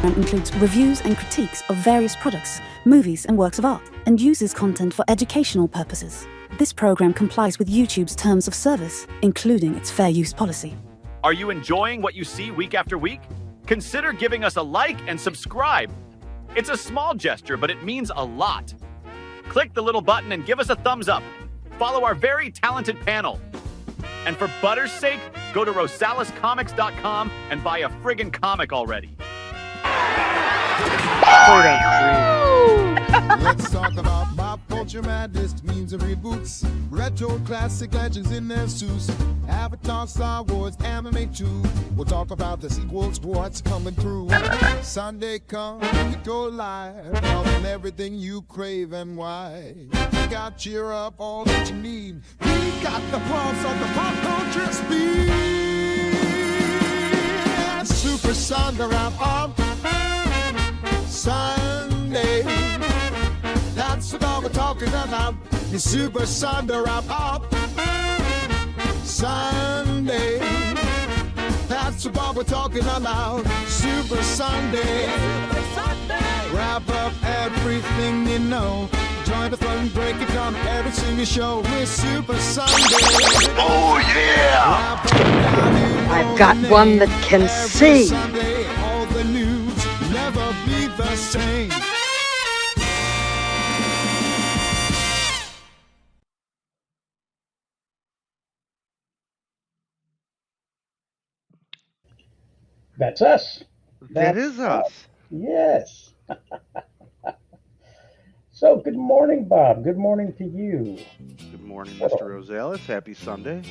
program includes reviews and critiques of various products, movies, and works of art, and uses content for educational purposes. This program complies with YouTube's terms of service, including its fair use policy. Are you enjoying what you see week after week? Consider giving us a like and subscribe. It's a small gesture, but it means a lot. Click the little button and give us a thumbs up. Follow our very talented panel. And for butter's sake, go to rosalescomics.com and buy a friggin' comic already. Let's talk about pop culture madness, memes and reboots, retro classic legends in their suits, Avatar, Star Wars, anime too. We'll talk about the sequels, what's coming through. Sunday come, we go live, on everything you crave and why. We got cheer up all that you need. We got the pulse of the pop culture speed. Super Sunday up Sunday. That's what we're talking about. The Super Sunday up Sunday. That's what we're talking about. Super Sunday. Wrap up everything you know. Join the fun, break it down every single show. We're Super Sunday. Oh yeah! I've got one that can see. Sunday, all the news never be the same. That's us. That is us. Yes. So, good morning, Bob. Good morning to you. Good morning, Mr. Rosales. Happy Sunday.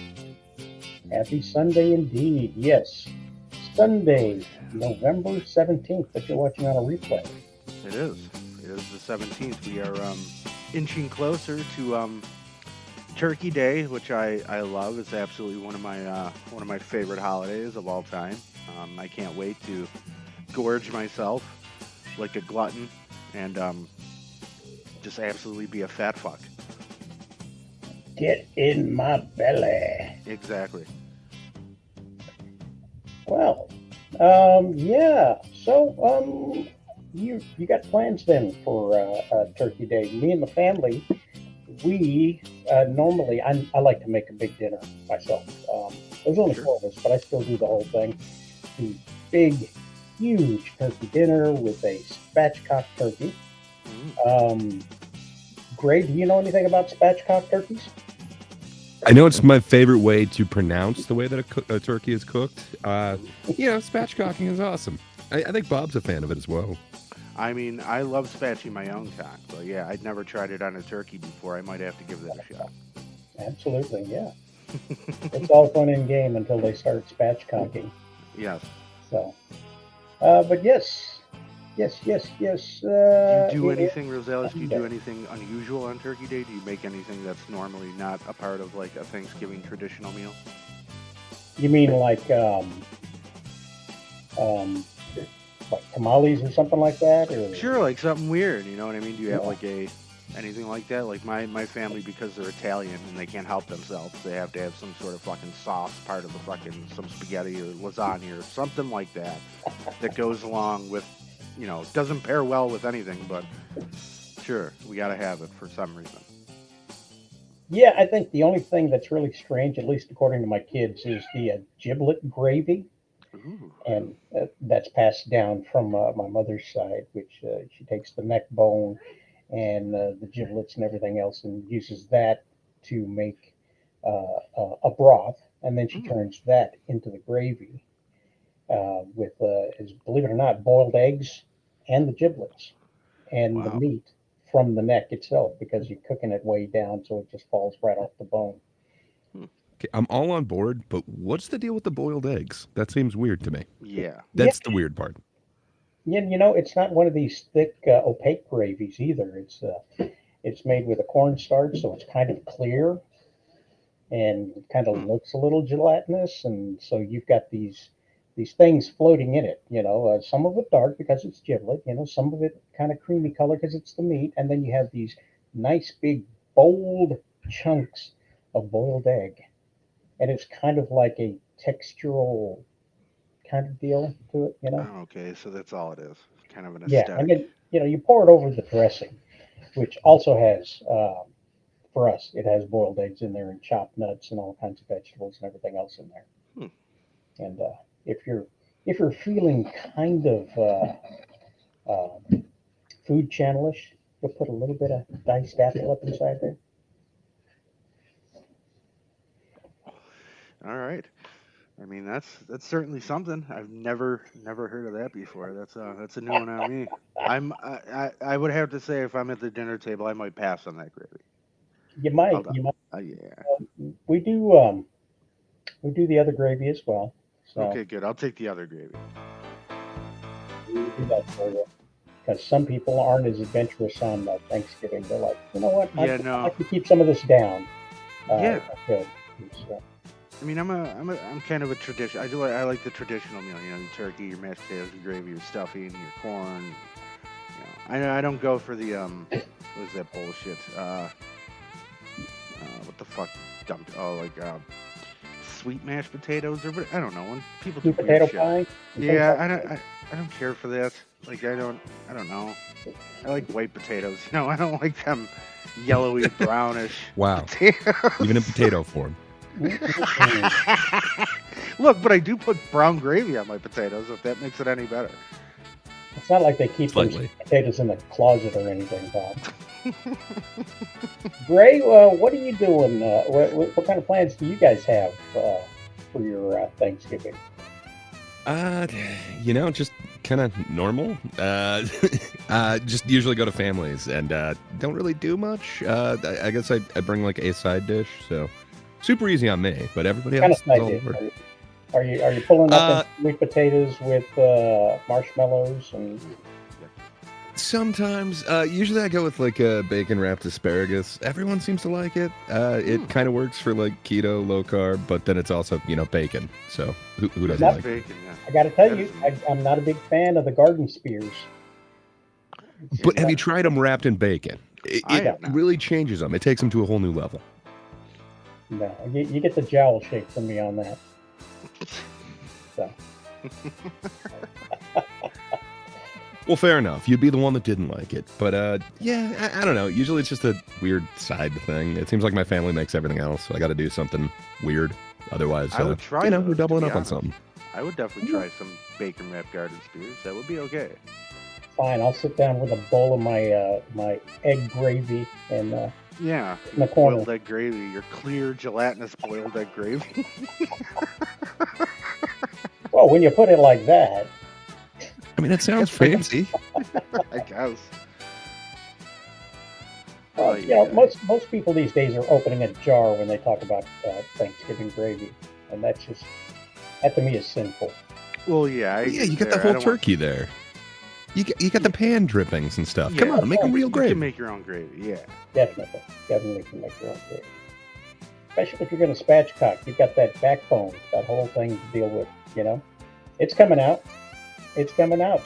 Happy Sunday indeed. Yes. Sunday, November 17th, but you're watching on a replay. It is. It is the 17th. We are inching closer to Turkey Day, which I love. It's absolutely one of my favorite holidays of all time. I can't wait to gorge myself like a glutton and just absolutely be a fat fuck. Get in my belly. Exactly. Well, yeah. So, you got plans then for Turkey Day? Me and the family, we normally I like to make a big dinner myself. There's only four of us, but I still do the whole thing. The big, huge turkey dinner with a spatchcock turkey. Gray, do you know anything about spatchcock turkeys? I know it's my favorite way to pronounce the way that a turkey is cooked. Spatchcocking is awesome. I think Bob's a fan of it as well. I mean, I love spatching my own cock, but yeah, I'd never tried it on a turkey before. I might have to give that a shot. Absolutely, yeah. It's all fun and game until they start spatchcocking. Yes. So, but yes. Do you do anything, Rosales? Do you do anything unusual on Turkey Day? Do you make anything that's normally not a part of like a Thanksgiving traditional meal? You mean like tamales or something like that? Or? Sure, like something weird. You know what I mean? Do you have like anything like that? Like my family, because they're Italian and they can't help themselves, they have to have some sort of fucking sauce, part of the fucking some spaghetti or lasagna or something like that that goes along with. You know, doesn't pair well with anything, but sure, we got to have it for some reason. Yeah, I think the only thing that's really strange, at least according to my kids, is the giblet gravy. Ooh. And that's passed down from my mother's side, which she takes the neck bone and the giblets and everything else and uses that to make a broth, and then she turns that into the gravy. With, believe it or not, boiled eggs and the giblets and the meat from the neck itself, because you're cooking it way down so it just falls right off the bone. Okay, I'm all on board, but what's the deal with the boiled eggs? That seems weird to me. Yeah. That's the weird part. Yeah, it's not one of these thick, opaque gravies either. It's made with a cornstarch, so it's kind of clear and kind of looks a little gelatinous, and so you've got these things floating in it, some of it dark because it's giblet, some of it kind of creamy color because it's the meat. And then you have these nice big bold chunks of boiled egg. And it's kind of like a textural kind of deal to it, you know? Oh, okay, so that's all it is. Kind of an Yeah, aesthetic. and then, you pour it over the dressing, which also has, for us, it has boiled eggs in there and chopped nuts and all kinds of vegetables and everything else in there. Hmm. And if you're if you're feeling kind of food channelish, you'll put a little bit of diced apple up inside there. All right. I mean, that's certainly something. I've never heard of that before. That's a new one on me. I would have to say if I'm at the dinner table, I might pass on that gravy. You I'll, might, you might. yeah. We do the other gravy as well. So Okay, good. I'll take the other gravy. we do that for you. Because some people aren't as adventurous on Thanksgiving. They're like, you know what? Yeah, I'd no. like to keep some of this down. Yeah. If I could. So, I mean, I'm kind of a tradition. I like the traditional meal. You know, your turkey, your mashed potatoes, your gravy, your stuffing, your corn. You know, I don't go for the what is that bullshit? What the fuck? Dumped? Oh, like sweet mashed potatoes or what? I don't know. When people do sweet weird potato shit. pie. Yeah, I don't care for that. Like I don't know. I like white potatoes. You know, I don't like them yellowy brownish. Wow. Potatoes. Even in potato form. Look, but I do put brown gravy on my potatoes, if that makes it any better. It's not like they keep those Slightly. potatoes in the closet or anything, Bob. Gray, what are you doing? What kind of plans do you guys have for your Thanksgiving? Just kind of normal. Just usually go to families and don't really do much. I guess I bring like a side dish, so super easy on me. But everybody What else kind is of all side over. dish? Are you pulling up sweet potatoes with marshmallows and? Sometimes, usually I go with like a bacon wrapped asparagus. Everyone seems to like it. It kind of works for like keto, low carb, but then it's also bacon. So who doesn't like it? Bacon, yeah. I got to tell you, I'm not a big fan of the garden spears. But have you tried them wrapped in bacon? It really changes them. It takes them to a whole new level. No, you get the jowl shake from me on that. So. Well, fair enough. You'd be the one that didn't like it. But, I don't know. Usually it's just a weird side thing. It seems like my family makes everything else, so I got to do something weird. Otherwise, I would try we're doubling up on honest. something. I would definitely try some bacon wrapped garden spears. That would be okay. Fine, I'll sit down with a bowl of my my egg gravy and Yeah, in the corner. boiled egg gravy, your clear gelatinous boiled egg gravy. Well, when you put it like that. I mean, it sounds fancy. I guess. Most people these days are opening a jar when they talk about Thanksgiving gravy, and that to me is sinful. Well, yeah. You got the whole turkey there. You got the pan drippings and stuff. Come on, make them real gravy. You can make your own gravy, yeah. Definitely can make your own gravy. Especially if you're going to spatchcock, you've got that backbone, that whole thing to deal with. It's coming out.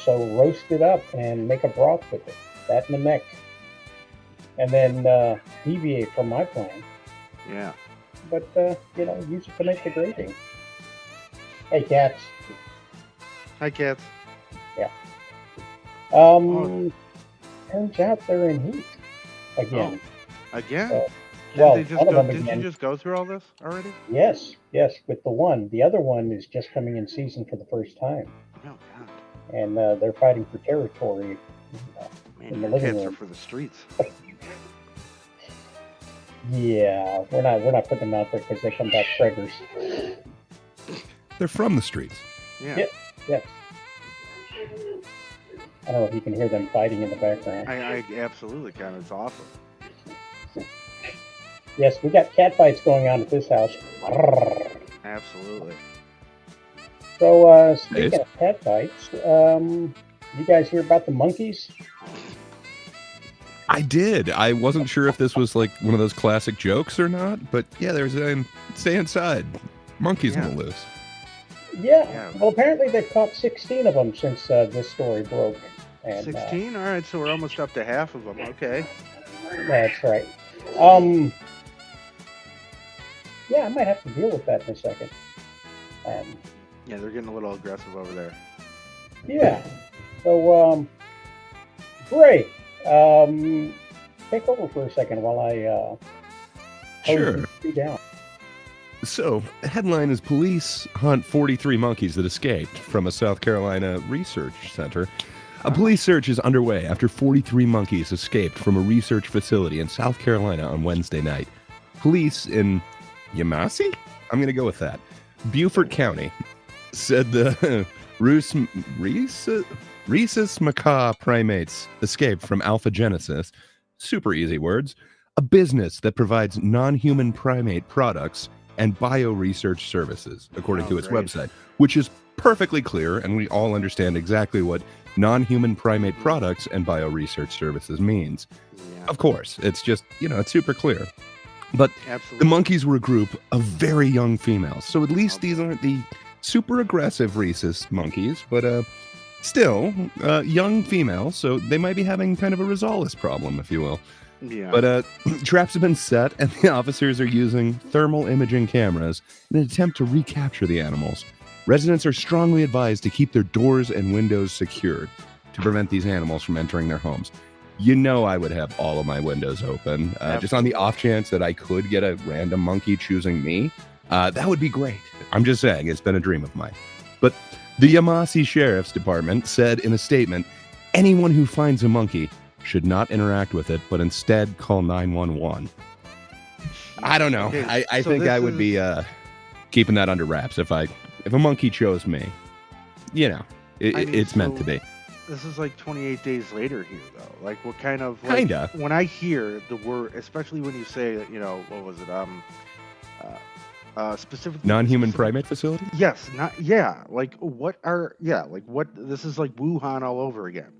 So roast it up and make a broth with it. That in the neck. And then deviate from my plan. Yeah. But, use it to make the gravy. Hey, cats. Hi, cats. Yeah. Turns out they're in heat again. Oh, again? Did you just go through all this already? Yes. With the one. The other one is just coming in season for the first time. Oh, God. And they're fighting for territory in the living room. Are for the streets. Yeah, we're not putting them out there because they come back preggers. They're from the streets. Yeah. Yes. I don't know if you can hear them fighting in the background. I absolutely can. It's awesome. Yes, we got cat fights going on at this house. Absolutely. So, speaking of cat fights, you guys hear about the monkeys? I did. I wasn't sure if this was like one of those classic jokes or not, but yeah, there's a stay inside. Monkeys on the loose. Yeah. Well, apparently they've caught 16 of them since this story broke. And, 16? All right, so we're almost up to half of them. Okay. That's right. Yeah, I might have to deal with that in a second. Yeah, they're getting a little aggressive over there. Yeah. So, Gray, take over for a second while I Sure. you down. So, the headline is Police Hunt 43 Monkeys That Escaped from a South Carolina Research Center. A police search is underway after 43 monkeys escaped from a research facility in South Carolina on Wednesday night. Police in Yamasi? I'm going to go with that. Beaufort County said the rhesus macaque primates escaped from Alpha Genesis, super easy words, a business that provides non-human primate products and bioresearch services, according to its website, which is perfectly clear, and we all understand exactly what non-human primate products and bioresearch services means. Yeah. Of course, it's just, it's super clear. But the monkeys were a group of very young females, so at least these aren't the super aggressive rhesus monkeys, but still young females, so they might be having kind of a Rosales problem, if you will. Yeah. But traps have been set, and the officers are using thermal imaging cameras in an attempt to recapture the animals. Residents are strongly advised to keep their doors and windows secured to prevent these animals from entering their homes. I would have all of my windows open, just on the off chance that I could get a random monkey choosing me. That would be great. I'm just saying, it's been a dream of mine. But the Yamasi Sheriff's Department said in a statement, anyone who finds a monkey should not interact with it, but instead call 911. I don't know. Okay, I think I would be keeping that under wraps if a monkey chose me. It's meant to be. This is like 28 days later here, though. Like, what kind of... Kinda. When I hear the word, especially when you say that, what was it? Specifically... Non-human primate facility? Yes. Like, what... This is like Wuhan all over again.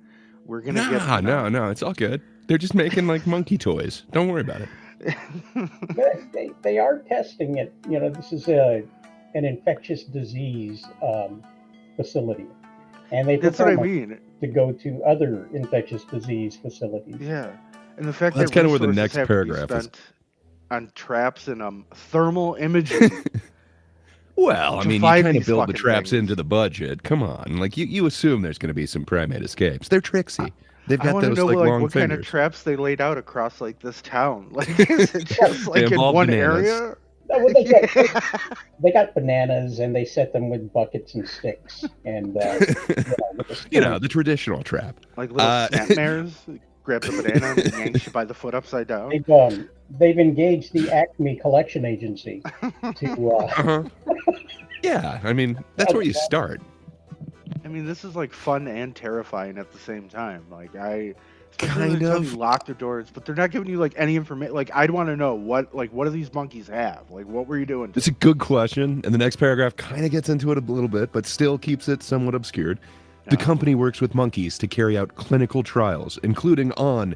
We're going to get... No. It's all good. They're just making, like, monkey toys. Don't worry about it. They are testing it. This is an infectious disease facility. And that's what I mean. To go to other infectious disease facilities. Yeah, and the fact that's that kind of where the next have paragraph to be is on traps and thermal imaging. Well, I mean, you kind of build the traps things into the budget. Come on, like you assume there's going to be some primate escapes. They're tricksy. They've got those like long what fingers. Kind of traps they laid out across like this town. Like, is it just like in one area? No, they got bananas and they set them with buckets and sticks and the traditional trap. Like little snapmares, grab the banana and yank you by the foot upside down. They've engaged the Acme Collection Agency to. Yeah, I mean that's where you start. I mean, this is like fun and terrifying at the same time. Like kind of lock the doors, but they're not giving you like any information. Like, I'd want to know what do these monkeys have? Like, what were you doing? It's a good question, and the next paragraph kind of gets into it a little bit, but still keeps it somewhat obscured. The company works with monkeys to carry out clinical trials, including on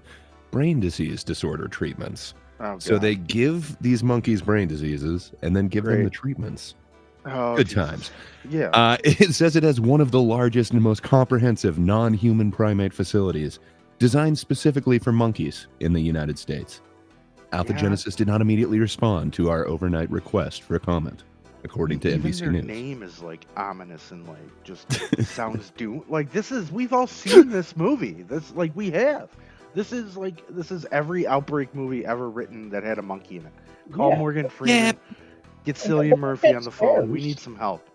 brain disease disorder treatments. So they give these monkeys brain diseases and then give them the treatments. Good times. Yeah. It says it has one of the largest and most comprehensive non-human primate facilities designed specifically for monkeys in the United States. Alpha Genesis did not immediately respond to our overnight request for a comment, according to NBC their News. Name is like ominous and like just sounds doom. Like we've all seen this movie. We have. This is every outbreak movie ever written that had a monkey in it. Call Morgan Freeman. Get Cillian Murphy on the phone. We need some help.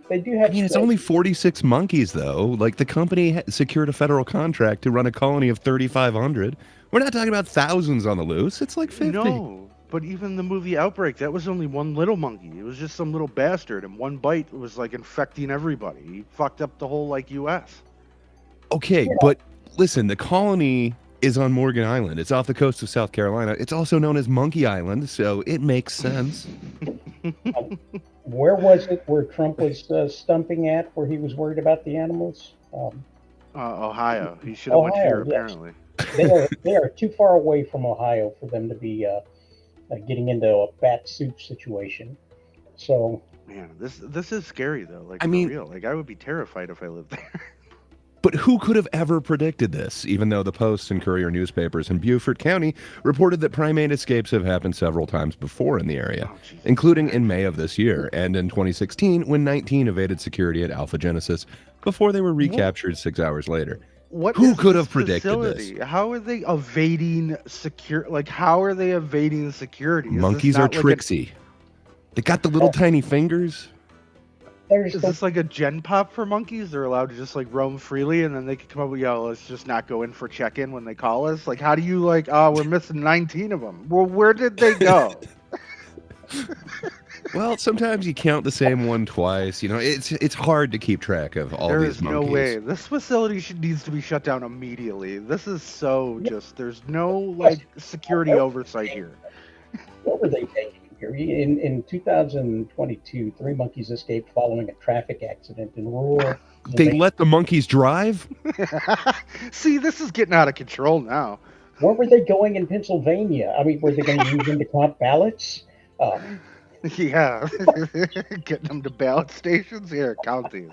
They do have. I mean, it's only 46 monkeys, though. Like, the company secured a federal contract to run a colony of 3,500. We're not talking about thousands on the loose. It's like 50. No, but even the movie Outbreak, that was only one little monkey. It was just some little bastard, and one bite was like infecting everybody. He fucked up the whole U.S. Okay, but listen, the colony is on Morgan Island. It's off the coast of South Carolina. It's also known as Monkey Island, so it makes sense. Where was it where Trump was stumping at, where he was worried about the animals? Ohio. He should have went here, apparently. They are too far away from Ohio for them to be getting into a bat soup situation. So, man, this is scary though. Like, for real. Like, I would be terrified if I lived there. But who could have ever predicted this, even though the Post and Courier newspapers in Beaufort County reported that primate escapes have happened several times before in the area, including in May of this year and in 2016 when 19 evaded security at Alpha Genesis before they were recaptured 6 hours later. Who could have predicted this? How are they evading how are they evading security? Monkeys are tricksy. They got the little tiny fingers. Is this like a gen pop for monkeys? They're allowed to just like roam freely, and then they can come up with, let's just not go in for check-in when they call us. Like, how do you we're missing 19 of them? Well, where did they go? Well, sometimes you count the same one twice. It's hard to keep track of all these monkeys. There is no way. This facility needs to be shut down immediately. This is there's no security oversight here. What were they taking? In 2022, 3 monkeys escaped following a traffic accident in rural. They let the monkeys drive? See, this is getting out of control now. Where were they going in Pennsylvania? I mean, were they going to use them to count ballots? Yeah, getting them to ballot stations. Here, count these.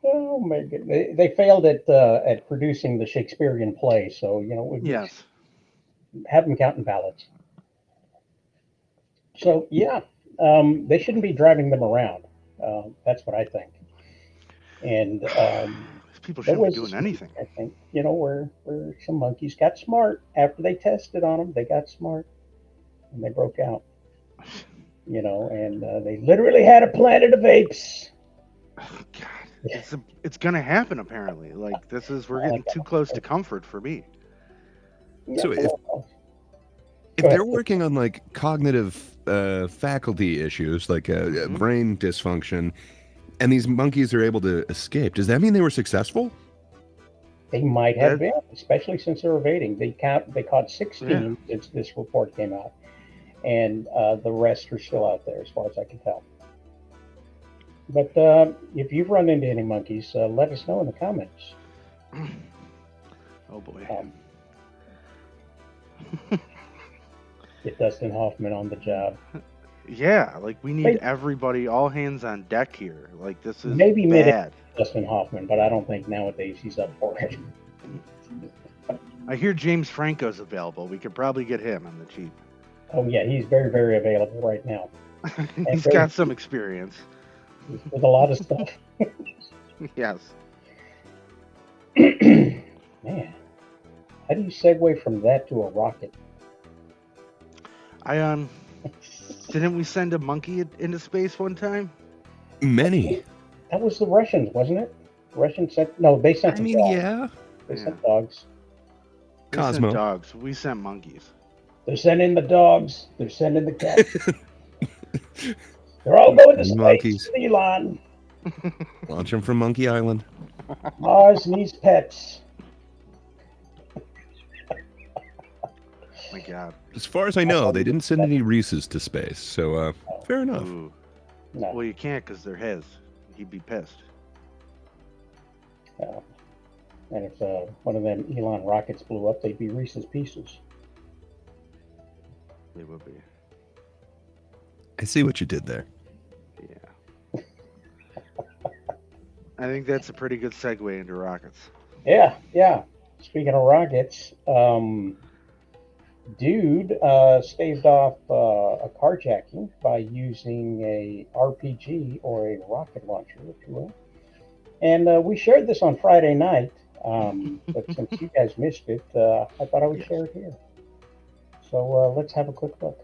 Oh my goodness! They failed at producing the Shakespearean play, so yes, have them counting ballots. So yeah, they shouldn't be driving them around. That's what I think. And people shouldn't be doing anything. I think where some monkeys got smart after they tested on them. They got smart and they broke out. And they literally had a planet of apes. Oh, God, it's gonna happen apparently. We're getting too close to comfort for me. So if they're working on cognitive faculty issues, brain dysfunction, and these monkeys are able to escape, does that mean they were successful? They might have been, especially since they're evading. They caught 16 since this report came out, and the rest are still out there, as far as I can tell. But if you've run into any monkeys, let us know in the comments. Oh boy. Get Dustin Hoffman on the job. Yeah, we need everybody, all hands on deck here. This is maybe bad. Dustin Hoffman, but I don't think nowadays he's up for it. I hear James Franco's available. We could probably get him on the cheap. Oh yeah, he's very, very available right now. He's got some experience with a lot of stuff. Yes. Man, how do you segue from that to a rocket? Didn't we send a monkey into space one time? Many. That was the Russians, wasn't it? They sent dogs. Yeah. They sent dogs. Cosmo. They sent dogs. We sent monkeys. They're sending the dogs. They're sending the cats. They're all going to space. Monkeys. Elon. Launch them from Monkey Island. Mars needs pets. My God. As far as I know, they didn't send any Reese's to space, so fair enough. Ooh. No. Well, you can't because they're his. He'd be pissed. And if one of them Elon rockets blew up, they'd be Reese's Pieces. They would be. I see what you did there. Yeah. I think that's a pretty good segue into rockets. Yeah. Speaking of rockets, dude staved off a carjacking by using a RPG or a rocket launcher, if you will. And we shared this on Friday night, but since you guys missed it, I thought I would share it here. So let's have a quick look.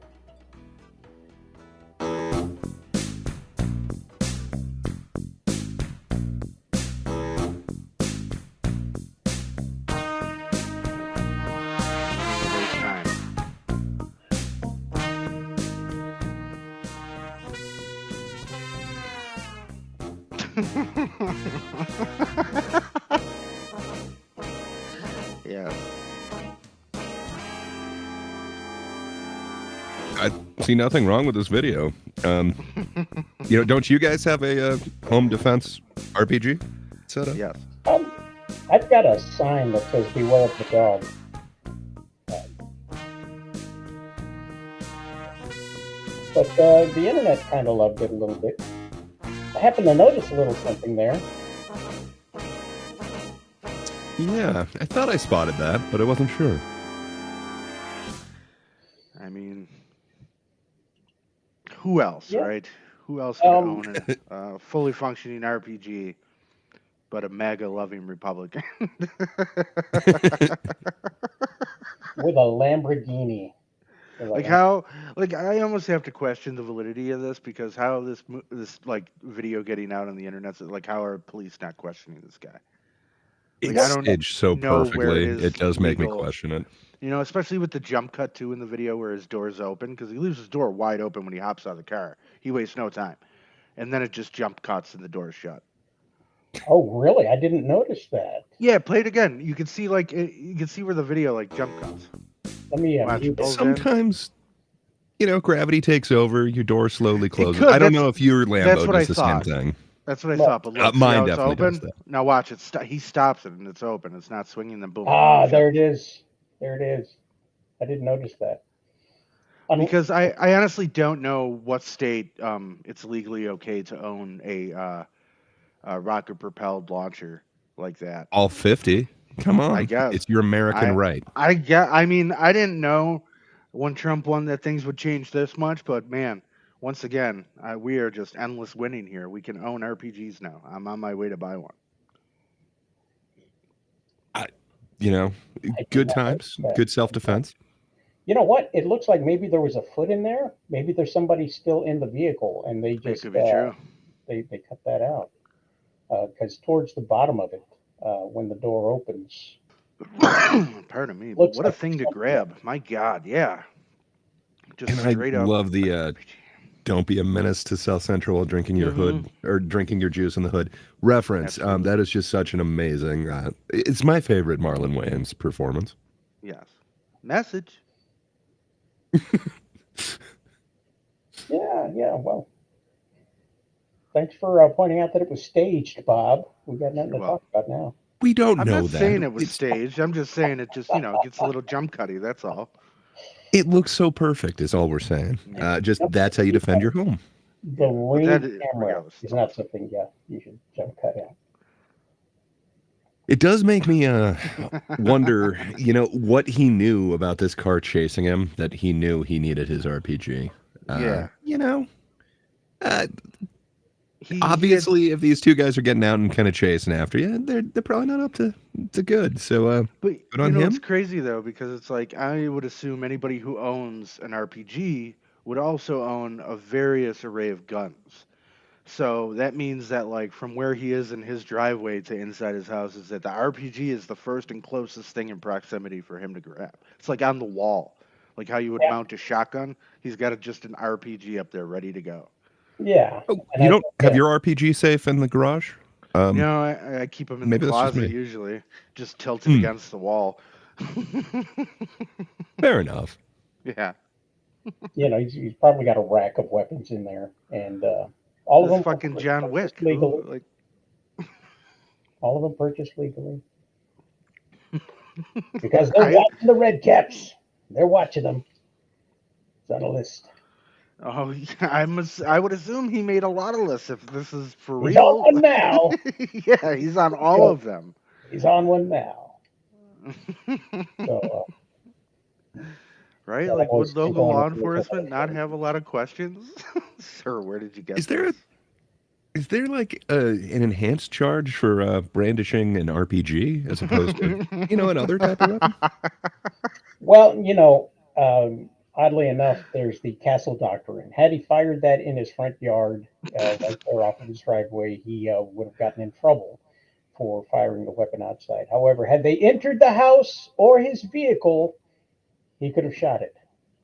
Yeah. I see nothing wrong with this video. Don't you guys have a home defense RPG set up? Yes. I've got a sign that says "Beware of the dog." But the internet kind of loved it a little bit. I happened to notice a little something there. Yeah, I thought I spotted that, but I wasn't sure. I mean, who else, Yeah. right? Who else would Um, own a fully functioning RPG but a MAGA loving Republican? with a Lamborghini. Like how, like I almost have to question the validity of this because how this like video getting out on the internet, like how are police not questioning this guy? Like I It's don't staged so know where it perfectly. is It does make me legal. question it. You know, especially with the jump cut too in the video where his door's open because he leaves his door wide open when he hops out of the car. He wastes no time, and then it just jump cuts and the door's shut. Oh, really? I didn't notice that. Yeah, play it again. You can see you can see where the video like jump cuts. Let me Watch, mute it. pulls in. Sometimes, gravity takes over. Your door slowly closes. could, I don't that's- know if your that's Lambo what I does the same thought. thing. That's what I Look. thought. But look, see Mine how it's definitely open? does that. Now watch it. He stops it and it's open. It's not swinging. Then boom. Ah, shut. there it is. There it is. I didn't notice that. Because I honestly don't know what state it's legally okay to own a rocket propelled launcher like that. All 50. Come on. I guess It's your American right. I mean, I didn't know when Trump won that things would change this much, but man, once again, we are just endless winning here. We can own RPGs now. I'm on my way to buy one. Good times, good self-defense. You know what? It looks like maybe there was a foot in there. Maybe there's somebody still in the vehicle, and they It just could be true. they cut that out because towards the bottom of it, when the door opens, Pardon me, but looks what a like thing to something. grab. My God, yeah. Just And I straight up. love the don't be a menace to South Central while drinking your hood or drinking your juice in the hood reference. That is just such an amazing. It's my favorite Marlon Wayans performance. Yes. Message. Yeah. Well, thanks for pointing out that it was staged, Bob. We got nothing to talk about now. We don't I'm know not that. saying it was staged. I'm just saying it just, gets a little jump cutty. That's all. It looks so perfect, is all we're saying. Just that's how you defend your home. The ring camera regardless, is not something you should jump cut out. It does make me wonder, what he knew about this car chasing him, that he knew he needed his RPG. Yeah. Obviously, if these two guys are getting out and kind of chasing after you, they're probably not up to good. So, But good on him. it's crazy though because it's like I would assume anybody who owns an RPG would also own a various array of guns. So that means that like from where he is in his driveway to inside his house is that the RPG is the first and closest thing in proximity for him to grab. It's like on the wall, like how you would mount a shotgun. He's got just an RPG up there ready to go. Yeah. Oh, you don't have your RPG safe in the garage? No, I keep them in the closet usually, just tilted against the wall. Fair enough. Yeah. He's probably got a rack of weapons in there, and all of them fucking John Wick. Legally. All of them purchased legally because they're watching the red caps. They're watching them. It's on a list. Oh, I would assume he made a lot of lists if this is for real. He's on one now. Yeah, he's on all of them. He's on one now. So, right? Like, would local law enforcement not have a lot of questions? Sir, where did you get this? Is there like an enhanced charge for brandishing an RPG as opposed to, another type of weapon? Well, oddly enough, there's the castle doctrine. Had he fired that in his front yard, right there off of his driveway, he would have gotten in trouble for firing the weapon outside. However, had they entered the house or his vehicle, he could have shot it.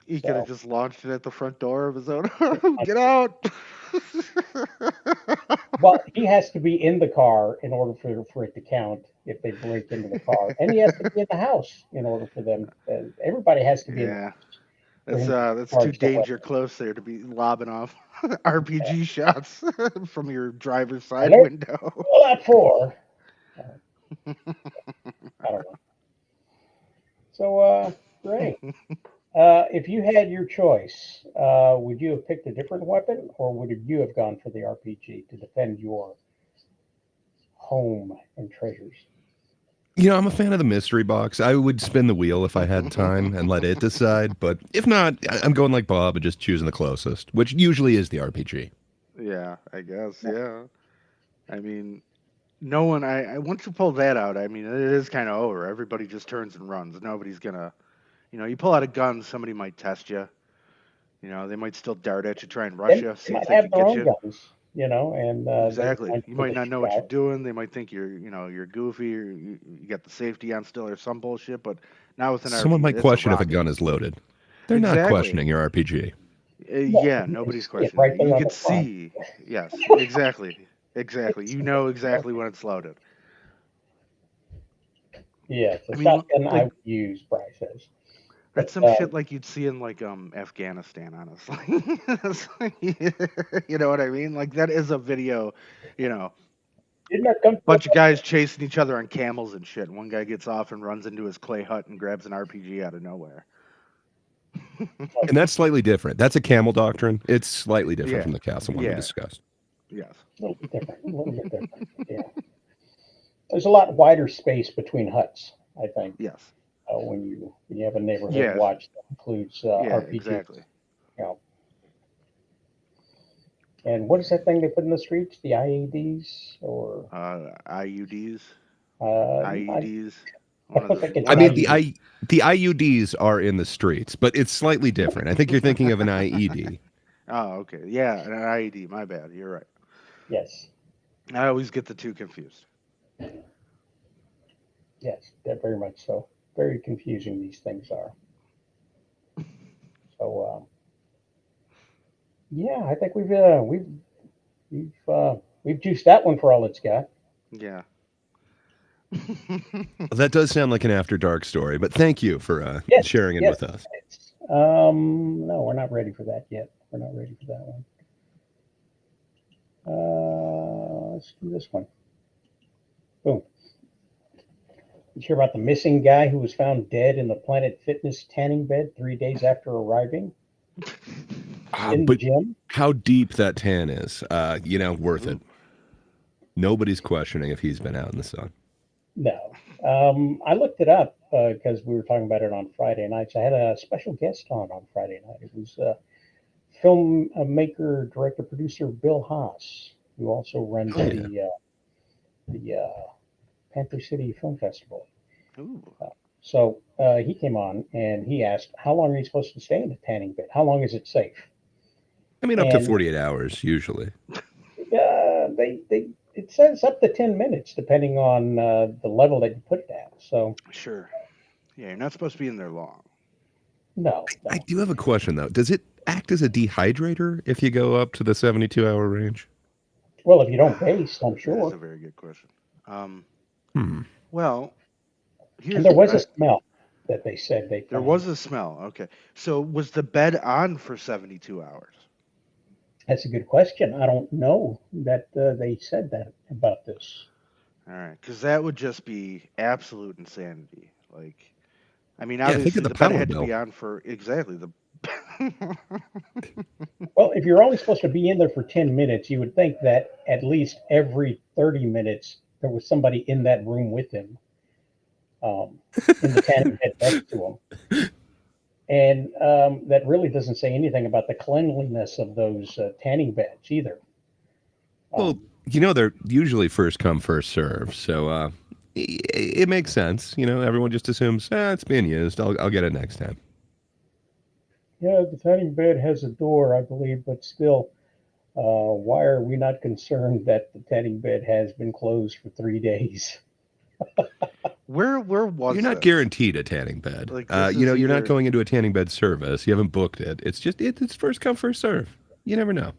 He could have just launched it at the front door of his own home. Get out! Well, he has to be in the car in order for it to count if they break into the car, and he has to be in the house in order for them. Everybody has to be. Yeah, that's too danger close there to be lobbing off RPG shots from your driver's side window. Well, that for. I don't know. So, Ray, if you had your choice, would you have picked a different weapon, or would you have gone for the RPG to defend your home and treasures? I'm a fan of the mystery box. I would spin the wheel if I had time and let it decide. But if not, I'm going like Bob and just choosing the closest, which usually is the RPG. Yeah, I guess. Yeah. I mean, no one. Once you pull that out, I mean, it is kind of over. Everybody just turns and runs. Nobody's gonna. You pull out a gun, somebody might test you. They might still dart at you, try and rush They you, see if might they have can their get own you. guns, and they Exactly. might You take might a not know what you're shot. doing. They might think you're goofy or you got the safety on still or some bullshit. But now with an Someone RPG, might it's a question if a rocket. gun is loaded. They're not Exactly. questioning your RPG. No, Yeah, you can nobody's see it questioning right it. there You on can the front. see. Yes, exactly. Exactly. You know exactly when it's loaded. Yeah, the I mean, shotgun I like would use, Bryce says. that's But some shit like you'd see in like Afghanistan, honestly. It's you know what I mean? Like that is a video, you know, didn't that come to bunch of guys chasing each other on camels and shit. And one guy gets off and runs into his clay hut and grabs an RPG out of nowhere. And that's slightly different. That's a camel doctrine. It's slightly different Yeah. from the castle one we Yeah. discussed. Yes. a little bit different, a little bit different. Yeah, there's a lot wider space between huts, I think. Yes. When you have a neighborhood Yes. watch that includes Yeah, RPGs, exactly. you know. And what is that thing they put in the streets? The IEDs or IUDs. I IEDs. One of think it's I an mean, IED. the IUDs are in the streets, but it's slightly different. I think you're thinking of an IED. Oh, okay. Yeah, an IED. My bad. You're right. Yes, I always get the two confused. yes, that very much so. Very confusing these things are. So yeah, I think we've juiced that one for all it's got. Yeah. That does sound like an after dark story, but thank you for Yes, sharing it yes. with us. No, we're not ready for that yet. We're not ready for that one. Let's do this one. Boom. You hear about the missing guy who was found dead in the Planet Fitness tanning bed 3 days after arriving in the But gym? how deep that tan is, worth it. Ooh. Nobody's questioning if he's been out in the sun. No. I looked it up because we were talking about it on Friday nights. I had a special guest on Friday night. It was filmmaker, director, producer Bill Haas, who also runs Oh, yeah. the Panther City Film Festival. Ooh. So he came on and he asked, "How long are you supposed to stay in the tanning bed? How long is it safe?" I mean, up to And 48 hours, usually. they it says up to 10 minutes, depending on the level that you put it at. So Sure. Yeah, you're not supposed to be in there long. no, I no. do have a question, though. Does it act as a dehydrator if you go up to the 72-hour range? Well, if you don't baste, I'm That is sure. a very good question. Hmm. Well, And here's there was a smell that they said they there found. was a smell. Okay. So was the bed on for 72 hours? That's a good question. I don't know that they said that about this. All right, because that would just be absolute insanity. Like, I mean, Yeah, think obviously of the the bed power had to bill. be on for exactly the. Well, if you're only supposed to be in there for 10 minutes, you would think that at least every 30 minutes there was somebody in that room with him, in the tanning bed next to him. And that really doesn't say anything about the cleanliness of those tanning beds either. Well, Um, they're usually first come, first serve. So it makes sense. Everyone just assumes, it's being used. I'll get it next time. yeah, the tanning bed has a door, I believe, but still, why are we not concerned that the tanning bed has been closed for 3 days? Where was You're not this? guaranteed a tanning bed. Like this is You're not either going into a tanning bed service. You haven't booked it. It's just it's first come, first serve. You never know.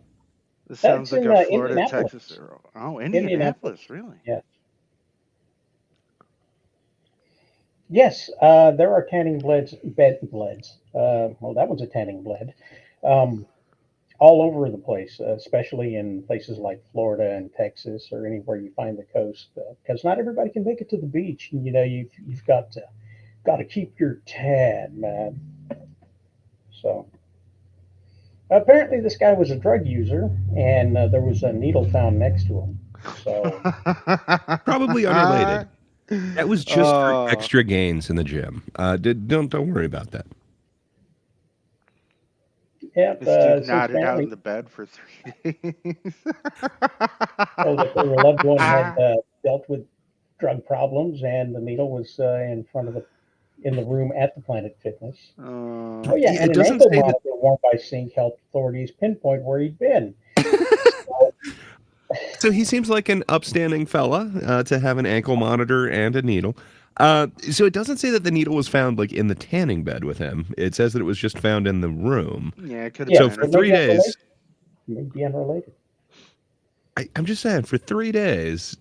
this sounds That's like in a Florida, Indianapolis. Texas. Oh, Indianapolis. Indianapolis, really? Yes. Yes, there are tanning beds. Well, that was a tanning bed. Um, all over the place, especially in places like Florida and Texas or anywhere you find the coast, because not everybody can make it to the beach. And, you've got to keep your tan, man. So apparently, this guy was a drug user, and there was a needle found next to him. So Probably unrelated. That was just for extra gains in the gym. Don't worry about that. Yep. This dude So nodded out apparently, in the bed for 3 days. that their loved one had dealt with drug problems, and the needle was in the room at the Planet Fitness. Oh yeah, It and an doesn't ankle say that. monitor worn by Sync helped authorities pinpoint where he'd been. So he seems like an upstanding fella to have an ankle monitor and a needle. So it doesn't say that the needle was found like in the tanning bed with him. It says that it was just found in the room. Yeah, it could have So been. for 3 days, Maybe unrelated. I'm just saying, for 3 days,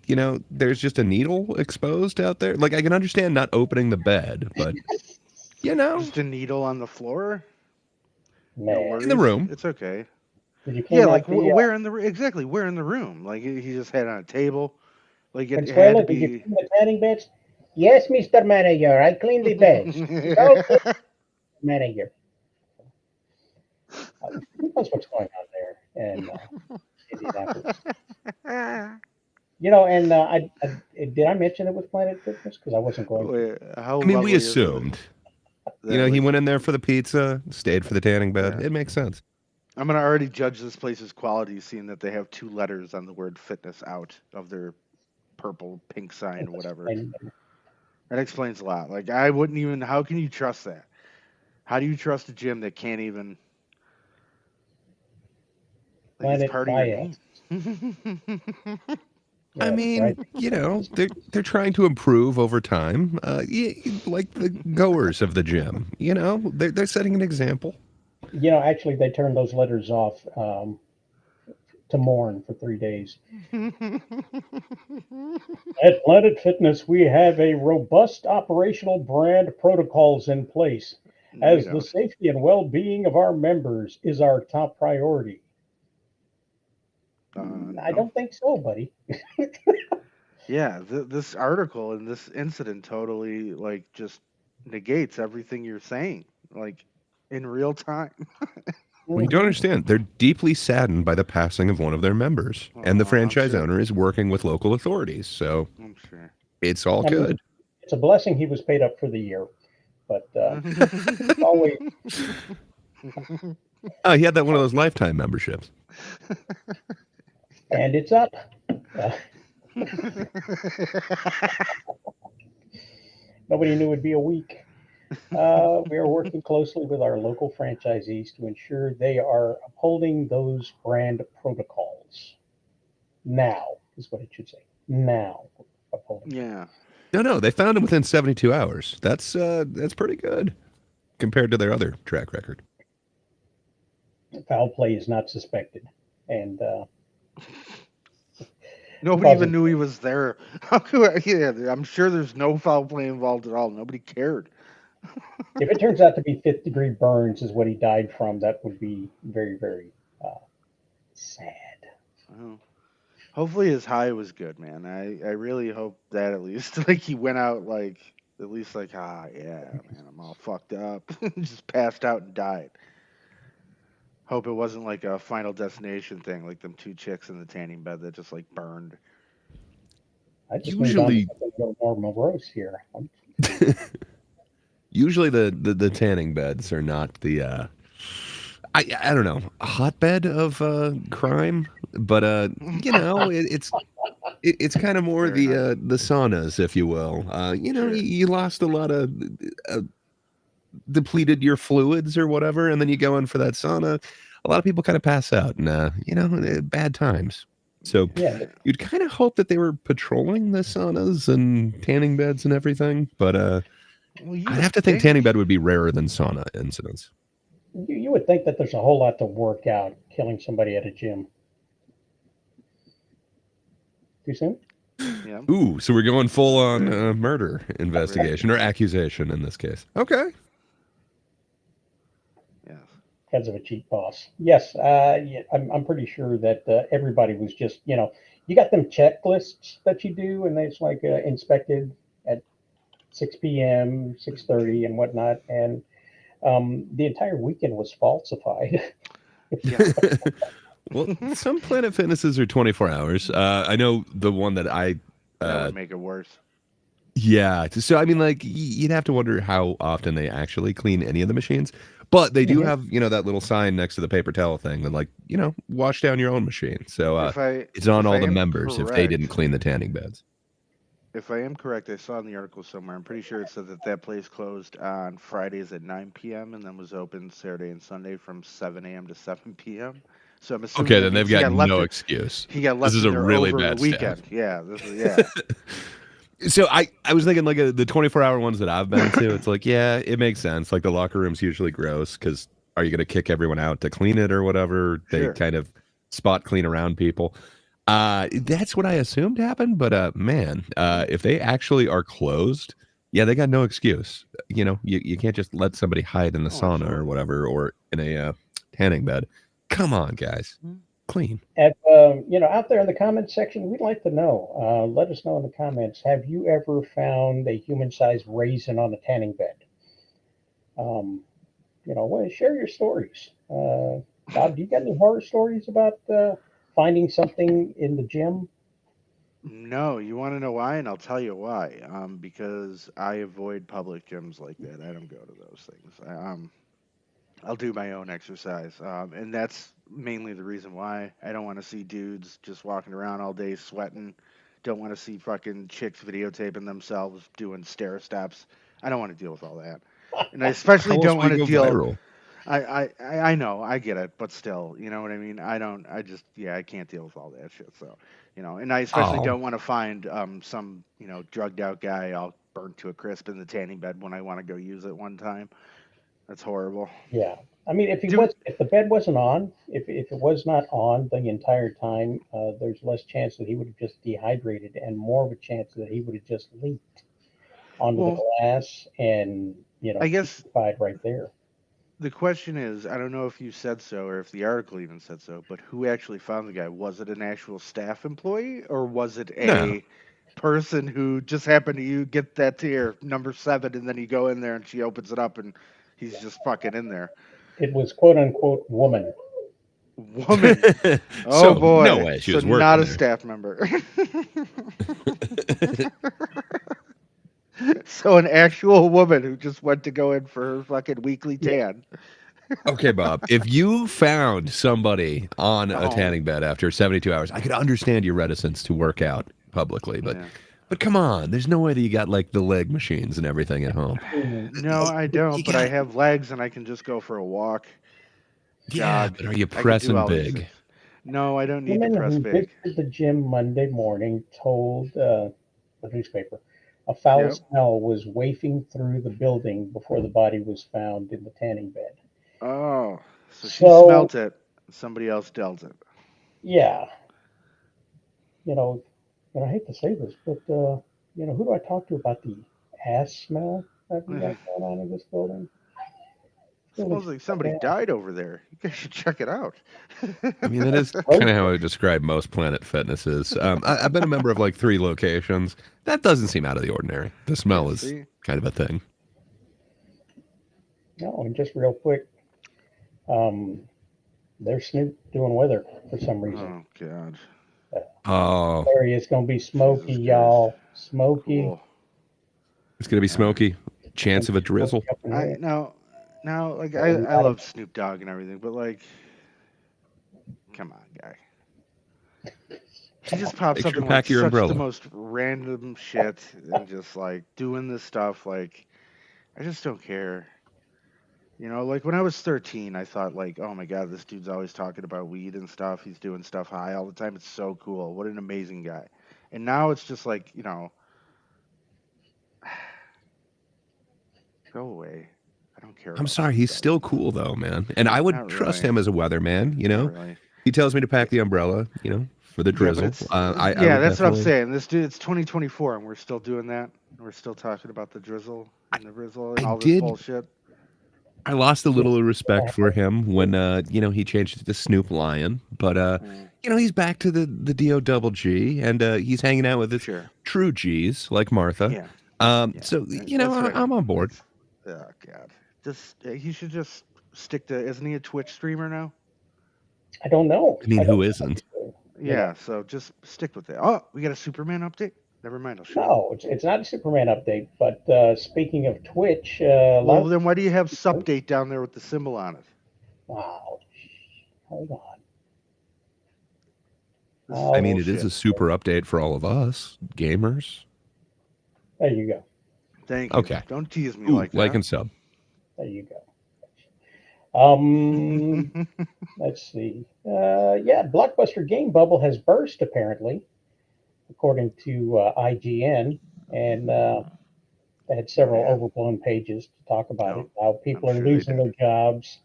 there's just a needle exposed out there. Like, I can understand not opening the bed, but, Just a needle on the floor? No Man, worries. in the room. It's okay. did you Yeah, clean like out the where in the exactly where in the room? Like he just had it on a table. Like it had to Consuelo? Did you be. clean the tanning beds? Yes, Mr. Manager. I cleaned the beds. No, manager. Who knows what's going on there in Indianapolis? And did I mention it was Planet Fitness? Because I wasn't going to. Wait, how I mean, lovely we is it assumed. that, He like, went in there for the pizza, stayed for the tanning bed. Yeah. It makes sense. I'm gonna already judge this place's quality, seeing that they have 2 letters on the word fitness out of their purple pink sign, whatever. That explains a lot. Like I wouldn't even. How can you trust that? How do you trust a gym that can't even? Like it's Planet part of your Bias. name. I Yes, mean, right. they're trying to improve over time. Like the goers of the gym. They're setting an example. Actually, they turned those letters off to mourn for 3 days. At Planet Fitness, we have a robust operational brand protocols in place, No, you as the don't. safety and well-being of our members is our top priority. I No. don't think so, buddy. Yeah, this article and this incident totally like just negates everything you're saying, like in real time. Well, you don't Mhm. understand. They're deeply saddened by the passing of one of their members, and the Oh, I'm franchise sure. owner is working with local authorities. So I'm sure. it's all I mean, good. it's a blessing he was paid up for the year, but it's always Oh, he had that one of those lifetime memberships. and it's up. Nobody knew it'd be a week. We are working closely with our local franchisees to ensure they are upholding those brand protocols. Now is what it should say. Now, upholding. Yeah. No, they found him within 72 hours. That's pretty good compared to their other track record. Foul play is not suspected, and Nobody even Causes- knew he was there. Yeah, I'm sure there's no foul play involved at all. Nobody cared. if it turns out to be fifth-degree burns is what he died from, that would be very, very sad. Well, hopefully his high was good, man. I really hope that at least like he went out like at least like yeah, man, I'm all fucked up. Just passed out and died. Hope it wasn't like a Final Destination thing, like them 2 chicks in the tanning bed that just like burned. I just moved on to Usually, something a little more morose here. usually the tanning beds are not the I don't know, hotbed of crime, but it's kind of more Fair the saunas, if you will. Sure. You lost a lot of depleted your fluids or whatever, and then you go in for that sauna. A lot of people kind of pass out, and bad times. So Yeah, you'd kind of hope that they were patrolling the saunas and tanning beds and everything, but Well, you I'd would have to think tanning bed would be rarer than sauna incidents. you would think that there's a whole lot to work out killing somebody at a gym. Too soon? Yeah. Ooh, so we're going full on murder investigation or accusation in this case. Okay. Yes. Because of a cheap boss. Yes, yeah, I'm pretty sure that everybody was just, you got them checklists that you do, and it's like inspected at 6 p.m., 6:30, and whatnot, and the entire weekend was falsified. Yeah. Well, some Planet Fitnesses are 24 hours. I know the one that I That would make it worse. Yeah. So I mean, like, you'd have to wonder how often they actually clean any of the machines. But they do Mhm. have, that little sign next to the paper towel thing that, like, wash down your own machine. So If I it's on if I all the am members if they didn't correct, clean the tanning beds. if I am correct, I saw in the article somewhere. I'm pretty sure it said that that place closed on Fridays at 9 p.m. and then was open Saturday and Sunday from 7 a.m. to 7 p.m. So I'm assuming Okay, that then they've means he got got left no it. excuse. He got This left is in a there really over the bad staff. weekend. Yeah, this is yeah. So I was thinking like the 24-hour ones that I've been to, it's like, yeah, it makes sense. Like the locker room's usually gross because are you going to kick everyone out to clean it or whatever? They Sure. kind of spot clean around people. That's what I assumed happened, but man, if they actually are closed, yeah, they got no excuse. You can't just let somebody hide in the Oh, sauna or absolutely. whatever or in a tanning bed. Come on, guys, clean. Out there in the comments section, we'd like to know. Let us know in the comments. Have you ever found a human-sized raisin on a tanning bed? Share your stories. Bob, do you got any horror stories about finding something in the gym? No, you want to know why, and I'll tell you why. Because I avoid public gyms like that. I don't go to those things. I'll do my own exercise, and that's mainly the reason why. I don't want to see dudes just walking around all day sweating. Don't want to see fucking chicks videotaping themselves doing stair steps. I don't want to deal with all that, and I especially How else don't will want you to go deal. viral? I know, I get it, but still, you know what I mean? I don't, I just, yeah, I can't deal with all that shit. So, and I especially Oh, don't want to find some, drugged out guy all burnt to a crisp in the tanning bed when I want to go use it one time. That's horrible. Yeah. I mean, Do if the bed wasn't on, if it was not on the entire time, there's less chance that he would have just dehydrated, and more of a chance that he would have just leaked onto the well, glass and I guess putrefied right there. the question is, I don't know if you said so or if the article even said so, but who actually found the guy? Was it an actual staff employee or was it no. a person who just happened to you get that tier number 7 and then you go in there and she opens it up and he's just fucking in there? It was quote unquote woman. Woman. Oh So no boy. way she So was not working a there. staff member. So an actual woman who just went to go in for her fucking weekly Yeah. tan. Okay, Bob, if you found somebody on a Oh, tanning bed after 72 hours, I could understand your reticence to work out publicly, but yeah. come on, there's no way that you got like the leg machines and everything at home. No, I don't, You but I got have legs and I can just go for a walk, Yeah, jog. but are you I could do pressing all these big? things. No, I don't need to Woman press who big. visited the gym Monday morning told the newspaper a foul Yep. smell was wafting through the building before the body was found in the tanning bed. Oh, so she So, smelt it. Somebody else dealt it. yeah, you know, and I hate to say this, but who do I talk to about the ass smell that we got going on in this building? This building's Smells like so somebody bad. died over there. You guys should check it out. I mean, that is kind of how I describe most Planet Fitnesses. I've been a member of like 3 locations. That doesn't seem out of the ordinary. The Yeah, smell is see? kind of a thing. No, and just real quick, um, there's Snoop doing weather for some reason. Oh, God. Uh, Oh, area is going to be smoky, Jesus Christ. y'all. Smoky. Cool. it's gonna be Uh, smoky. It's going Chance to of be a drizzle. smoky up in I here. now like And I not love Snoop Dogg and everything, but like, come on, guy. He come on. just pops Make up sure in to like pack your such the umbrella. most random shit and just like doing this stuff. Like, I just don't care. Like when I was 13, I thought like, oh my God, this dude's always talking about weed and stuff. He's doing stuff high all the time. It's so cool. What an amazing guy. And now it's just like, go away. I don't care I'm about sorry, Snoop he's Dogg still anymore. cool though, man. And I would Not trust really. him as a weatherman. Not really. He tells me to Yeah, pack the umbrella. For the yeah, but drizzle. it's I yeah, would that's what I'm definitely. saying. This dude, it's 2024, and we're still doing that. We're still talking about the drizzle I, and the drizzle and I all this did. bullshit. I lost a Yeah. little respect for him when he changed it to Snoop Lion, but Mm, he's back to the Do double G, and he's hanging out with his sure. true G's like Martha. Yeah. Yeah. So That's what I I'm mean. on board. It's oh God. Just he should just stick to. Isn't he a Twitch streamer now? I don't know. I mean, I don't who know. isn't? You know, Yeah. So just stick with it. Oh, we got a Superman update. Never mind. I'll shut up. No, it's not a Superman update. But speaking of Twitch, a lot Well, of then why do you have Supdate down there with the symbol on it? wow, hold on. This is I Oh, mean, it is bullshit. a super update for all of us gamers. there you go. Thank you. Okay. Don't tease me Ooh, like like that. and sub. There you go. Let's see. Yeah, Blockbuster Game Bubble has burst apparently, according to IGN, and they had Oh several yeah. overblown pages to talk about it. No, How I'm people are sure they losing did. their jobs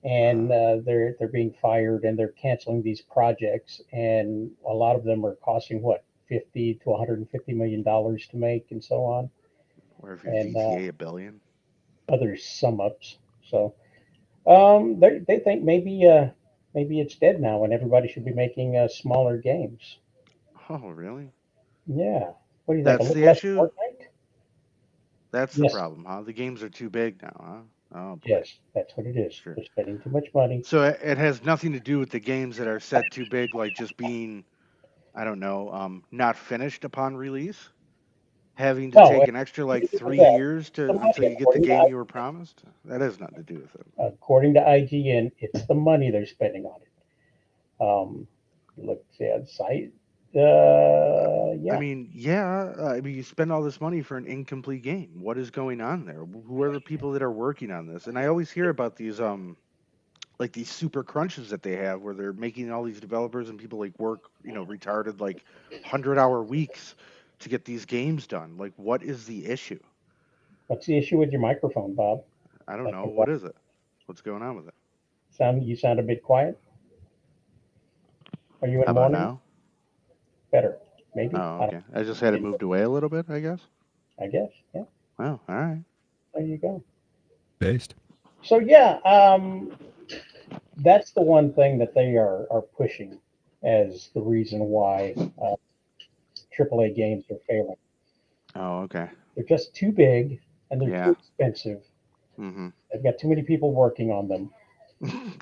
and Uh, they're being fired and they're canceling these projects, and a lot of them are costing what 50 to 150 million dollars to make, and so on, or if your and GTA a billion. other sum ups. So they think maybe it's dead now, and everybody should be making smaller games. Oh really? Yeah. What do you think? A That's little the less issue. Fortnite? That's the Yes. problem, huh? The games are too big now, huh? Oh boy. Yes, that's what it is. Sure. They're spending too much money. So it has nothing to do with the games that are said too big, like just being, I don't know, not finished upon release, having to No, take it's an extra nothing like to do with 3 years the to until money. you get the game you were promised. That has nothing to do with it. According to IGN, it's the money they're spending on it. Look, yeah, site. I Yeah, mean, yeah, I mean, you spend all this money for an incomplete game. What is going on there? Who are the people that are working on this? And I always hear about these like these super crunches that they have where they're making all these developers and people like work, retarded like 100-hour weeks to get these games done. Like what is the issue? what's the issue with your microphone, Bob? I don't Like, know. What is it? What's going on with it? you sound a bit quiet. Are you How in about morning? now? Better, maybe. Oh, I don't okay. I just had it moved away a little bit, I guess. I guess. Yeah, Oh, all right. there you go. Based. So yeah, that's the one thing that they are pushing as the reason why AAA games are failing. Oh, okay. They're just too big and they're too Yeah. expensive. Mm-hmm. They've got too many people working on them,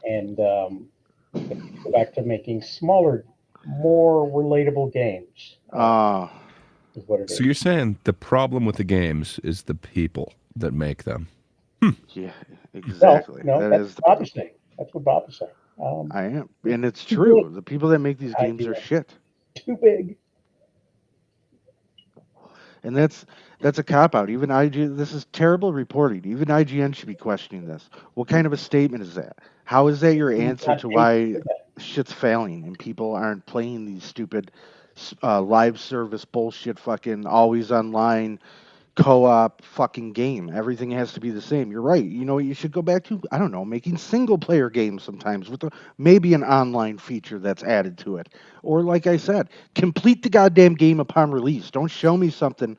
and they need to go back to making smaller, more relatable games. Oh, Is what it So is. you're saying the problem with the games is the people that make them? yeah, No, exactly. no, That that's is the what Bob is problem. saying. That's what Bob is saying. I am. It's And it's too big. true. The people that make these games are Idea. shit. Too big. And that's a cop out. Even IGN, this is terrible reporting. Even IGN should be questioning this. What kind of a statement is that? How is that your He's answer not to paid to why do that. shit's failing and people aren't playing these stupid live service bullshit fucking always online co-op fucking game. Everything has to be the same. You're right. You know what you should go back to? I don't know, making single player games sometimes with maybe an online feature that's added to it. Or like I said, complete the goddamn game upon release. Don't show me something,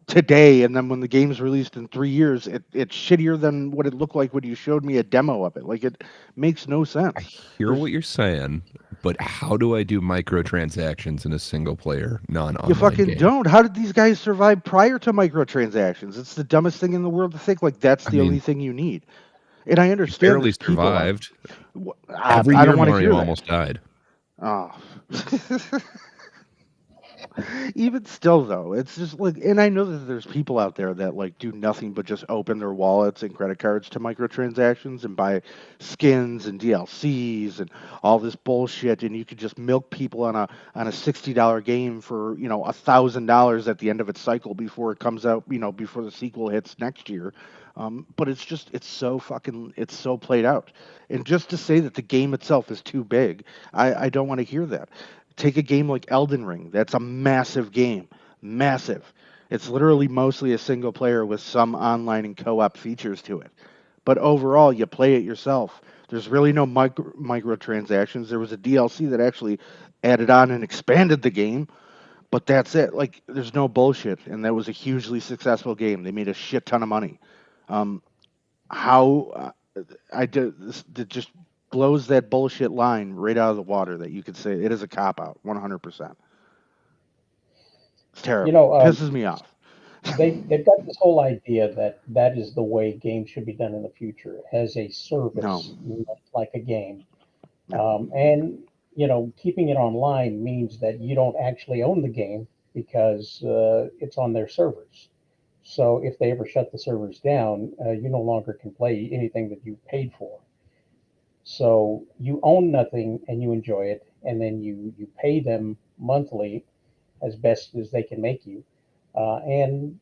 today and then when the game's released in 3 years, it's shittier than what it looked like when you showed me a demo of it. Like it makes no I sense. hear There's what you're saying, but how do I do microtransactions in a single player You non-online fucking game? don't. How did these guys survive prior to microtransactions? It's the dumbest thing in the world to think like that's I the only mean, thing you need. And I they understand barely there's people out. survived. I, Every I year don't want to Mario hear that. almost died. Oh. Even still, though, it's just like, and I know that there's people out there that like do nothing but just open their wallets and credit cards to microtransactions and buy skins and DLCs and all this bullshit, and you could just milk people on a $60 game for $1,000 at the end of its cycle before it comes out, before the sequel hits next year. But it's so played out, and just to say that the game itself is too big, I don't want to hear that. Take a game like Elden Ring. That's a massive game. Massive. It's literally mostly a single player with some online and co-op features to it. But overall, you play it yourself. There's really no microtransactions. There was a DLC that actually added on and expanded the game, but that's it. Like, there's no bullshit, and that was a hugely successful game. They made a shit ton of money. Um, how I did this that just blows that bullshit line right out of the water that you could say it is a cop out 100%. It's You terrible. know, Pisses me off. they've got this whole idea that that is the way games should be done in the future, as a No, service, not like a game. no. And keeping it online means that you don't actually own the game. because it's on their servers. So if they ever shut the servers down, you no longer can play anything that you paid for. So you own nothing and you enjoy it, and then you pay them monthly as best as they can make you, and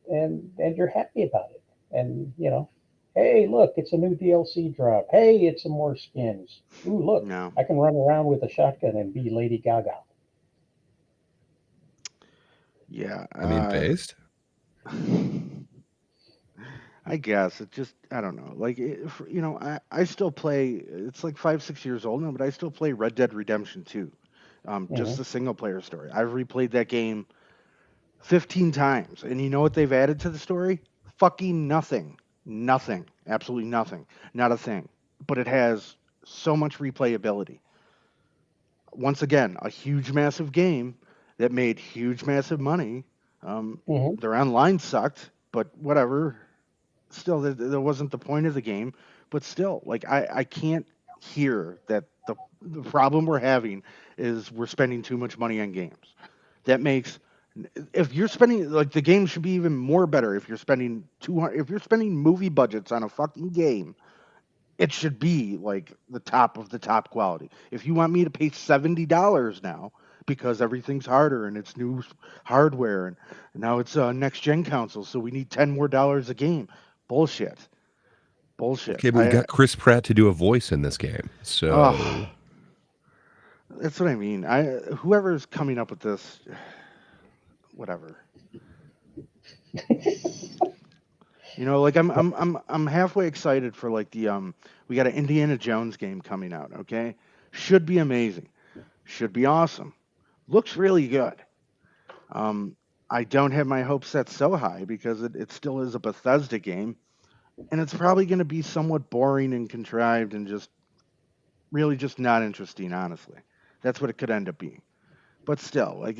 you're happy about it. And hey, look, it's a new DLC drop. Hey, it's some more skins. Ooh, look, No. I can run around with a shotgun and be Lady Gaga. Yeah. I mean, based. I guess it just, I don't know. Like, I still play, it's like 5, 6 years old now, but I still play Red Dead Redemption 2. Just Hmm. the single player story. I've replayed that game 15 times. And you know what they've added to the story? Fucking nothing. Nothing. Absolutely nothing. Not a thing. But it has so much replayability. Once again, a huge, massive game that made huge, massive money. Hmm. Their online sucked, but whatever. Still, there wasn't the point of the game. But still, like, I can't hear that the problem we're having is we're spending too much money on games. That makes, if you're spending, like, the game should be even more better. If you're spending 200, if you're spending movie budgets on a fucking game, it should be like the top of the top quality. If you want me to pay $70 now because everything's harder and it's new hardware and now it's next gen console, so we need $10 more a game. Bullshit. Bullshit. Okay, but we've got Chris Pratt to do a voice in this game, Oh, so that's what I mean. Whoever's coming up with this, whatever. Like, I'm halfway excited for, like, we got an Indiana Jones game coming out, okay? Should be amazing. Should be awesome. Looks really good. Um I don't have my hopes set so high because it still is a Bethesda game, and it's probably going to be somewhat boring and contrived and just really just not interesting, honestly. That's what it could end up being. But still, like,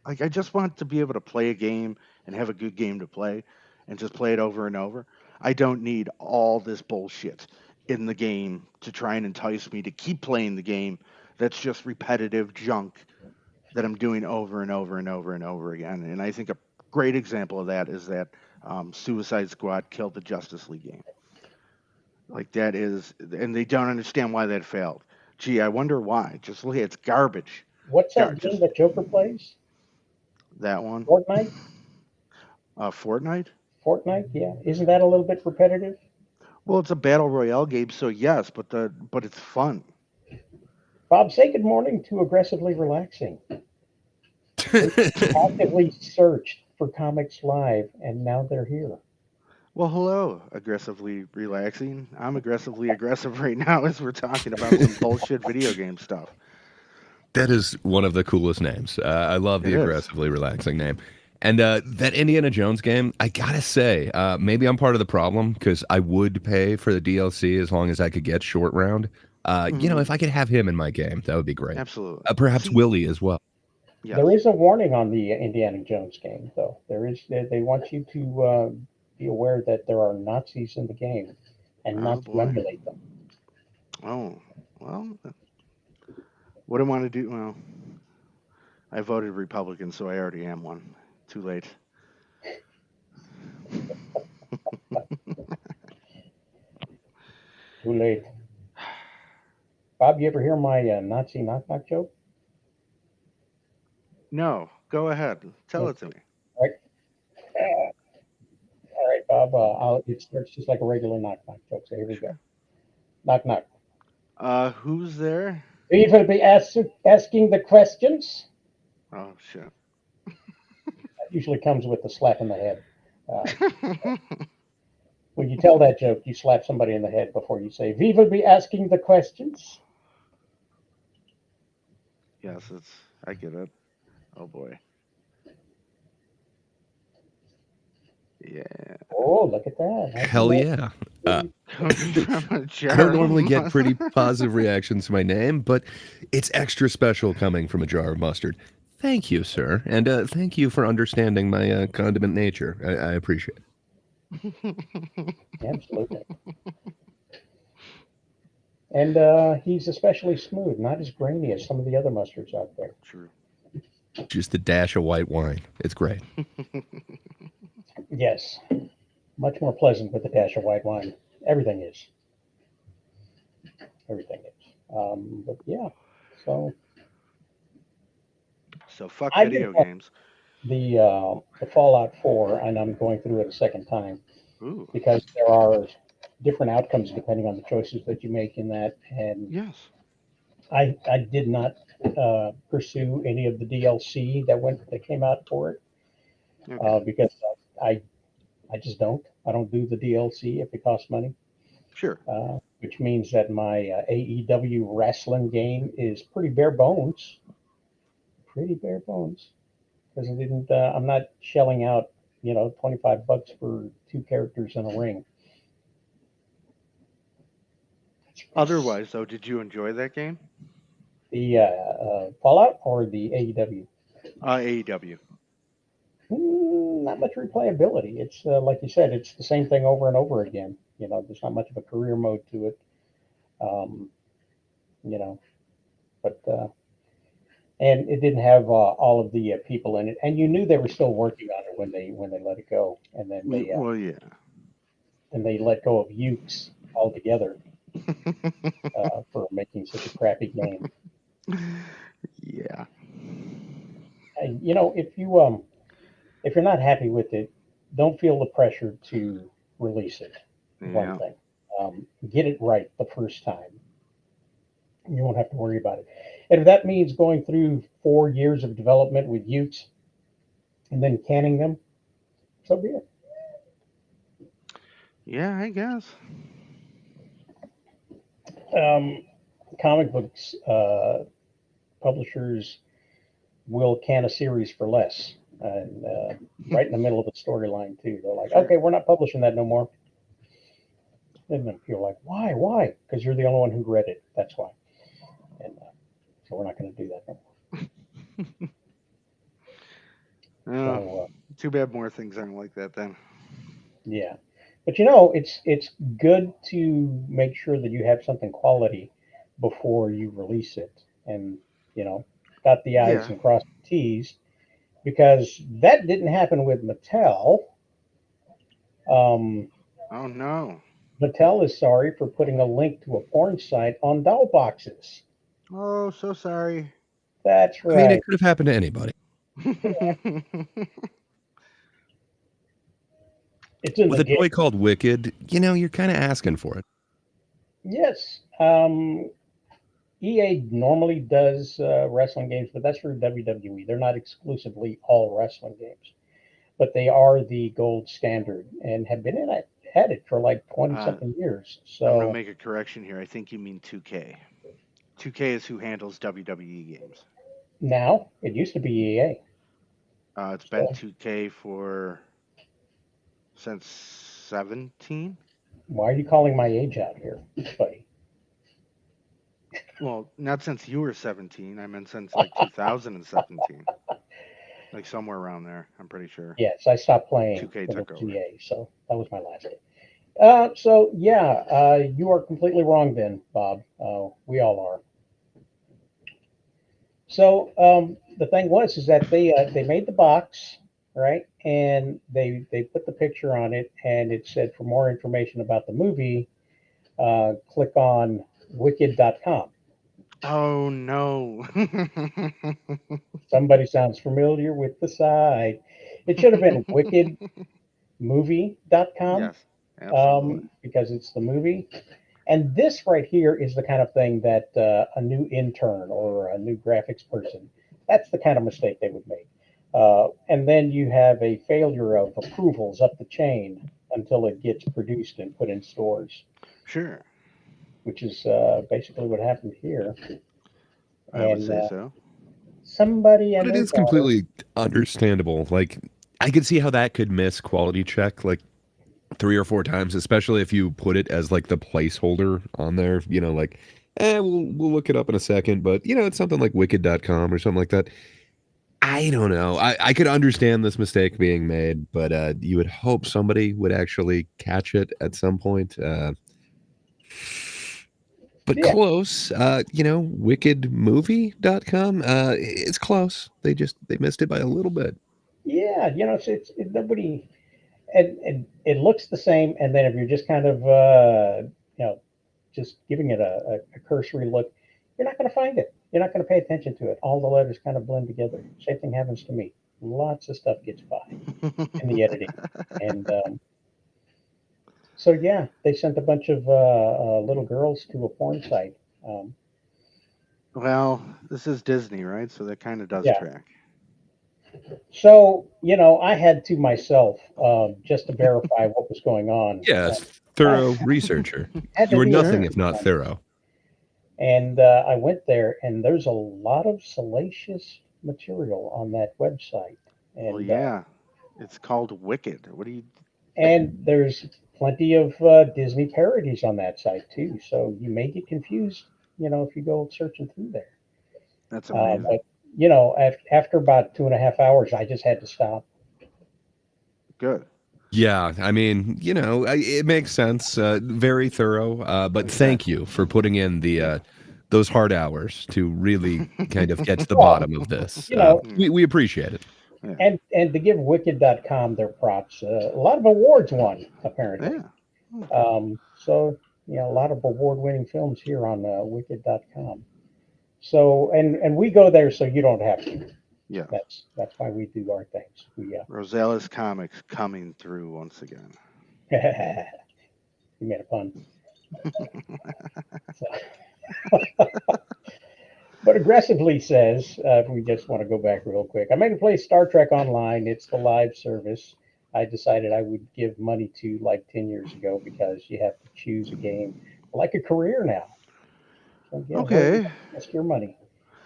like, I just want to be able to play a game and have a good game to play and just play it over and over. I don't need all this bullshit in the game to try and entice me to keep playing the game that's just repetitive junk that I'm doing over and over and over and over again. And I think a great example of that is that Suicide Squad killed the Justice League game. Like, that is, and they don't understand why that failed. Gee, I wonder why. Just look, it's garbage. What's that game Just that Joker plays? that one. Fortnite? Fortnite? Fortnite? Yeah. Isn't that a little bit repetitive? Well, it's a battle royale game, so yes, but it's fun. Bob, say good morning to Aggressively Relaxing. They actively searched for Comics Live, and now they're here. Well, hello, aggressively relaxing. I'm aggressively aggressive right now as we're talking about some bullshit video game stuff. that is one of the coolest names. I love the It is. aggressively relaxing name. And that Indiana Jones game, I gotta say, maybe I'm part of the problem because I would pay for the DLC as long as I could get Short Round. If I could have him in my game, that would be great. Absolutely. Perhaps See, Willie as well. yes. There is a warning on the Indiana Jones game, though. There is. They want you to be aware that there are Nazis in the game, and Oh not to boy. emulate them. Oh, well, what do I want to do? Well, I voted Republican, so I already am one. Too late. Too late. Bob, you ever hear my Nazi knock knock joke? No, go ahead. Tell it to me. All right. All right, Bob. It starts just like a regular knock knock joke. So here we go. Sure. Knock knock. Who's there? We will be asking the questions. Oh shit. That usually comes with a slap in the head. When you tell that joke, you slap somebody in the head before you say, "We will be asking the questions." Yes, I get it. Oh boy. Yeah. Oh, look at that! Hell yeah. Coming from a jar I don't of normally get mustard. pretty positive reactions to my name, but it's extra special coming from a jar of mustard. Thank you, sir. And thank you for understanding my condiment nature. I appreciate it. Absolutely. And he's especially smooth, not as grainy as some of the other mustards out there. True. Just a dash of white wine. It's great. Yes, much more pleasant with a dash of white wine. Everything is. Everything is. But yeah, so So fuck I've been video playing games. the Fallout 4, and I'm going through it a second time Ooh, because there are different outcomes depending on the choices that you make in that. And yes. I did not pursue any of the DLC that came out for it Okay. because I I just don't. I don't do the DLC if it costs money, Sure. which means that my AEW wrestling game is pretty bare bones. Pretty bare bones because I didn't. I'm not shelling out, $25 for two characters in a ring. Otherwise, though, did you enjoy that game? The Fallout or the AEW? AEW. Not much replayability. It's like you said, it's the same thing over and over again. There's not much of a career mode to it. Um, you know, but and it didn't have all of the people in it, and you knew they were still working on it when they let it go, and then Well, yeah. they let go of Ukes altogether for making such a crappy game. Yeah. And, if you're not happy with it, don't feel the pressure to release it. One Yeah. thing, get it right the first time. You won't have to worry about it. And if that means going through 4 years of development with Utes and then canning them, so be it. Yeah, I guess. Um, Comic books publishers will can a series for less, and right in the middle of the storyline too. They're like, Sure. okay, we're not publishing that no more. And then you're like, why? Why? Because you're the only one who read it. That's why. And so we're not going to do that no more. Oh, So too bad more things aren't like that then. yeah, but it's good to make sure that you have something quality before you release it, and dot the i's Yeah. and cross the t's, because that didn't happen with Mattel. Um, Oh no. Mattel is sorry for putting a link to a porn site on doll boxes. Oh, so sorry. That's I mean, it right. could have happened to anybody. It's in With the a toy gift. called Wicked, you're kind of asking for it. Yes. EA normally does wrestling games, but that's for WWE. They're not exclusively all wrestling games, but they are the gold standard and have been at it for like 20 uh, something years. I'm gonna So make a correction here. I think you mean 2K. 2K is who handles WWE games. now it used to be EA. It's been So 2K for since 17. why are you calling my age out here, buddy? Well, not since you were 17. I meant since like 2017, like somewhere around there. I'm pretty sure. Yes, I stopped playing 2K when it took was over. EA, so that was my last day. So yeah, you are completely wrong then, Bob. We all are. So the thing was is that they made the box, right, and they put the picture on it, and it said for more information about the movie, click on wicked.com. Oh no. Somebody sounds familiar with the site. It should have been wickedmovie.com, Yes, absolutely. because it's the movie. And this right here is the kind of thing that a new intern or a new graphics person, that's the kind of mistake they would make. And then you have a failure of approvals up the chain until it gets produced and put in stores, Sure, which is basically what happened here. I would And say so. somebody But and it their is daughter. completely understandable. Like, I could see how that could miss quality check like 3 or 4 times, especially if you put it as like the placeholder on there, like, we'll look it up in a second, but it's something like wicked.com or something like that. I don't know. I could understand this mistake being made, but you would hope somebody would actually catch it at some point. but Yeah, close. Wickedmovie.com. It's close. They missed it by a little bit. yeah. Nobody, and it looks the same. And then if you're just kind of just giving it a cursory look, you're not going to find it. You're not going to pay attention to it. All the letters kind of blend together. Same thing happens to me. Lots of stuff gets by in the editing, and so yeah, they sent a bunch of little girls to a porn site. Um, Well, this is Disney, right? So that kind of does yeah. track. So I had to myself just to verify what was going on. Yes, I thorough researcher. had You to were do nothing Sure. if not it. thorough. And I went there, and there's a lot of salacious material on that website, Well, and yeah. It's called Wicked. What do you? there's plenty of Disney parodies on that site too. So you may get confused, if you go searching through there. That's amazing. But after about 2.5 hours, I just had to stop. Good. Yeah, I mean, it makes sense. Very thorough. But thank Exactly. you for putting in the those hard hours to really kind of get to the Well, bottom of this. you know, Yeah. We appreciate it. Yeah. and to give Wicked.com their props, a lot of awards won apparently. Yeah. Hmm. So a lot of award-winning films here on Wicked.com. So and we go there so you don't have to. Yeah. That's why we do our things. We Rosella's Comics coming through once again. you made a pun. So, but aggressively says, if we just want to go back real quick, I'm going to play Star Trek Online. It's the live service. I decided I would give money to like 10 years ago because you have to choose a game like a career now. So where are you Okay. going to invest your money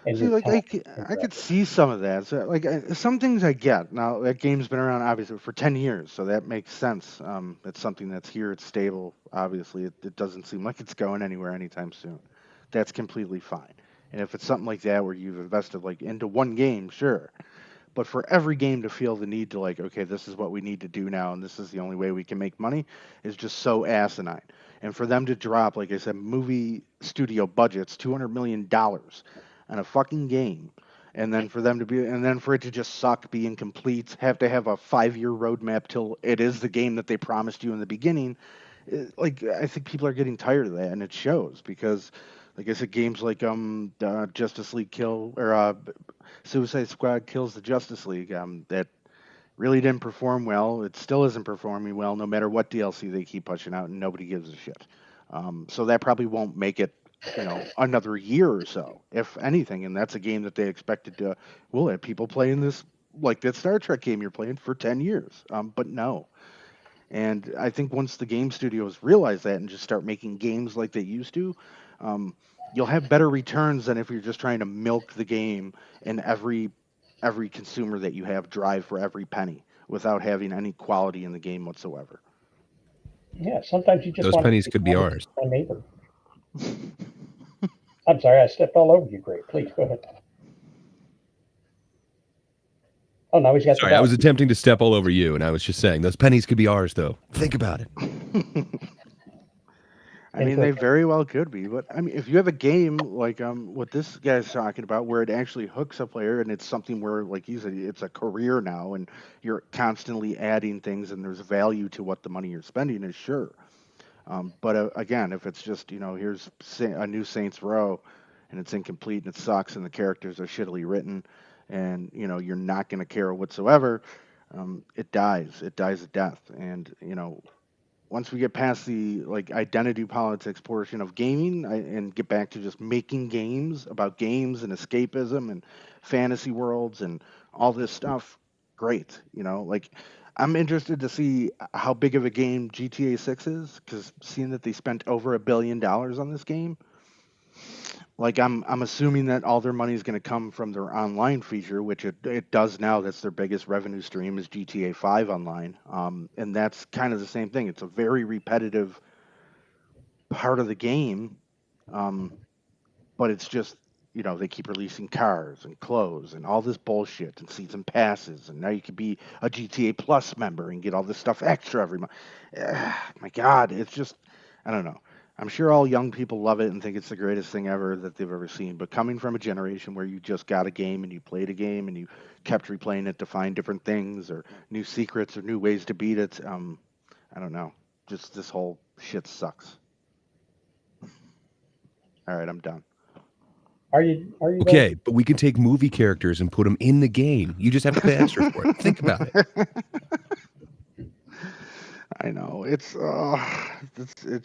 and See, your like time and I could effort? see some of that. So, like some things I get. Now that game's been around obviously for 10 years, so that makes sense. It's something that's here. It's stable. Obviously, it doesn't seem like it's going anywhere anytime soon. That's completely fine. And if it's something like that where you've invested like into one game, sure. But for every game to feel the need to like, okay, this is what we need to do now, and this is the only way we can make money, is just so asinine. And for them to drop, like I said, movie studio budgets, $200 million on a fucking game, and then for them to be, and then for it to just suck, be incomplete, have to have a 5-year roadmap till it is the game that they promised you in the beginning. Like I think people are getting tired of that, and it shows because, like I said, games like Justice League Kill or Suicide Squad Kills the Justice League. That really didn't perform well. It still isn't performing well, no matter what DLC they keep pushing out, and nobody gives a shit. So that probably won't make it, another year or so, if anything. And that's a game that they expected to. We'll have people playing this like that Star Trek game you're playing for 10 years. But no. And I think once the game studios realize that and just start making games like they used to, um, you'll have better returns than if you're just trying to milk the game and every consumer that you have drive for every penny without having any quality in the game whatsoever. Yeah, sometimes you just Those want to pennies be could be honest ours. with my neighbor. I'm sorry, I stepped all over you. Great, please go ahead. Oh, now he's got the Sorry, I dog. was attempting to step all over you, and I was just saying those pennies could be ours, though. Think about it. I mean, they Incorrect. very well could be, but I mean, if you have a game like what this guy's talking about, where it actually hooks a player and it's something where, like you said, it's a career now, and you're constantly adding things, and there's value to what the money you're spending is, sure. But again, if it's just here's a new Saints Row, and it's incomplete and it sucks, and the characters are shittily written, and you're not going to care whatsoever, it dies. It dies a death, and once we get past the like identity politics portion of gaming and get back to just making games about games and escapism and fantasy worlds and all this stuff, great. Like I'm interested to see how big of a game GTA 6 is because seeing that they spent over $1 billion on this game, like I'm assuming that all their money is going to come from their online feature, which it does now. That's their biggest revenue stream is GTA 5 online, and that's kind of the same thing. It's a very repetitive part of the game, um, but it's just they keep releasing cars and clothes and all this bullshit and season passes, and now you can be a GTA Plus member and get all this stuff extra every month. My God, it's just I don't know. I'm sure all young people love it and think it's the greatest thing ever that they've ever seen. But coming from a generation where you just got a game and you played a game and you kept replaying it to find different things or new secrets or new ways to beat it, I don't know. Just this whole shit sucks. All right, I'm done. Are you done? Okay, but we can take movie characters and put them in the game. You just have to pay extra for it. Think about it. I know it's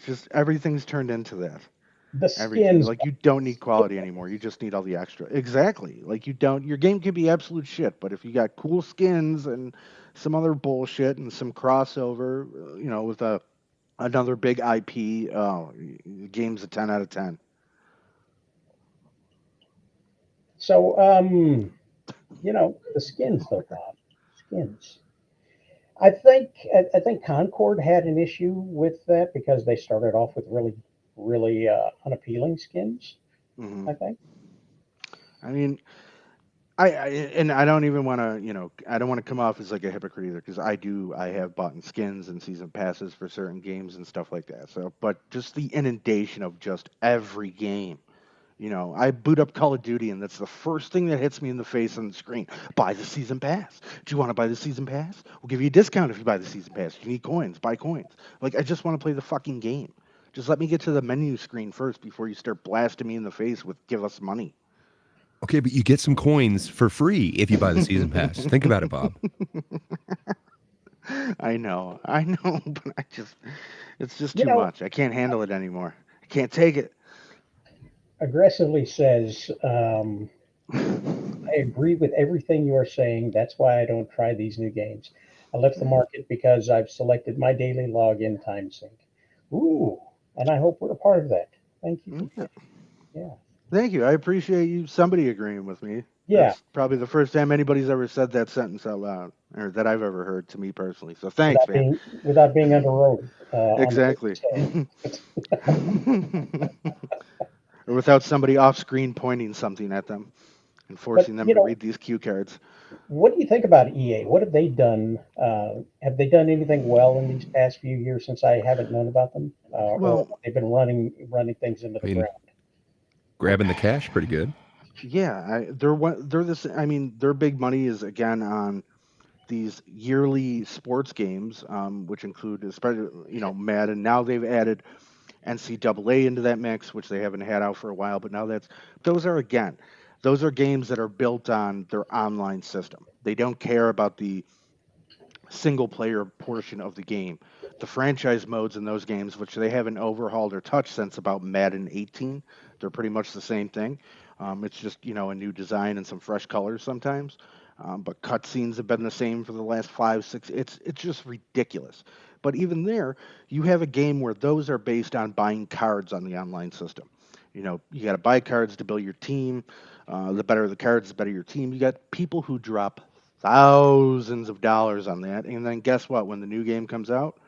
just everything's turned into that. The Everything. skins. Like you don't need quality anymore. You just need all the extra. Exactly. Like you don't. Your game can be absolute shit, but if you got cool skins and some other bullshit and some crossover, with another big IP, the game's a 10 out of 10. So, the skins though, Bob. Skins. I think Concord had an issue with that because they started off with really, really unappealing skins. Hmm. I think. I mean, and I don't even want to, I don't want to come off as like a hypocrite either because I have bought skins and season passes for certain games and stuff like that. So, but just the inundation of just every game. I boot up Call of Duty, and that's the first thing that hits me in the face on the screen. Buy the season pass. Do you want to buy the season pass? We'll give you a discount if you buy the season pass. You need coins. Buy coins. Like, I just want to play the fucking game. Just let me get to the menu screen first before you start blasting me in the face with "give us money." Okay, but you get some coins for free if you buy the season pass. Think about it, Bob. I know, but it's just You too know, much. I can't handle it anymore. I can't take it. aggressively says, I agree with everything you are saying. That's why I don't try these new games. I left the market because I've selected my daily login time sync. Ooh, and I hope we're a part of that. Thank you for Yeah. yeah. Thank you. I appreciate you somebody agreeing with me. Yeah, That's probably the first time anybody's ever said that sentence out loud, or that I've ever heard to me personally. So thanks, without man. being underwrote on the Exactly. witness Or without somebody off screen pointing something at them and But forcing them to read these cue cards. what do you think about EA? What have they done? Have they done anything well in these past few years since I haven't known about them, or Well, have they been running things into I the mean, ground? grabbing the cash, pretty good. yeah, they're this. I mean, their big money is again on these yearly sports games, which include, especially Madden. Now they've added NCAA into that mix, which they haven't had out for a while. But now those are games that are built on their online system. They don't care about the single player portion of the game. The franchise modes in those games, which they haven't overhauled or touched since about Madden 18, they're pretty much the same thing. It's just a new design and some fresh colors sometimes. But cutscenes have been the same for the last 5, 6. It's just ridiculous. But even there, you have a game where those are based on buying cards on the online system. You got to buy cards to build your team. The better the cards, the better your team. You got people who drop thousands of dollars on that. And then guess what? When the new game comes out,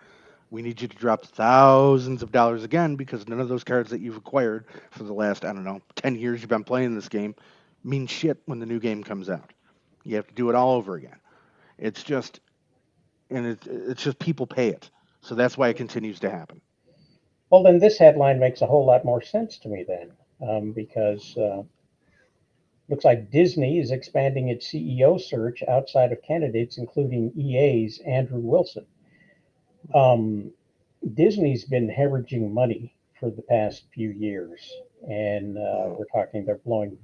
we need you to drop thousands of dollars again because none of those cards that you've acquired for the last, I don't know, 10 years you've been playing this game mean shit when the new game comes out. You have to do it all over again. It's just, and it's just people pay it. So that's why it continues to happen. Well, then this headline makes a whole lot more sense to me then, because looks like Disney is expanding its CEO search outside of candidates, including EA's Andrew Wilson. Um, Disney's been hemorrhaging money for the past few years, and Mhm. we're talking they're blowing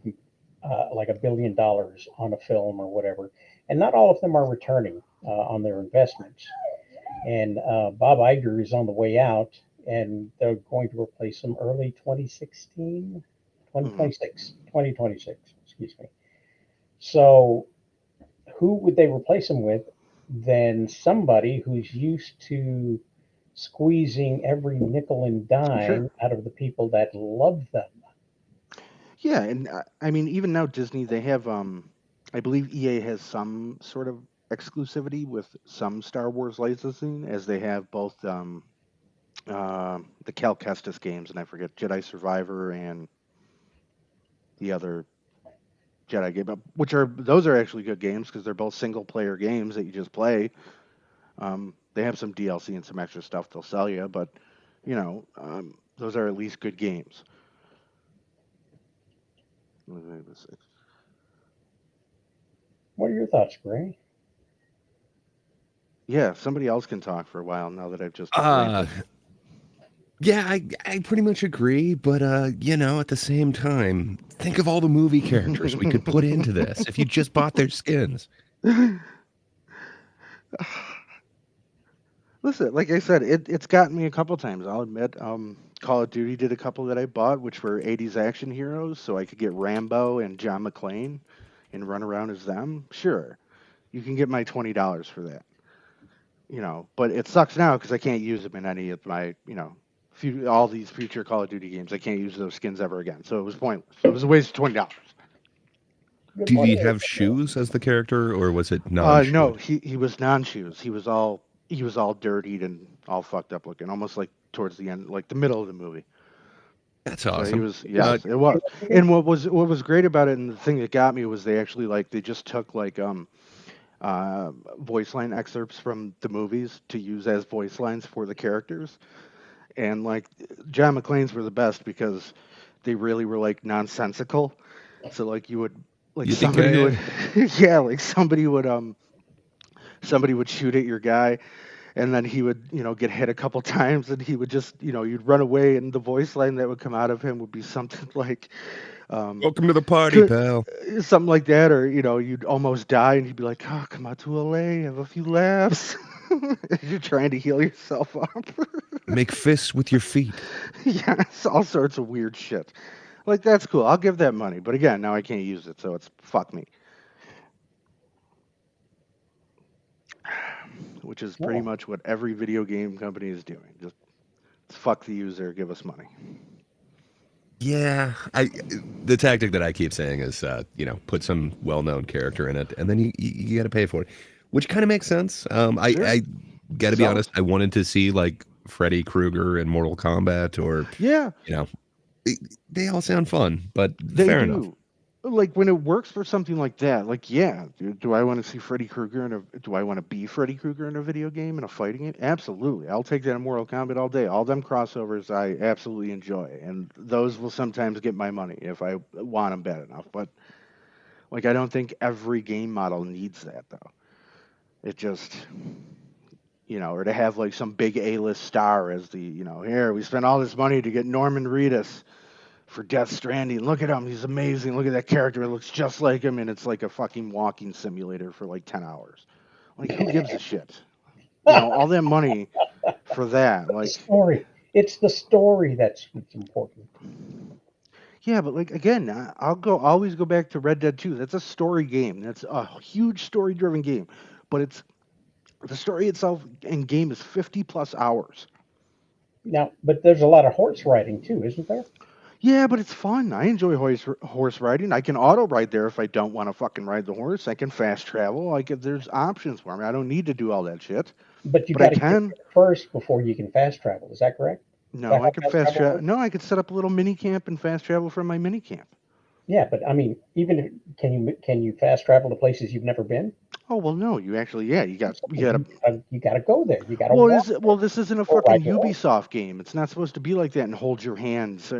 like $1 billion on a film or whatever, and not all of them are returning on their investments. And Bob Iger is on the way out, and they're going to replace him early 2016, Mhm. 2026, excuse me. So who would they replace him with than somebody who's used to squeezing every nickel and Sure. dime out of the people that love them? Yeah, and I mean, even now Disney, they have, I believe EA has some sort of exclusivity with some Star Wars licensing, as they have both the Cal Kestis games, and I forget Jedi Survivor and the other Jedi game, which are those are actually good games because they're both single player games that you just play. They have some DLC and some extra stuff they'll sell you, but Those are at least good games. What are your thoughts, Gray? Yeah, somebody else can talk for a while now that I've just Uh, ranted. yeah, I pretty much agree, but at the same time, think of all the movie characters we could put into this if you just bought their skins. Listen, like I said, it's gotten me a couple times. I'll admit. Call of Duty did a couple that I bought, which were '80s action heroes, so I could get Rambo and John McClane and run around as them. Sure, you can get my $20 for that. But it sucks now because I can't use them in any of my, all these future Call of Duty games. I can't use those skins ever again. So it was pointless. It was a waste of $20. Good Did he money. have shoes as the character, or was it No, non-shoes? he was non-shoes. He was all dirtied and all fucked up looking, almost like towards the end, like the middle of the movie. That's So he awesome. was, yes, it was. And what was great about it, and the thing that got me was they actually they just took voice line excerpts from the movies to use as voice lines for the characters. And John McClane's were the best because they really were nonsensical. So you would somebody would Yippee-ki-yay. yeah, somebody would shoot at your guy, and then he would get hit a couple times, and he would just you'd run away, and the voice line that would come out of him would be something like um Welcome to the party, could, pal. something like that, or you'd almost die, and he'd be like, "Oh, come out to LA, have a few laughs." You're trying to heal yourself up. Make fists with your feet. Yes, all sorts of weird shit. That's cool. I'll give that money, but again, now I can't use it, so it's fuck me. Which is pretty Well, much what every video game company is doing. Just fuck the user, give us money. Yeah, the tactic that I keep saying is, put some well-known character in it, and then you got to pay for it, which kind of makes sense. Sure. I got to be honest, Sells. I wanted to see like Freddy Krueger in Mortal Kombat, or Yeah, you know, they all sound fun, but they fair enough. do. When it works for something like that, yeah, do I want to see Freddy Krueger do I want to be Freddy Krueger in a video game, in a fighting game? Absolutely. I'll take that in Mortal Kombat all day. All them crossovers I absolutely enjoy, and those will sometimes get my money if I want them bad enough. But I don't think every game model needs that though. It just, or to have some big A-list star as the, here we spent all this money to get Norman Reedus for Death Stranding. Look at him, he's amazing. Look at that character, it looks just like him, and it's like a fucking walking simulator for 10 hours. Who gives a shit? All that money for that. the story. It's the story that's what's important. Yeah, but again, always go back to Red Dead 2. That's a story game. That's a huge story-driven game, but it's the story itself and game is 50 plus hours. Now, but there's a lot of horse riding too, isn't there? Yeah, but it's fun. I enjoy horse riding. I can auto ride there if I don't want to fucking ride the horse. I can fast travel. There's options for me. I don't need to do all that shit, But you but I got to get can. there first before you can fast travel. Is that correct? Is No, that I how could fast fast travel travel. works? No, I could set up a little mini camp and fast travel from my mini camp. Yeah, but I mean, even if, can you fast travel to places you've never been? Oh well, no, you actually, yeah, you got So you got to. you got to go there. You got to Well, walk this isn't a or fucking ride your horse. Ubisoft game. It's not supposed to be like that and hold your hands.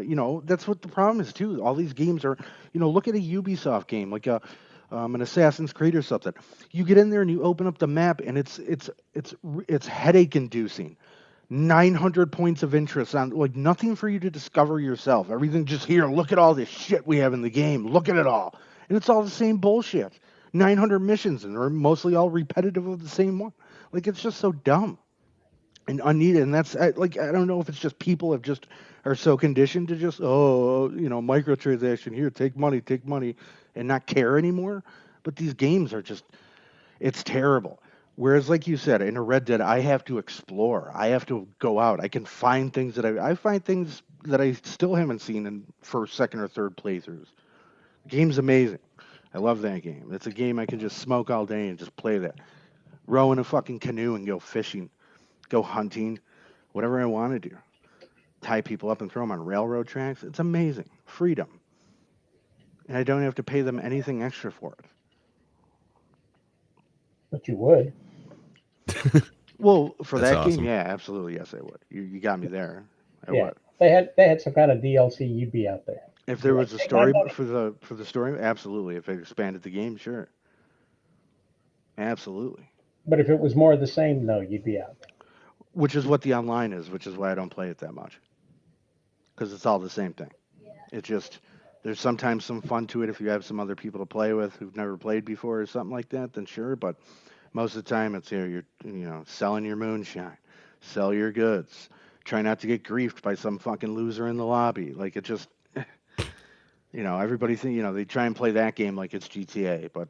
That's what the problem is too. All these games are, look at a Ubisoft game like an Assassin's Creed or something. You get in there and you open up the map and it's headache inducing. 900 points of interest on nothing for you to discover yourself. Everything just here. Look at all this shit we have in the game. Look at it all, and it's all the same bullshit. 900 missions and they're mostly all repetitive of the same one. It's just so dumb and unneeded. And that's I don't know if it's just people have just are so conditioned to just microtransaction here, take money, and not care anymore. But these games are just it's terrible. Whereas, like you said, in a Red Dead, I have to explore. I have to go out. I can find things that I find things that I still haven't seen in first, second, or third playthroughs. The game's amazing. I love that game. It's a game I can just smoke all day and just play that. Row in a fucking canoe and go fishing, go hunting, whatever I want to do. Tie people up and throw them on railroad tracks. It's amazing. Freedom. And I don't have to pay them anything extra for it. But you would. Well, for That's that game, awesome. yeah, absolutely. Yes, I would. You got me there. I Yeah. would. They had some kind of DLC, you'd be out there. If Be there like, was a take my story money. for the story, absolutely. If they expanded the game, sure, absolutely. But if it was more of the same, no, you'd be out. Which is what the online is, which is why I don't play it that much because it's all the same thing. It just there's sometimes some fun to it if you have some other people to play with who've never played before or something like that. Then sure, but most of the time it's here you're selling your moonshine, sell your goods, try not to get griefed by some fucking loser in the lobby. Like it just everybody they try and play that game like it's GTA, but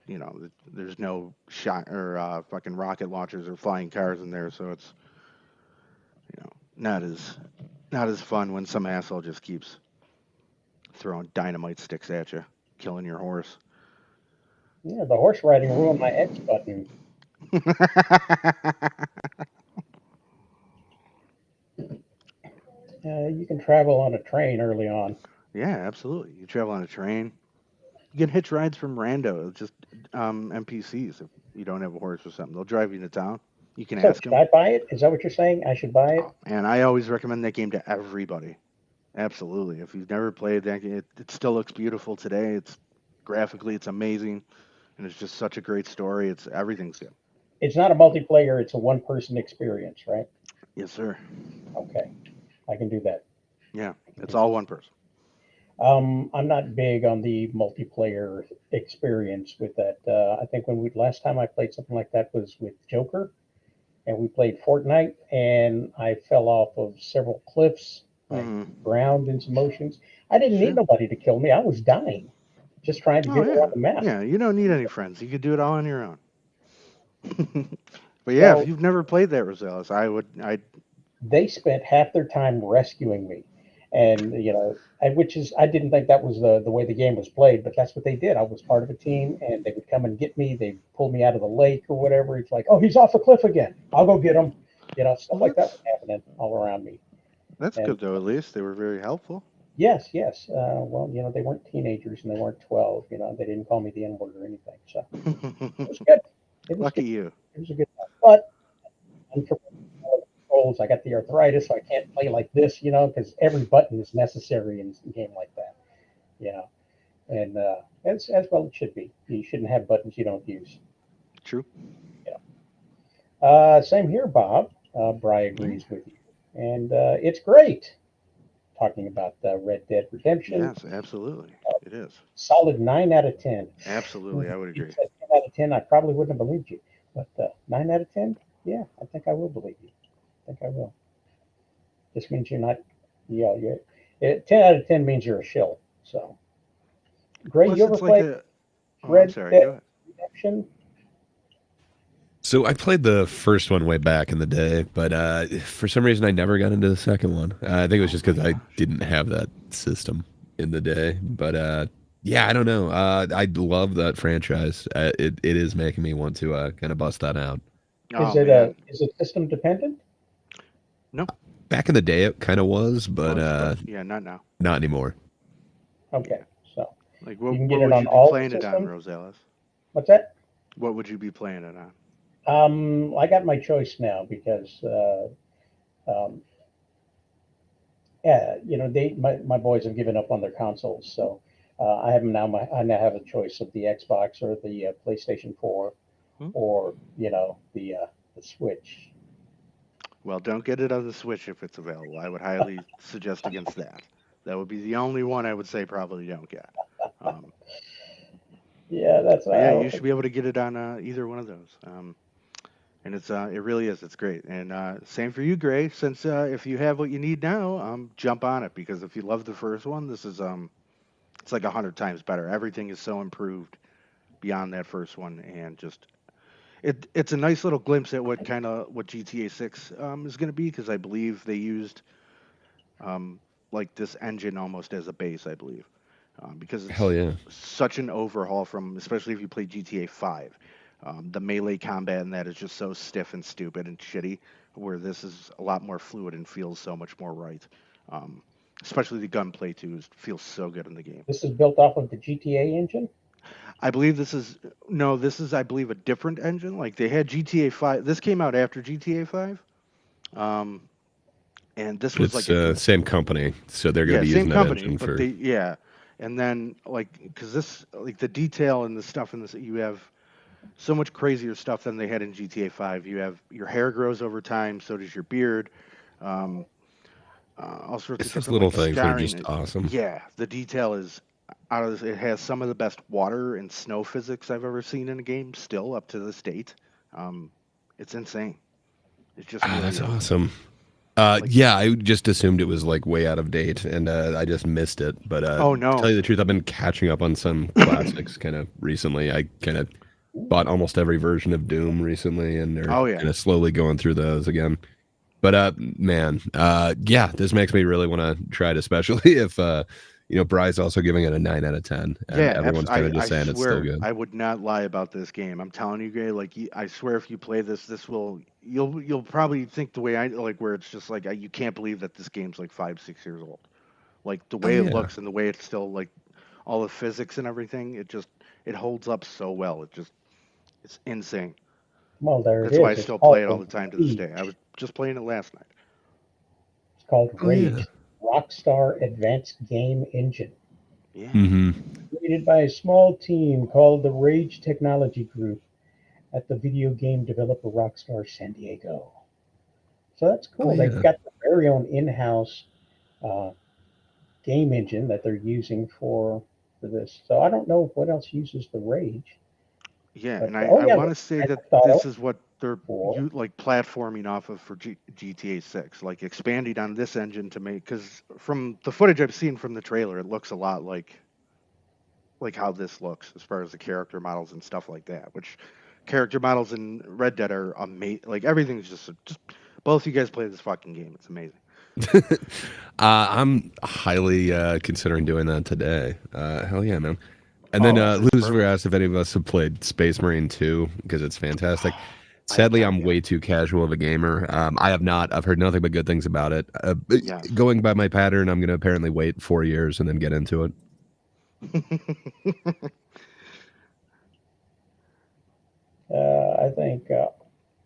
there's no shot or fucking rocket launchers or flying cars in there, so it's not as fun when some asshole just keeps throwing dynamite sticks at you, killing your horse. Yeah, the horse riding ruined my X button. You can travel on a train early on. Yeah, absolutely. You travel on a train. You can hitch rides from rando, just NPCs if you don't have a horse or something. They'll drive you to town. You can So ask should them. I buy it? Is that what you're saying? I should buy it? And I always recommend that game to everybody. Absolutely. If you've never played that game, it still looks beautiful today. It's graphically, it's amazing, and it's just such a great story. It's everything's good. It's not a multiplayer. It's a one-person experience, right? Yes, sir. Okay, I can do that. Yeah, it's all one person. I'm not big on the multiplayer experience with that. I think when we last time I played something like that was with Joker, and we played Fortnite, and I fell off of several cliffs. I Hmm. drowned in some oceans. I didn't need Sure. nobody to kill me. I was dying, just trying to Oh get around yeah, the map. yeah. You don't need any friends. You could do it all on your own. But yeah, if Well, you've never played that, Rosales, I would. I. they spent half their time rescuing me, and which is I didn't think that was the way the game was played, but that's what they did. I was part of a team, and they would come and get me. They pull me out of the lake or whatever. It's like, oh, he's off a cliff again. I'll go get him. Stuff Well, like that was happening all around me. that's And good though. At least they were very helpful. yes, yes. Well, they weren't teenagers and they weren't 12. They didn't call me the N word or anything. So it was good. It was Lucky good. you. It was a good time. But unfortunately, controls, I got the arthritis, so I can't play like this, because every button is necessary in a game like that, you know. And as well it should be. You shouldn't have buttons you don't use. True. Same here, Bob. Bry Yeah. agrees with you. And it's great talking about Red Dead Redemption. Yes, absolutely. It is. Solid 9 out of 10. Absolutely, I would If you agree. said 10 out of 10, I probably wouldn't have believed you. But 9 out of 10, yeah, I think I will believe you. I think I will. This means you're not, yeah, 10 out of 10 means you're a shill. So, Gray, Plus, you ever it's like play a. Oh, I'm Red sorry. Go Dead ahead. Redemption? So I played the first one way back in the day, but for some reason I never got into the second one. I think it was just because I didn't have that system in the day. But yeah, I don't know. I love that franchise. It is making me want to kind of bust that out. Oh man. Is it system dependent? No, Back in the day, it kind of was, it but was, but yeah, not now. not anymore. Okay, Yeah. so Like, you what can what get it would on you be all the playing it on, systems. Rosales? What's that? What would you be playing it on? I got my choice now because um, yeah, my boys have given up on their consoles, so I have now. I now have a choice of the Xbox or the PlayStation 4, Hmm? or the Switch. Well, don't get it on the Switch if it's available. I would highly suggest against that. That would be the only one I would say probably don't get. Um, Yeah, that's but yeah, you should be able to get it on either one of those. And it really is. It's great. And same for you, Gray. Since if you have what you need now, jump on it because if you love the first one, this is it's like 100 times better. Everything is so improved beyond that first one, and just it's a nice little glimpse at what GTA 6 is going to be because I believe they used um, like this engine almost as a base, I believe, because Hell it's yeah. such an overhaul from, especially if you play GTA 5. The melee combat in that is just so stiff and stupid and shitty, where this is a lot more fluid and feels so much more right. Um, Especially the gunplay too feels so good in the game. This is built off of the GTA engine. I believe this is no, this is I believe a different engine. Like they had GTA 5. This came out after GTA 5. Um, And this was It's like a same company, so they're going to be same using that company, engine but for. and then like because this like the detail and the stuff in this, you have so much crazier stuff than they had in GTA 5. You have your hair grows over time, so does your beard. Um, all sorts of It's those different like little the things that are scarring. just awesome. Yeah, the detail is out of this. It has some of the best water and snow physics I've ever seen in a game. Still up to this date, um, it's insane. It just Ah, really that's is. awesome. Like, Yeah, I just assumed it was like way out of date, and I just missed it. But oh to tell no, you the truth, I've been catching up on some classics kind of recently. I kind of bought almost every version of Doom recently, and they're oh yeah, kind of slowly going through those again. But man, yeah, this makes me really want to try it, especially if Bry's also giving it a 9 out of 10, and yeah. everyone's kind of I just saying it's still swear good. I would not lie about this game. I'm telling you, Gray. Like I swear, if you play this, you'll probably think the way I like, where it's just like you can't believe that this game's like 5 6 years old. Like the Oh way it yeah, looks and the way it's still like all the physics and everything. It holds up so well. It's insane. Well, there it That's why I is. It's still play called it all the the time to this day. I Rage. was just playing it last night. It's called oh yeah. Rage, Rockstar Advanced Game Engine. Yeah. Mm-hmm. Created by a small team called the Rage Technology Group at the video game developer Rockstar San Diego. So that's Oh cool. They've yeah. got their very own in-house uh, game engine that they're using for this. So I don't know what else uses the Rage, Yeah, but and oh I yeah, want to say Grand that Theft Auto this is what they're 4. like platforming off of for GTA 6, like expanding on this engine to make, because from the footage I've seen from the trailer, it looks a lot like how this looks as far as the character models and stuff like that. Which character models in Red Dead are amazing. Like everything's just both you guys play this fucking game. It's amazing. I'm highly considering doing that today. Hell yeah, man. And then Oh, it's Lucifer perfect. asked if any of us have played Space Marine 2 because it's fantastic. I have Sadly, not I'm yet. way too casual of a gamer. I have not. I've heard nothing but good things about it. But Yes. going by my pattern, I'm going to apparently wait 4 years and then get into it. I think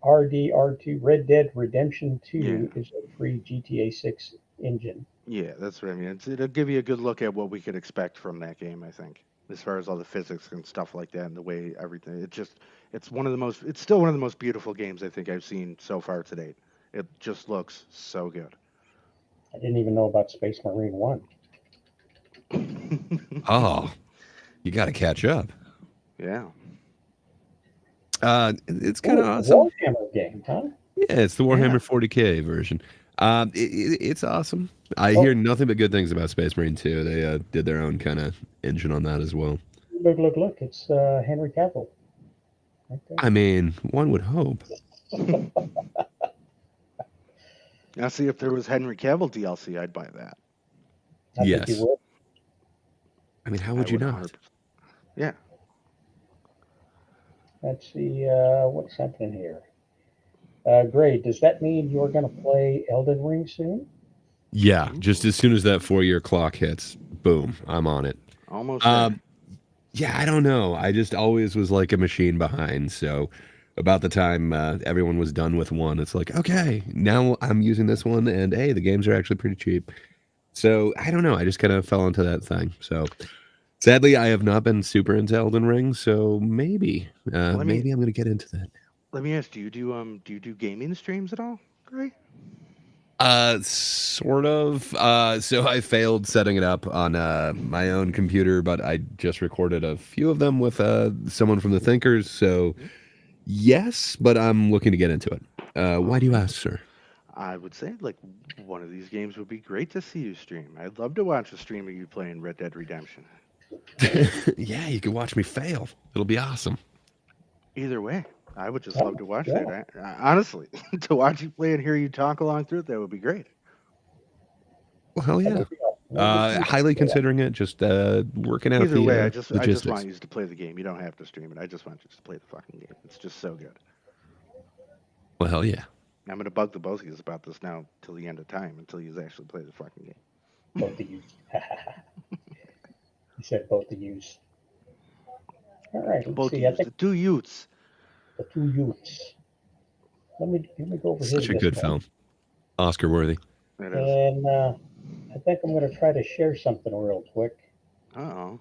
RDR2 Red Dead Redemption Yeah. 2 is a free GTA 6 engine. Yeah, that's what I mean. It'll give you a good look at what we could expect from that game, I think, as far as all the physics and stuff like that and the way everything. It's still one of the most beautiful games I think I've seen so far to date. It just looks so good. I didn't even know about Space Marine 1. Oh, you got to catch up. Yeah. It's kind Oh, of a awesome. Warhammer game, huh? Yeah, it's the Yeah. Warhammer 40K version. It's awesome. I Oh, hear nothing but good things about Space Marine 2. They did their own kind of engine on that as well. look. It's Henry Cavill. Right there. I mean, one would hope. Now, see, if there was Henry Cavill DLC, I'd buy that. I think you Yes. would. I mean, how I would you would not? 100%. Yeah. Let's see what's happening here. Great. Does that mean you're going to play Elden Ring soon? Yeah, just as soon as that 4-year clock hits, boom, I'm on it. Almost there. Um, yeah, I don't know. I just always was like a machine behind. So about the time everyone was done with one, it's like, okay, now I'm using this one, and hey, the games are actually pretty cheap. So I don't know. I just kind of fell into that thing. So sadly, I have not been super into Elden Ring. So maybe Let me I'm gonna get into that. let me ask you, do you do gaming streams at all? Great. Sort of. So I failed setting it up on my own computer, but I just recorded a few of them with someone from the Thinkers. So yes, but I'm looking to get into it. Why do you ask, sir? I would say like one of these games would be great to see you stream. I'd love to watch a stream of you playing Red Dead Redemption. Yeah, you can watch me fail. It'll be awesome. Either way, I would just Oh, love to watch yeah. that. Honestly, to watch you play and hear you talk along through it, that would be great. Well, hell That yeah. would be awesome. We'll see. Highly considering it. Just working out Either way, the I just want logistics. you to play the game. You don't have to stream it. I just want you to play the fucking game. It's just so good. Well, hell yeah. I'm gonna bug the both of you about this now till the end of time until you actually play the fucking game. Both of you. He said both of you. All right, let's Both of see. I you, think the two youths. the two youths. Let me go over here Such to a this good one. film. Oscar worthy. It is. And I think I'm going to try to share something real quick. Uh-oh.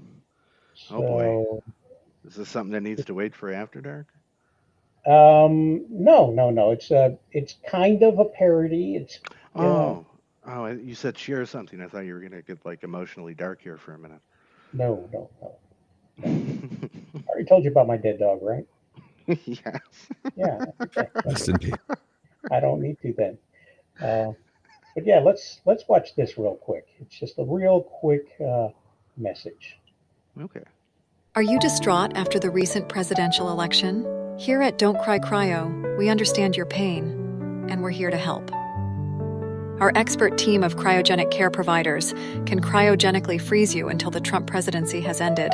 Oh, boy. So, Is this something that needs to wait for After Dark? no. It's kind of a parody. It's Oh. Oh, you said share something. I thought you were going to get, like, emotionally dark here for a minute. no. I already told you about my dead dog, right? Yes. Yeah. Okay. Yes, indeed. I don't need to then. But yeah, let's watch this real quick. It's just a real quick message. Okay. Are you distraught after the recent presidential election? Here at Don't Cry Cryo, we understand your pain, and we're here to help. Our expert team of cryogenic care providers can cryogenically freeze you until the Trump presidency has ended.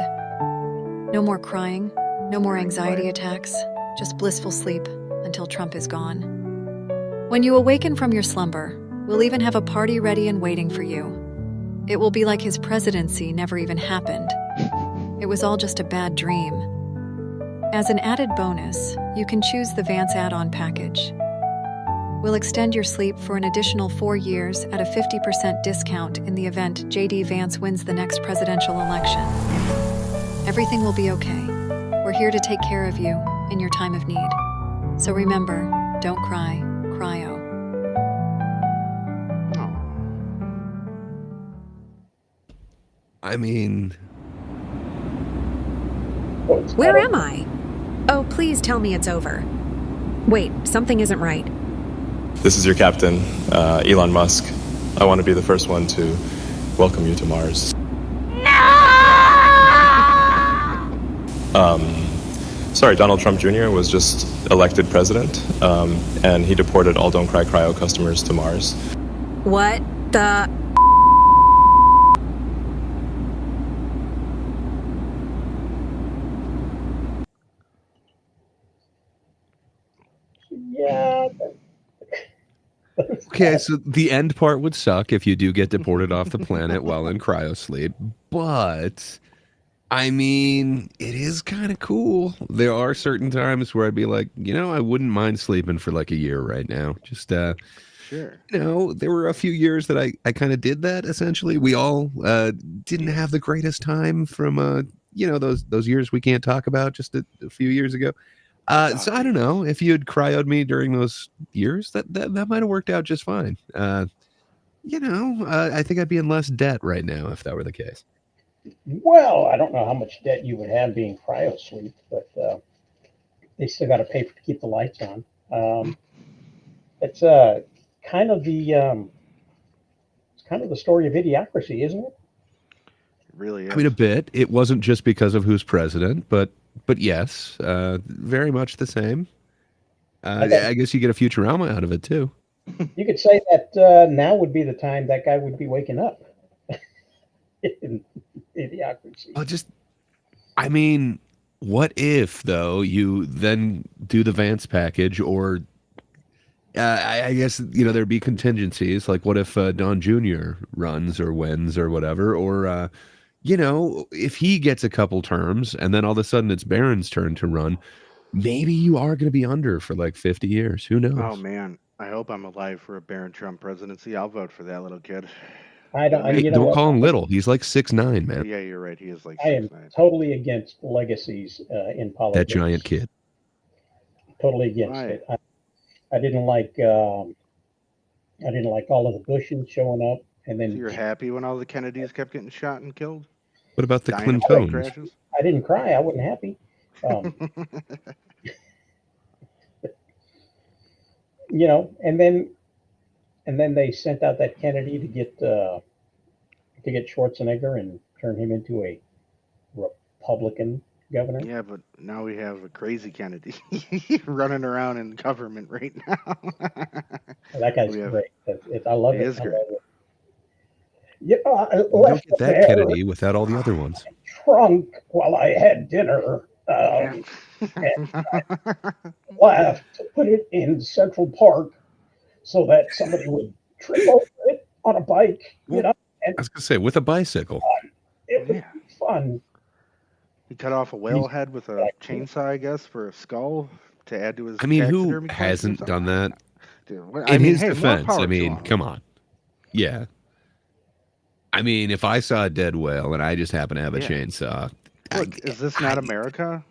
No more crying, no more anxiety attacks, just blissful sleep until Trump is gone. When you awaken from your slumber, we'll even have a party ready and waiting for you. It will be like his presidency never even happened. It was all just a bad dream. As an added bonus, you can choose the Vance add-on package. We'll extend your sleep for an additional 4 years at a 50% discount in the event J.D. Vance wins the next presidential election. Everything will be okay. We're here to take care of you in your time of need. So remember, don't cry, cryo. I mean, Where am I? Oh, please tell me it's over. Wait, something isn't right. This is your captain, Elon Musk. I want to be the first one to welcome you to Mars. Sorry, Donald Trump Jr. was just elected president, and he deported all Don't Cry Cryo customers to Mars. What the... Yeah. okay, so the end part would suck if you do get deported off the planet while in cryosleep, but I mean, it is kind of cool. There are certain times where I'd be like, I wouldn't mind sleeping for like a year right now. Just, Sure. There were a few years that I kind of did that, essentially. We all didn't have the greatest time from, those years we can't talk about just a few years ago. So I don't know if you had cryoed me during those years, that might have worked out just fine. I think I'd be in less debt right now if that were the case. Well, I don't know how much debt you would have being cryo sleep, but they still got to pay to keep the lights on. It's kind of the story of idiocracy, isn't it? It really is. I mean, a bit. It wasn't just because of who's president, but yes, very much the same. I guess you get a Futurama out of it too. You could say that now would be the time that guy would be waking up. In idiocracy. I mean, what if though you then do the Vance package, or I guess there'd be contingencies, like what if Don Jr. runs or wins or whatever, or if he gets a couple terms and then all of a sudden it's Barron's turn to run, maybe you are going to be under for like 50 years. Who knows? Oh man, I hope I'm alive for a Barron Trump presidency. I'll vote for that little kid. Don't call him little. He's like 6'9", man. Yeah, you're right. He is like 6'9". I am totally against legacies in politics. That giant kid. Totally against it. I didn't like all of the Bushes showing up, and then. So you're happy when all the Kennedys kept getting shot and killed? What about the Clintons? I didn't cry. I wasn't happy. And then they sent out that Kennedy to get Schwarzenegger and turn him into a Republican governor. Yeah, but now we have a crazy Kennedy running around in government right now. That guy's great. I love it. He is great. Yeah, I don't get that Kennedy without all the other ones. Trunk while I had dinner. And I left to put it in Central Park so that somebody would trip over it on a bike. I was gonna say with a bicycle. It would be fun. He cut off a whale head with a chainsaw, I guess, for a skull to add to his. I mean, who hasn't done that? Dude, in his defense, I mean, come on. Yeah. I mean, if I saw a dead whale and I just happen to have a Yeah. chainsaw, Look, is this not America?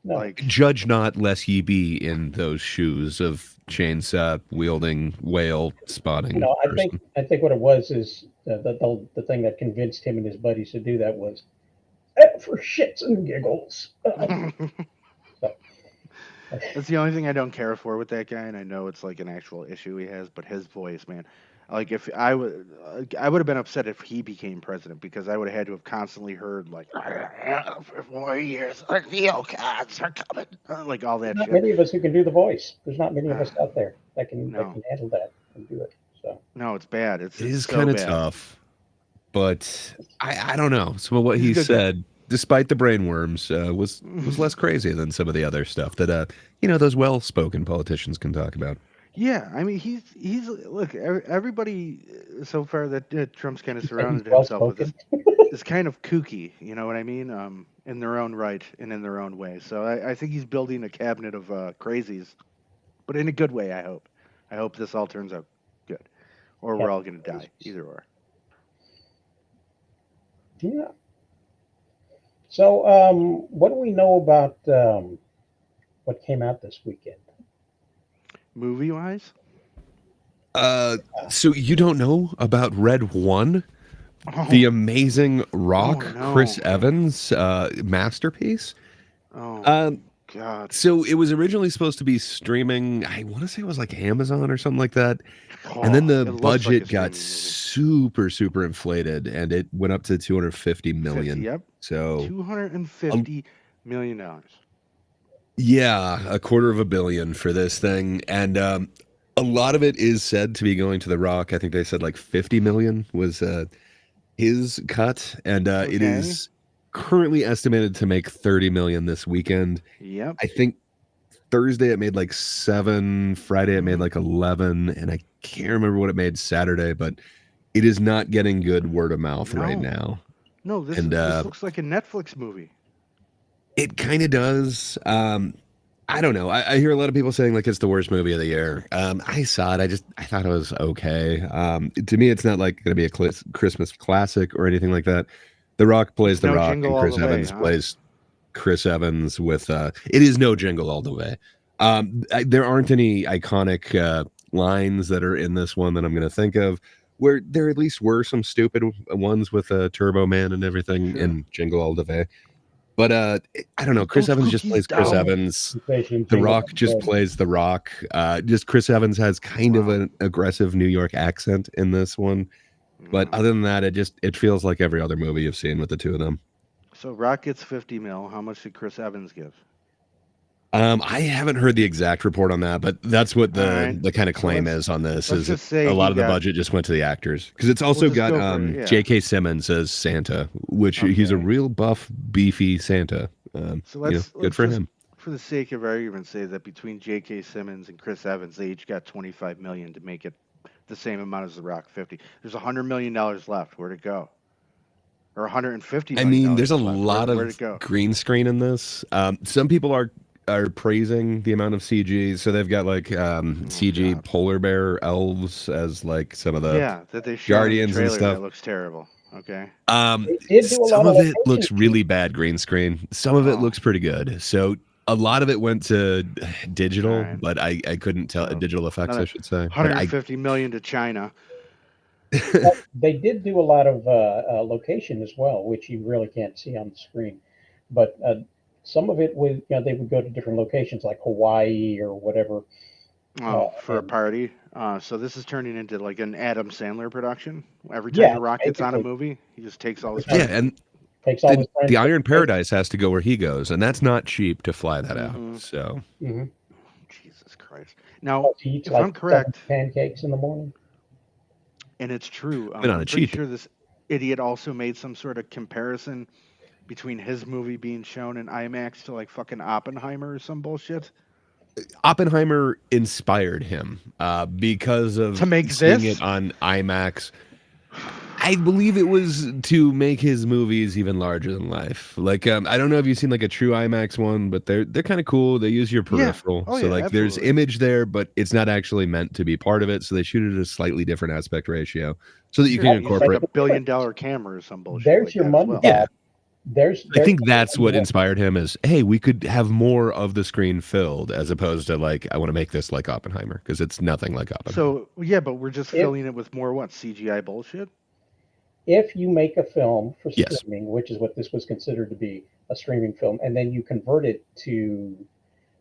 No. Like, judge not lest ye be in those shoes of chainsaw wielding whale spotting. You know, person. I think what it was is the thing that convinced him and his buddies to do that was for shits and giggles. that's the only thing I don't care for with that guy, and I know it's like an actual issue he has. But his voice, man, like if I would have been upset if he became president because I would have had to have constantly heard like for 4 years, the neocons are coming, like all that Not shit. many of us who can do the voice. There's not many of us out there that can No. handle that and do it. So No, it's bad. It is so kind of bad. tough, but I don't know. Some of what He's a he good said, despite the brainworms, was less crazy than some of the other stuff that those well-spoken politicians can talk about. Yeah, I mean he's look, everybody so far that Trump's kind of surrounded well himself with spoken. is kind of kooky, you know what I mean? In their own right and in their own way. So I think he's building a cabinet of crazies, but in a good way. I hope. I hope this all turns out good, or we're all gonna die. Either or. Yeah. So, what do we know about what came out this weekend? Movie wise? So you don't know about Red One, the amazing Rock Chris Evans masterpiece? Oh, God. So it was originally supposed to be streaming. I want to say it was like Amazon or something like that, and then the budget got super inflated, and it went up to 250 million. Yep. So $250 million. Yeah, $250 million for this thing, and a lot of it is said to be going to The Rock. I think they said like 50 million was his cut, and it is currently estimated to make 30 million this weekend. Yep. I think Thursday it made like 7, Friday it made like 11, and I can't remember what it made Saturday, but it is not getting good word of mouth right now. No, this looks like a Netflix movie. It kind of does. I don't know. I hear a lot of people saying like it's the worst movie of the year. I saw it. I thought it was okay. To me, it's not like going to be a Christmas classic or anything like that. The Rock plays The Rock, and Chris Evans plays Chris Evans with. It is no Jingle All the Way. There aren't any iconic lines that are in this one that I'm going to think of. Where there at least were some stupid ones with Turbo Man and everything in Jingle All the Way. But I don't know. Chris Evans just plays Chris Evans. The Rock just plays The Rock. Just Chris Evans has kind of an aggressive New York accent in this one. But other than that, it feels like every other movie you've seen with the two of them. So Rock gets 50 mil. How much did Chris Evans give? I haven't heard the exact report on that, but that's what the kind of claim is on this. Is a lot of the budget just went to the actors because it's also got J.K. Simmons as Santa, which he's a real buff, beefy Santa. So let's good for him. For the sake of argument, say that between J.K. Simmons and Chris Evans, they each got 25 million to make it the same amount as The Rock, 50. There's $100 million left. Where'd it go? Or 150 million. I mean, there's a lot of green screen in this. Some people are praising the amount of CG, so they've got like CG polar bear elves as like some of the that they show Guardians in the and stuff. That looks terrible. Okay. Some of it looks really bad green screen. Some of it looks pretty good. So a lot of it went to digital, but I couldn't tell digital effects. I should say 150 million to China. They did do a lot of location as well, which you really can't see on the screen, but. Some of it would, they would go to different locations like Hawaii or whatever. For a party. So this is turning into like an Adam Sandler production. Every time The Rock gets on a movie, he just takes all his friends. Yeah, and the Iron Paradise has to go where he goes, and that's not cheap to fly that out. So, Jesus Christ. Now, if I'm correct, pancakes in the morning, and it's true, I'm pretty sure this idiot also made some sort of comparison between his movie being shown in IMAX to like fucking Oppenheimer or some bullshit. Oppenheimer inspired him because of to make seeing it on IMAX. I believe it was to make his movies even larger than life. Like, I don't know if you've seen like a true IMAX one, but they're kind of cool. They use your Yeah. peripheral, Oh, so yeah, like there's absolutely. image there, but it's not actually meant to be part of it. So they shoot it at a slightly different aspect ratio, so that you Sure, can you use like incorporate. a $1 billion camera or some bullshit There's like your that as money, well. Yeah, Bob. There's I think your that's what money. inspired him. Is hey, we could have more of the screen filled, as opposed to like I want to make this like Oppenheimer because it's nothing like Oppenheimer. So yeah, but we're just If filling it with more what CGI bullshit. if you make a film for Yes. streaming, which is what this was considered to be, a streaming film, and then you convert it to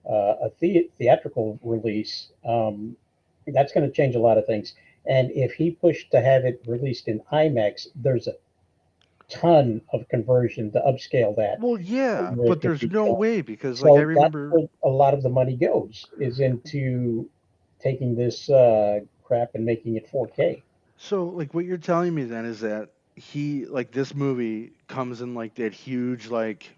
a theatrical release, that's going to change a lot of things. And if he pushed to have it released in IMAX, there's a ton of conversion to upscale that. Well, yeah, where it but can there's be no shown. way because like I So that's remember. where a lot of the money goes, is into taking this crap and making it 4K. So like what you're telling me then is that he like this movie comes in like that huge like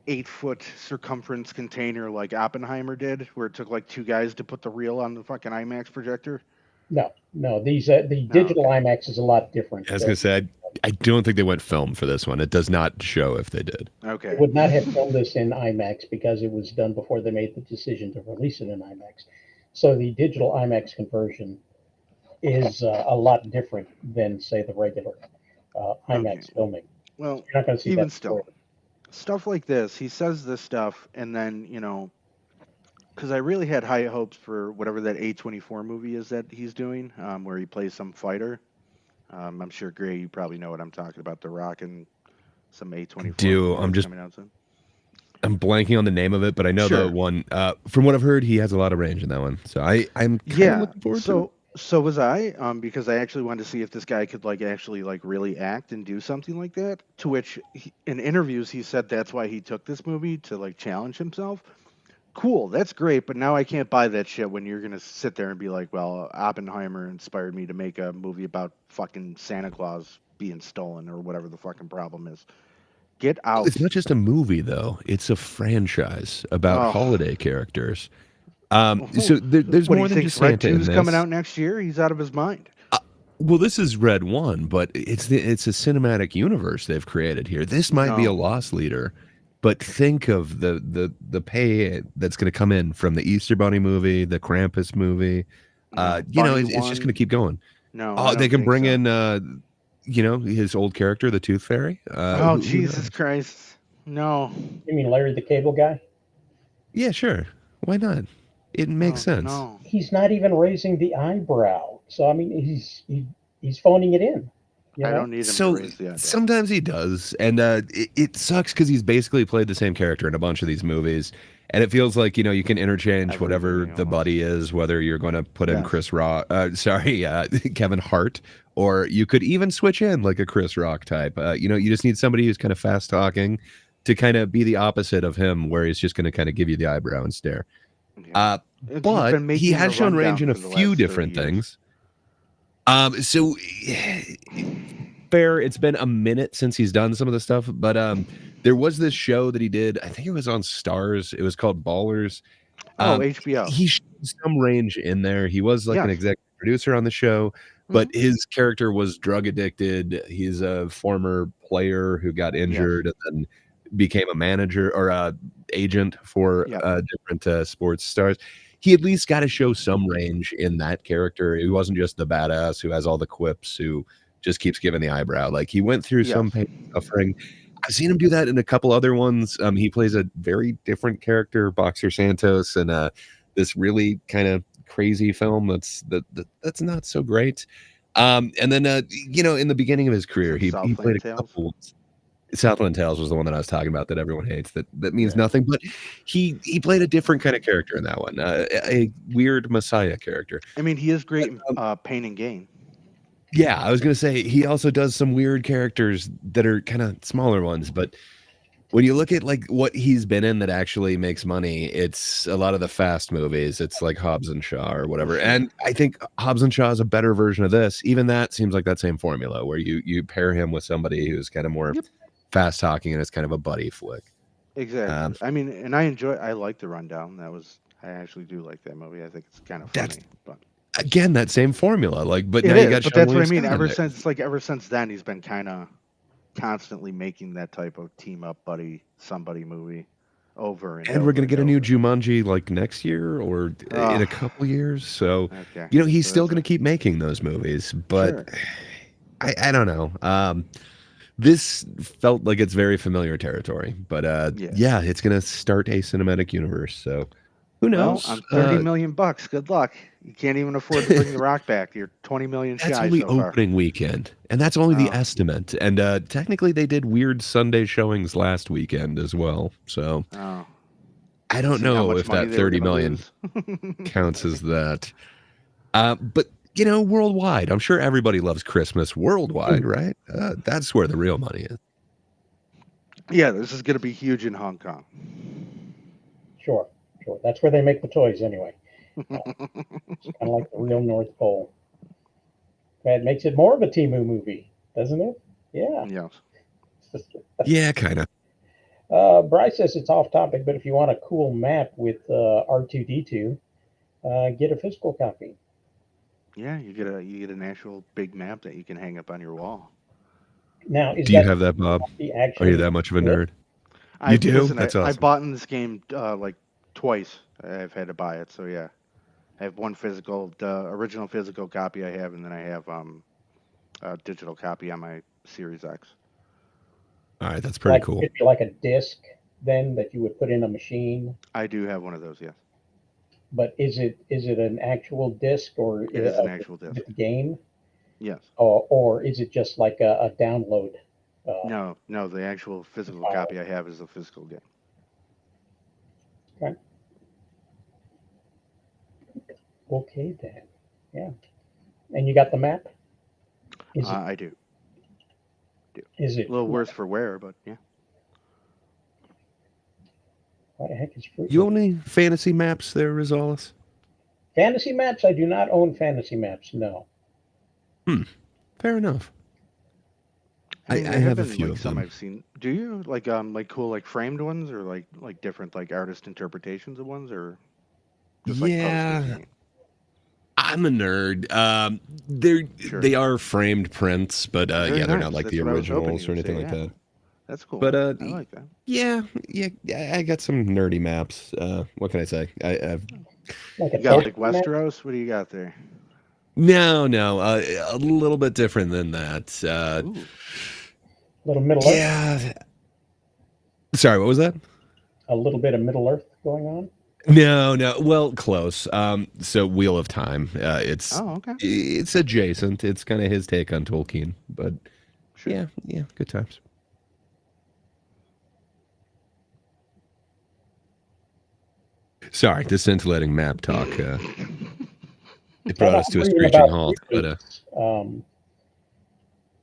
8-foot circumference container like Oppenheimer did, where it took like 2 guys to put the reel on the fucking IMAX projector. No, the No, digital okay. IMAX is a lot different. I was gonna say I don't think they went film for this one. It does not show if they did. They Okay. would not have filmed this in IMAX because it was done before they made the decision to release it in IMAX. So the digital IMAX conversion is a lot different than, say, the regular Okay. IMAX filming. Well, You're not going to see even that still, before. stuff like this, he says this stuff, and then because I really had high hopes for whatever that A24 movie is that he's doing, where he plays some fighter. I'm sure Gray, you probably know what I'm talking about. The Rock and some A24 Do movie I'm that's just coming out soon. I'm blanking on the name of it, but I know the Sure. one. From what I've heard, he has a lot of range in that one. So I'm kind of Yeah. looking forward to it. So was I, because I actually wanted to see if this guy could like actually like really act and do something like that. To which in interviews he said that's why he took this movie to like challenge himself. Cool, that's great, but now I can't buy that shit when you're gonna sit there and be like, well, Oppenheimer inspired me to make a movie about fucking Santa Claus being stolen or whatever the fucking problem is. Get out. It's not just a movie though; it's a franchise about Oh, holiday characters. what So there's do more you than think? just Red Santa in 2's coming this. out next year? He's out of his mind. Well, this is Red One, but it's a cinematic universe they've created here. This might be a No. loss leader, but think of the pay that's going to come in from the Easter Bunny movie, the Krampus movie. No. It's just going to keep going. No, I Oh, they don't can think bring so. in, his old character, the Tooth Fairy. Oh, Who Jesus knows? Christ. No. You mean Larry the Cable Guy? Yeah, sure. Why not? It makes Oh, sense. no. He's not even raising the eyebrow. So I mean, he's phoning it in. You I know? don't need him to So raise the eyebrow. sometimes he does, and it sucks because he's basically played the same character in a bunch of these movies, and it feels like you can interchange Every whatever movie, the almost. buddy is, whether you're going to put in Yes. Chris Rock, Kevin Hart, or you could even switch in like a Chris Rock type. You just need somebody who's kind of fast talking to kind of be the opposite of him, where he's just going to kind of give you the eyebrow and stare. Yeah. He's But been he making has the shown range in rundown a for the few last 30 different years. things. So fair, it's been a minute since he's done some of the stuff, but there was this show that he did. I think it was on Stars. It was called Ballers. Oh, HBO. He showed some range in there. He was like an Yes. executive producer on the show, but his character was drug addicted. He's a former player who got injured and then became a manager or a agent for Yep. different sports stars. He at least got to show some range in that character. He wasn't just the badass who has all the quips, who just keeps giving the eyebrow. Like he went through some Yes. pain and suffering. I've seen him do that in a couple other ones. He plays a very different character, Boxer Santos, in this really kind of crazy film that's not so great. And then in the beginning of his career, he played Southland a Tales. couple. Southland Tales was the one that I was talking about that everyone hates. That means Yeah. nothing. But he played a different kind of character in that one, a weird Messiah character. I mean, he is great in Pain and Gain. Yeah, I was gonna say he also does some weird characters that are kind of smaller ones, but when you look at like what he's been in that actually makes money, it's a lot of the fast movies. It's like Hobbs and Shaw or whatever. Sure. And I think Hobbs and Shaw is a better version of this. Even that seems like that same formula where you pair him with somebody who's kind of more fast talking and it's kind of a buddy flick. Exactly. I mean, and I like the rundown. I actually do like that movie. I think it's kind of funny. But again, that same formula. Like, but now It you is, got but Sean that's what I William mean. Scott in there. Ever since then, he's been kind of constantly making that type of team up buddy somebody movie over and And we're over gonna and get a new over. Jumanji like next year or in a couple years. So, Okay. he's So still that's gonna keep making those movies. But Sure. I don't know. This felt like it's very familiar territory. But Yeah. yeah, it's gonna start a cinematic universe. So who Well, knows? on 30 million bucks, good luck. You can't even afford to bring The Rock back. You're 20 million That's shy only so far. opening weekend, and that's only the Oh. estimate. And technically, they did weird Sunday showings last weekend as well. So Oh. I don't See how know much if money that they were 30 gonna million lose. counts as that. But worldwide, I'm sure everybody loves Christmas worldwide, right? That's where the real money is. Yeah, this is gonna be huge in Hong Kong. Sure. That's where they make the toys anyway. It's kind of like the real North Pole. That makes it more of a Timu movie, doesn't it? Yeah. Yes. Yeah, kind of. Bryce says it's off topic, but if you want a cool map with R2D2, get a physical copy. Yeah, you get an actual big map that you can hang up on your wall. Now, is Do you that have that, Bob? the Are you actually that much of a good? nerd? You do? Listen, That's I awesome. bought in this game like twice. I've had to buy it, so yeah. I have one physical, the original physical copy I have, and then I have a digital copy on my Series X. All right, that's pretty cool. It'd be like a disc then that you would put in a machine. I do have one of those, yes. But is it an actual disc or It is an actual disc. with the game? Yes. Or is it just like a download? No, the actual physical copy I have is a physical game. Okay. Okay then. Yeah. And you got the map? I do. Is it a little worse for wear, but yeah. What the heck is Fruit You Loop? own any fantasy maps there, Rosales? Fantasy maps? I do not own fantasy maps. No. Fair enough. I there have a been, few like, of some them. I've seen. Do you like cool like framed ones or like different like artist interpretations of ones or just like Yeah, posters? You mean? I'm a nerd. They are framed prints, but Very yeah, they're not nice. like That's the what I was hoping originals you or would anything say, like yeah. that. That's cool. But I like that. yeah, I got some nerdy maps. What can I say? I've Like You got like Westeros? What do you got there? no, a little bit different than that. Little Middle Earth? Yeah. Sorry, what was that? A little bit of Middle Earth going on? No. Well, close. So Wheel of Time. It's okay. It's adjacent. It's kind of his take on Tolkien, but sure. Yeah, good times. Sorry, this scintillating map talk. It brought us to a screeching halt. But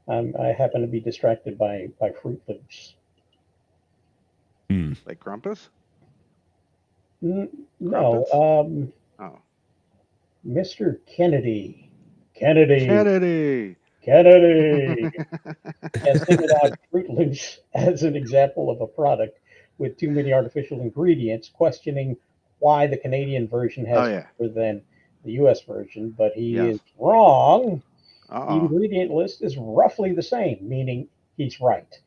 I happen to be distracted by Fruit Loops. Like Grumpus? No. Oh. Mr. Kennedy has singled out Fruit Loops as an example of a product with too many artificial ingredients, questioning why the Canadian version has more than the U.S. version, but he is wrong. The ingredient list is roughly the same, meaning he's right.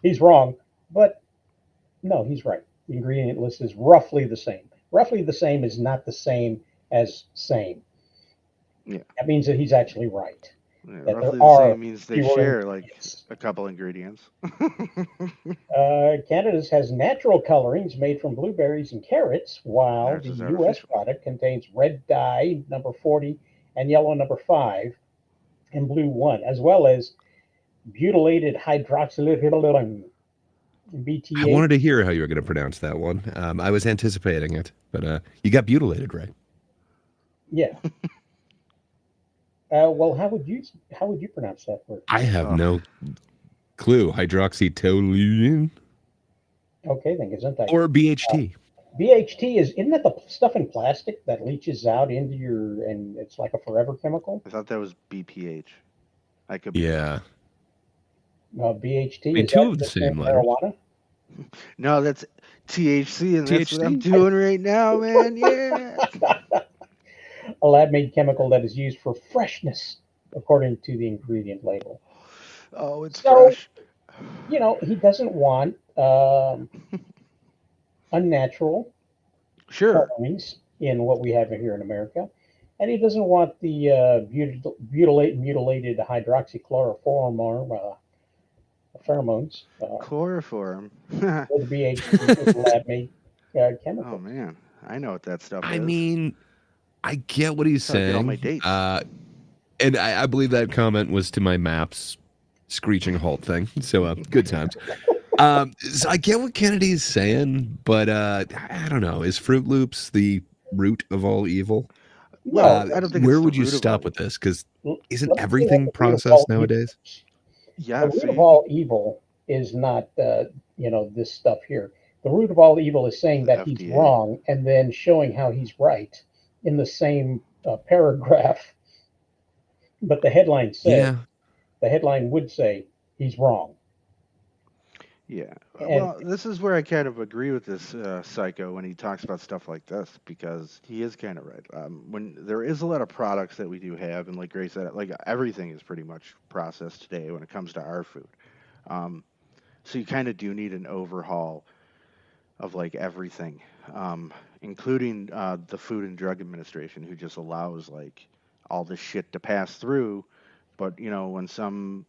He's wrong, but no, he's right. The ingredient list is roughly the same. Roughly the same is not the same as same. Yeah. That means that he's actually right. Yeah, that roughly there the are same means they share like a couple ingredients. Canada's has natural colorings made from blueberries and carrots, while the U.S. product contains red dye number 40 and yellow number 5 and blue 1, as well as butylated hydroxyl BTA. I wanted to hear how you were going to pronounce that one. I was anticipating it, but you got butylated right. Yeah. Well, how would you pronounce that word? I have no clue. Hydroxytoluene. Okay, then isn't that or BHT? BHT isn't that the stuff in plastic that leaches out into your and it's like a forever chemical? I thought that was BPH. I could be yeah. BHT. I mean, is two that of the just same letters. marijuana? No, that's THC, and that's what I'm THC? doing right now, man. Yeah. A lab-made chemical that is used for freshness, according to the ingredient label. Oh, it's So, fresh. he doesn't want unnatural Sure. colorings in what we have here in America, and he doesn't want the mutilated hydroxychloroform or pheromones Chloroform. or the BHA, which is a lab-made Oh chemical. man, I know what that stuff I is. mean, I get what he's That's how I get all my saying. dates. And I believe that comment was to my maps screeching halt thing. So good times. So I get what Kennedy's saying, but I don't know. Is Fruit Loops the root of all evil? No, Well, I don't think Where it's the would you root of all stop with evil. this? Because isn't let me tell you what everything the root of all processed evil nowadays? is. The Yeah. root of See. all evil is not, this stuff here. The root of all evil is saying The that he's FDA. wrong and then showing how he's right in the same paragraph. But Yeah. the headline would say he's wrong. Yeah. And Well, this is where I kind of agree with this psycho when he talks about stuff like this because he is kind of right. When there is a lot of products that we do have, and like Grace said, like everything is pretty much processed today when it comes to our food. Um, so you kind of do need an overhaul of like everything, including the Food and Drug Administration, who just allows like all this shit to pass through. But when some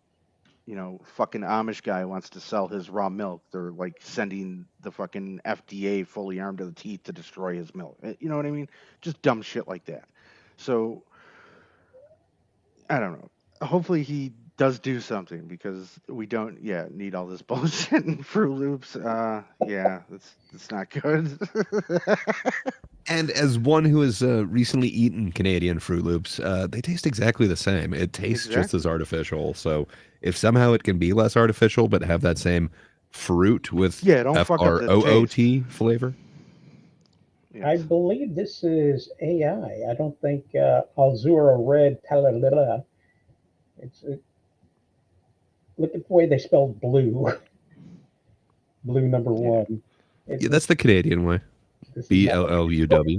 fucking Amish guy wants to sell his raw milk, they're like sending the fucking FDA fully armed to the teeth to destroy his milk. You know what I mean? Just dumb shit like that. So I don't know. Hopefully he does do something because we don't, need all this bullshit and Fruit Loops. Yeah, that's not good. And as one who has recently eaten Canadian Fruit Loops, they taste exactly the same. It tastes just as Exactly. artificial. So if somehow it can be less artificial but have that same fruit with Yeah, don't fuck up the taste. FROOT flavor, I Yes. believe this is AI. I don't think Alzura Red Talalila. Look at the way they spelled blue. Blue number Yeah. one. yeah, that's the Canadian way. This is not. BLLUW.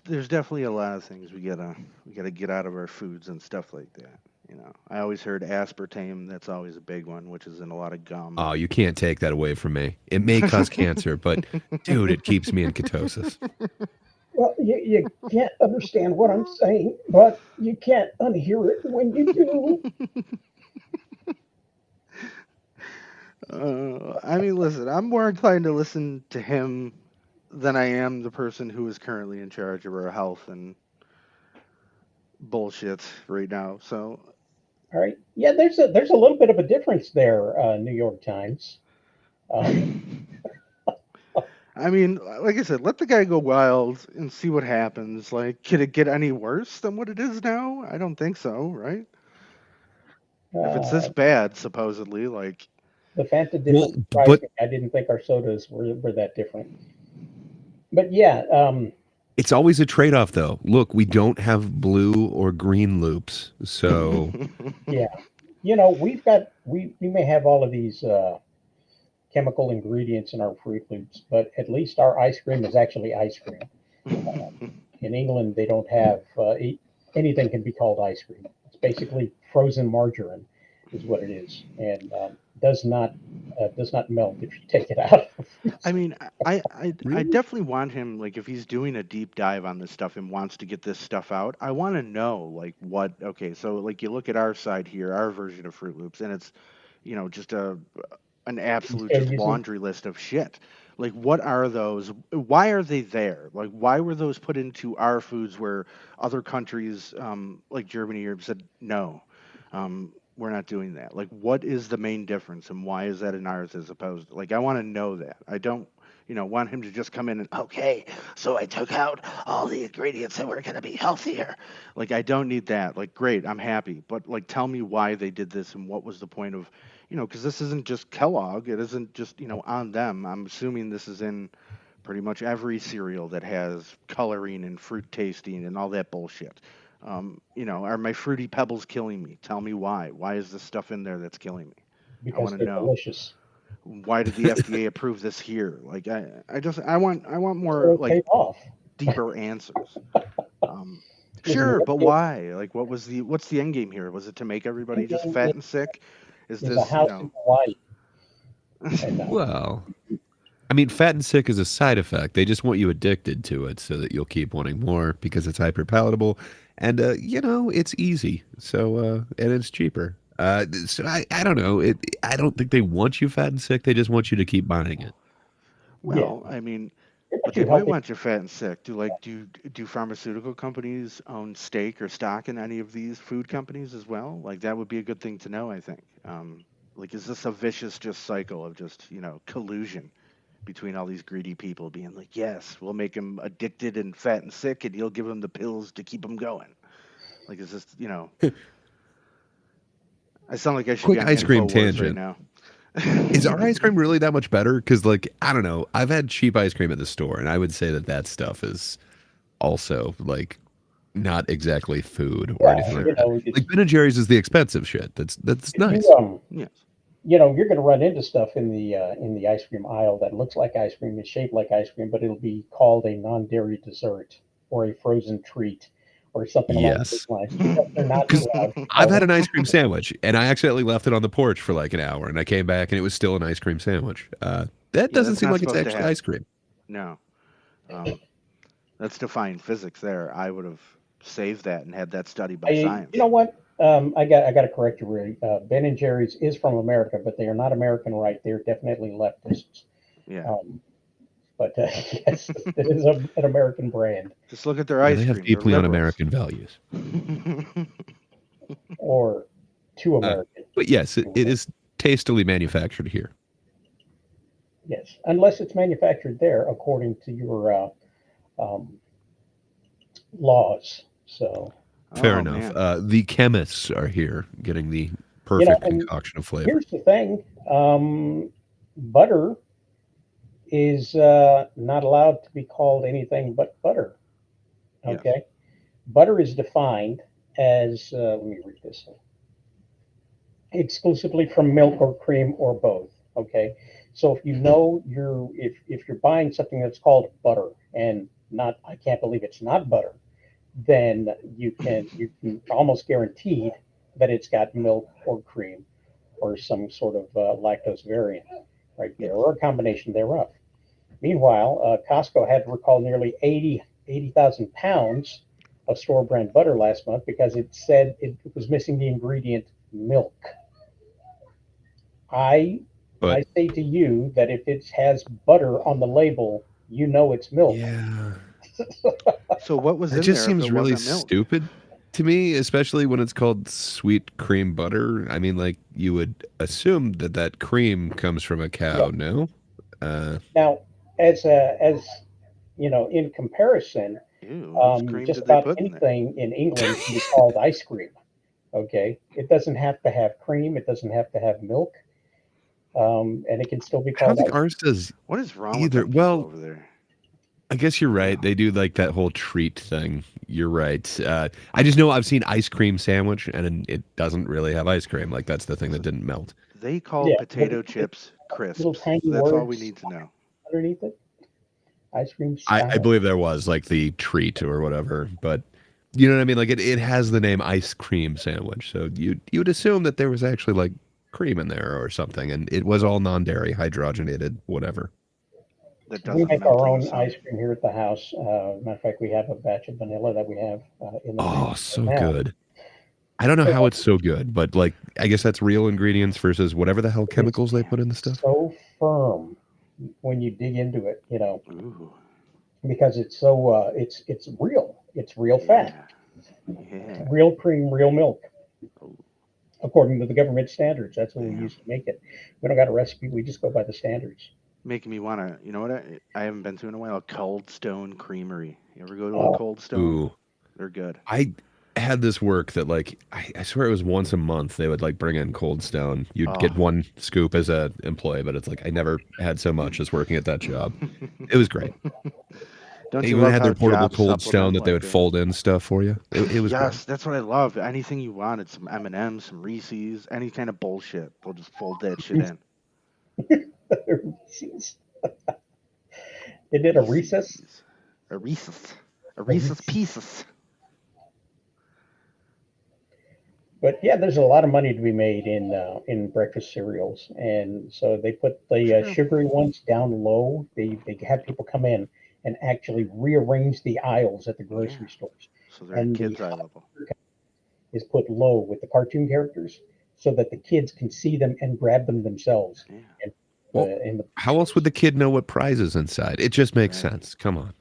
There's definitely a lot of things we gotta get out of our foods and stuff like that. I always heard aspartame. That's always a big one, which is in a lot of gum. Oh, you can't take that away from me. It may cause cancer, but dude, it keeps me in ketosis. Well, you can't understand what I'm saying, but you can't unhear it when you do. I mean, listen, I'm more inclined to listen to him than I am the person who is currently in charge of our health and bullshit right now. So, All right. Yeah, there's a little bit of a difference there, New York Times. Uh, I mean, like I said, let the guy go wild and see what happens. Like, could it get any worse than what it is now? I don't think so, right? If it's this uh, bad, supposedly, like, the Fanta Well, difference surprised but me. I didn't think our sodas were that different. But yeah, it's always a trade-off, though. Look, we don't have blue or green loops, so yeah. We may have all of these chemical ingredients in our Fruit Loops, but at least our ice cream is actually ice cream. In England, they don't have anything can be called ice cream. It's basically frozen margarine, is what it is, and does not melt if you take it out. I mean, I really, definitely want him like if he's doing a deep dive on this stuff and wants to get this stuff out, I want to know like what. Okay, so like you look at our side here, our version of Fruit Loops, and it's just an absolute They're just using laundry list of shit. Like, what are those? Why are they there? Like, why were those put into our foods where other countries, like Germany, Europe, said no, we're not doing that? Like, what is the main difference, and why is that in ours as opposed? Like, I want to know that. I don't, want him to just come in and okay, so I took out all the ingredients that were going to be healthier. Like, I don't need that. Like, great, I'm happy, but like, tell me why they did this and what was the point of because this isn't just Kellogg. It isn't just, on them. I'm assuming this is in pretty much every cereal that has coloring and fruit tasting and all that bullshit. Are my fruity pebbles killing me? Tell me why. Why is this stuff in there that's killing me? I because want to they're know. delicious. Why did the FDA approve this here? Like I want more So it like paid off. deeper answers. Um, Listen, sure, the but FDA why? Like, what's the end game here? Was it to make everybody just game fat and sick? Is is a this, you house in know? Hawaii. And Well, I mean, fat and sick is a side effect. They just want you addicted to it so that you'll keep wanting more because it's hyper palatable, and it's easy. So and it's cheaper. So I don't know. I don't think they want you fat and sick. They just want you to keep buying it. yeah, Well, I mean, it but makes they you might healthy. want you fat and sick. Do pharmaceutical companies own stake or stock in any of these food companies as well? Like that would be a good thing to know, I think. Like, is this a vicious just cycle of just, collusion between all these greedy people being like, yes, we'll make him addicted and fat and sick, and you'll give him the pills to keep him going. Like, is this, I sound like I should be Quick on ice cream InfoWars right tangent. now. Is our ice cream really that much better? Because, like, I don't know. I've had cheap ice cream at the store, and I would say that stuff is also, like, not exactly food or Yeah, anything like that. it's Like, Ben& and Jerry's is the expensive shit. That's if you nice. Yes. you're going to run into stuff in the ice cream aisle that looks like ice cream, is shaped like ice cream, but it'll be called a non-dairy dessert or a frozen treat or something along those Yes. lines because they're not Because allowed to I've call had it. an ice cream sandwich, and I accidentally left it on the porch for like an hour, and I came back, and it was still an ice cream sandwich. That Yeah, doesn't that's seem not like it's supposed to actually happen. ice cream. No. That's defying physics there. I would have saved that and had that studied by You science. know what? I got to correct you, really. Ben and Jerry's is from America, but they are not American right. They're definitely leftists. Yeah. But yes, it is an American brand Just look at their Yeah, ice they have cream. They're deeply liberals. un-American values. or too American. But yes, it is tastily manufactured here. Yes, unless it's manufactured there according to your um, laws. So, Fair Oh enough. man. The chemists are here getting the perfect and concoction of flavor. here's the thing: butter is not allowed to be called anything but butter. Yes. Okay, butter is defined as let me read this exclusively from milk or cream or both. Okay, so if you know if you're buying something that's called butter and not, I can't believe it's not butter, then you can almost guaranteed that it's got milk or cream or some sort of lactose variant right there or a combination thereof. Meanwhile, Costco had to recall nearly 80,000 pounds of store brand butter last month because it said it was missing the ingredient milk. I But say to you that if it has butter on the label, you know it's milk. yeah, So what was that in just there if seems it really wasn't milk? stupid to me, especially when it's called sweet cream butter. I mean, like you would assume that cream comes from a cow, Yeah. no? Uh, Now, as in comparison, Ew, whose cream just did they about put in there? anything in England can be called ice cream. Okay, it doesn't have to have cream. It doesn't have to have milk, and it can still be I don't called think ice. ours does What is wrong with either. them people Well, over there? I guess you're right. They do like that whole treat thing. You're right. I just know I've seen ice cream sandwich, and it doesn't really have ice cream. Like that's the thing that didn't melt. They call Yeah, potato but chips little crisps. tiny That's all we words need to know. underneath it. Ice cream I style. believe there was like the treat or whatever, but you know what I mean. Like it has the name ice cream sandwich, so you would assume that there was actually like cream in there or something, and it was all non-dairy, hydrogenated, whatever. That We doesn't make melt our in the own sun. ice cream here at the house. Matter of fact, we have a batch of vanilla that we have in the Oh, freezer so right now. good. I don't know So how it's so good, but like I guess that's real ingredients versus whatever the hell it's chemicals they put in the stuff. so firm when you dig into it, Ooh, because it's so it's real. It's real fat, yeah. real cream, real milk, Oh, according to the government standards. That's what we damn. use to make it. We don't got a recipe. We just go by the standards. Making me wanna. You know what? I haven't been to in a while. Cold Stone Creamery. You ever go to a Oh, Cold Stone? Ooh, They're good. I had this work that like I swear it was once a month they would like bring in Cold Stone. You'd get Oh. one scoop as a employee, but it's like I never had so much as working at that job. It was great. Don't They you even love had how their portable jobs Cold Stone supplement that they would fold in stuff for you. It was great. Yes, that's what I love. Anything you wanted, some M&Ms, some Reese's, any kind of bullshit. They'll just fold that shit in. Reese's. They did a recess. A Reese's. A A Reese's Reese's. Pieces. But yeah, there's a lot of money to be made in breakfast cereals, and so they put the sugary ones down low. They have people come in and actually rearrange the aisles at the grocery stores, So they're and kids' eye level. is put low with the cartoon characters so that the kids can see them and grab them themselves. Yeah. And, Well, in the, how else would the kid know what prize is inside? It just makes sense. Come on.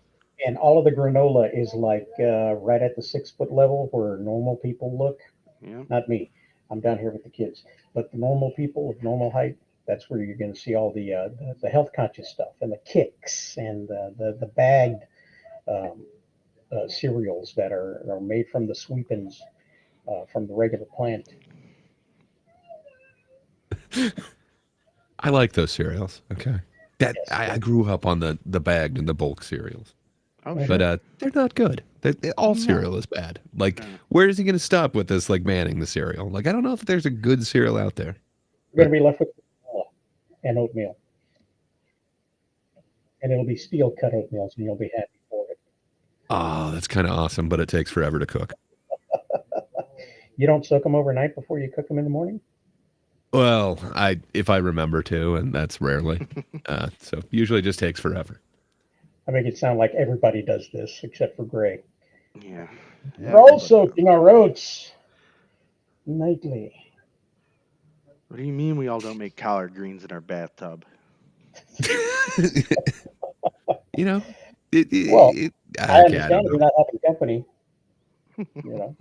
and all of the granola is like right at the 6 foot level where normal people look. Yeah. Not me. I'm down here with the kids. But the normal people of normal height, that's where you're going to see all the health conscious stuff and the kicks and the bagged um, cereals that are made from the sweepings from the regular plant. I like those cereals. Okay. That I grew up on the bagged and the bulk cereals. Oh, But sure. they're not good. All No. cereal is bad. Like, No. where is he going to stop with this, like, banning the cereal? Like, I don't know if there's a good cereal out there. You're going to be left with granola and oatmeal. And it'll be steel cut oatmeal, and you'll be happy for it. Oh, that's kind of awesome, but it takes forever to cook. You don't soak them overnight before you cook them in the morning? Well, if I remember to, and that's rarely. So usually it just takes forever. I make it sound like everybody does this except for Gray. Yeah. We're all soaking our oats nightly. What do you mean we all don't make collard greens in our bathtub? You know, Well, I okay, understand don't if you're know. not having company. You know.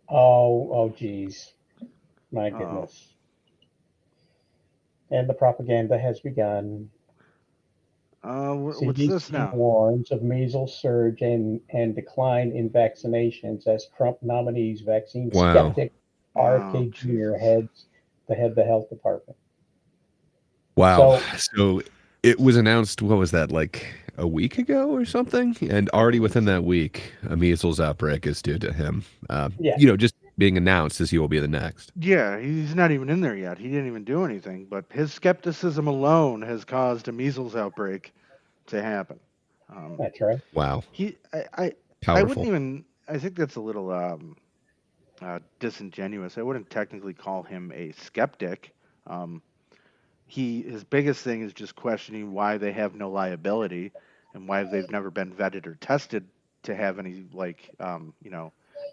Oh, geez. My goodness. And the propaganda has begun. What's this CDC now? warns of measles surge and decline in vaccinations as Trump nominees vaccine Wow. skeptic Oh, RK Jr. heads the head of the health department. Wow. So it was announced, what was that, like a week ago or something? And already within that week, a measles outbreak is due to him. Yeah. You know, just being announced as he will be the next. Yeah, he's not even in there yet. He didn't even do anything, but his skepticism alone has caused a measles outbreak to happen. That's right. Wow. I Powerful. wouldn't even. I think that's a little disingenuous. I wouldn't technically call him a skeptic. His biggest thing is just questioning why they have no liability and why they've never been vetted or tested to have any